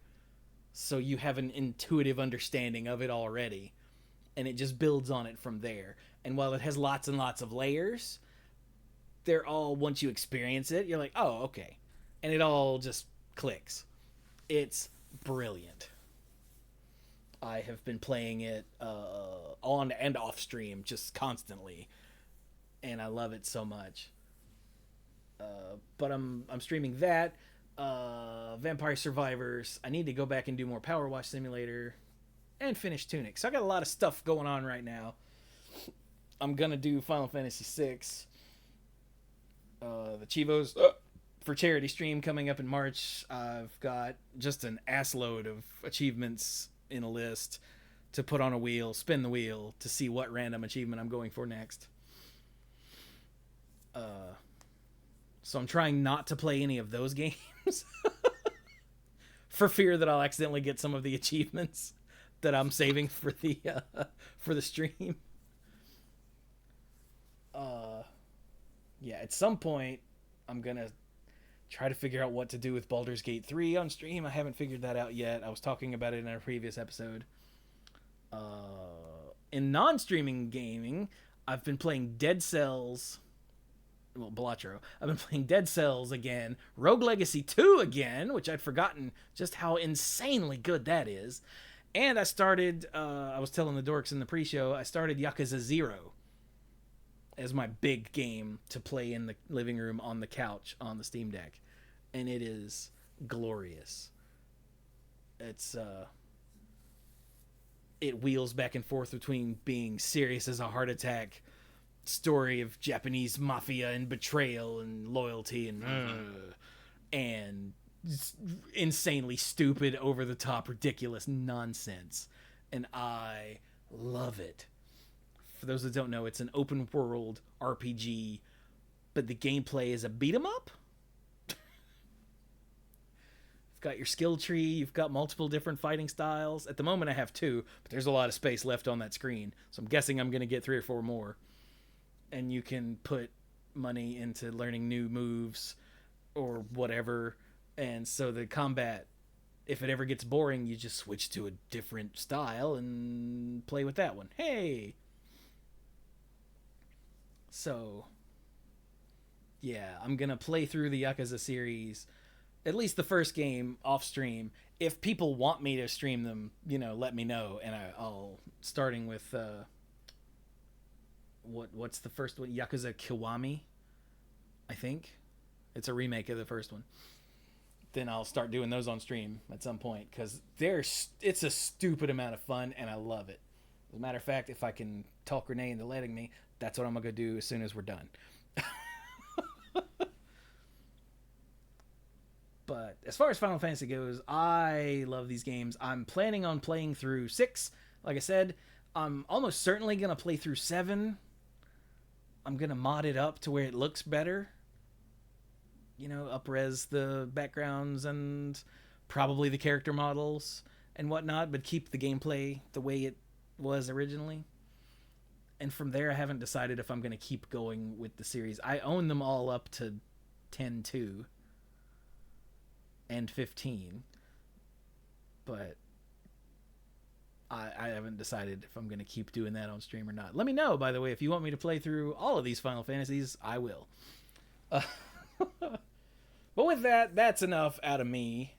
So you have an intuitive understanding of it already, and it just builds on it from there. And while it has lots and lots of layers, they're all, once you experience it, you're like, oh, okay. And it all just clicks. It's brilliant. I have been playing it on and off stream just constantly, and I love it so much. But I'm streaming that, Vampire Survivors. I need to go back and do more Power Wash Simulator, and finish Tunic. So I got a lot of stuff going on right now. I'm gonna do Final Fantasy VI, the Chivos for charity stream coming up in March. I've got just an assload of achievements in a list to put on a wheel, spin the wheel to see what random achievement I'm going for next. So I'm trying not to play any of those games for fear that I'll accidentally get some of the achievements that I'm saving for the stream. Yeah, at some point I'm gonna try to figure out what to do with Baldur's Gate 3 on stream. I haven't figured that out yet. I was talking about it in a previous episode. In non-streaming gaming, I've been playing Dead Cells. Well, Balatro. I've been playing Dead Cells again. Rogue Legacy 2 again, which I'd forgotten just how insanely good that is. And I started, I was telling the dorks in the pre-show, I started Yakuza 0 as my big game to play in the living room on the couch on the Steam Deck. And it is glorious. It's it wheels back and forth between being serious as a heart attack story of Japanese mafia and betrayal and loyalty and insanely stupid, over the top, ridiculous nonsense. And I love it. For those that don't know, it's an open world RPG, but the gameplay is a beat 'em up. You've got your skill tree, you've got multiple different fighting styles. At the moment I have 2, but there's a lot of space left on that screen, so I'm guessing I'm going to get 3 or 4 more. And you can put money into learning new moves or whatever. And so the combat, if it ever gets boring, you just switch to a different style and play with that one. Hey! So, yeah, I'm going to play through the Yakuza series, at least the first game, off stream. If people want me to stream them, let me know. And I'll, starting with, what's the first one? Yakuza Kiwami, I think. It's a remake of the first one. Then I'll start doing those on stream at some point, because it's a stupid amount of fun, and I love it. As a matter of fact, if I can talk Renee into letting me, that's what I'm going to go do as soon as we're done. But as far as Final Fantasy goes, I love these games. I'm planning on playing through 6. Like I said, I'm almost certainly going to play through 7. I'm going to mod it up to where it looks better. Up-res the backgrounds and probably the character models and whatnot, but keep the gameplay the way it was originally. And from there, I haven't decided if I'm going to keep going with the series. I own them all up to 10-2 and 15, but I haven't decided if I'm going to keep doing that on stream or not. Let me know, by the way, if you want me to play through all of these Final Fantasies. I will. But with that, that's enough out of me.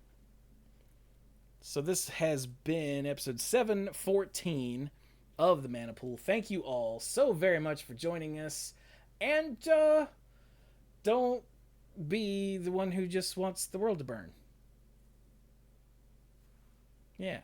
So this has been episode 714 of the Mana Pool. Thank you all so very much for joining us. And don't be the one who just wants the world to burn. Yeah.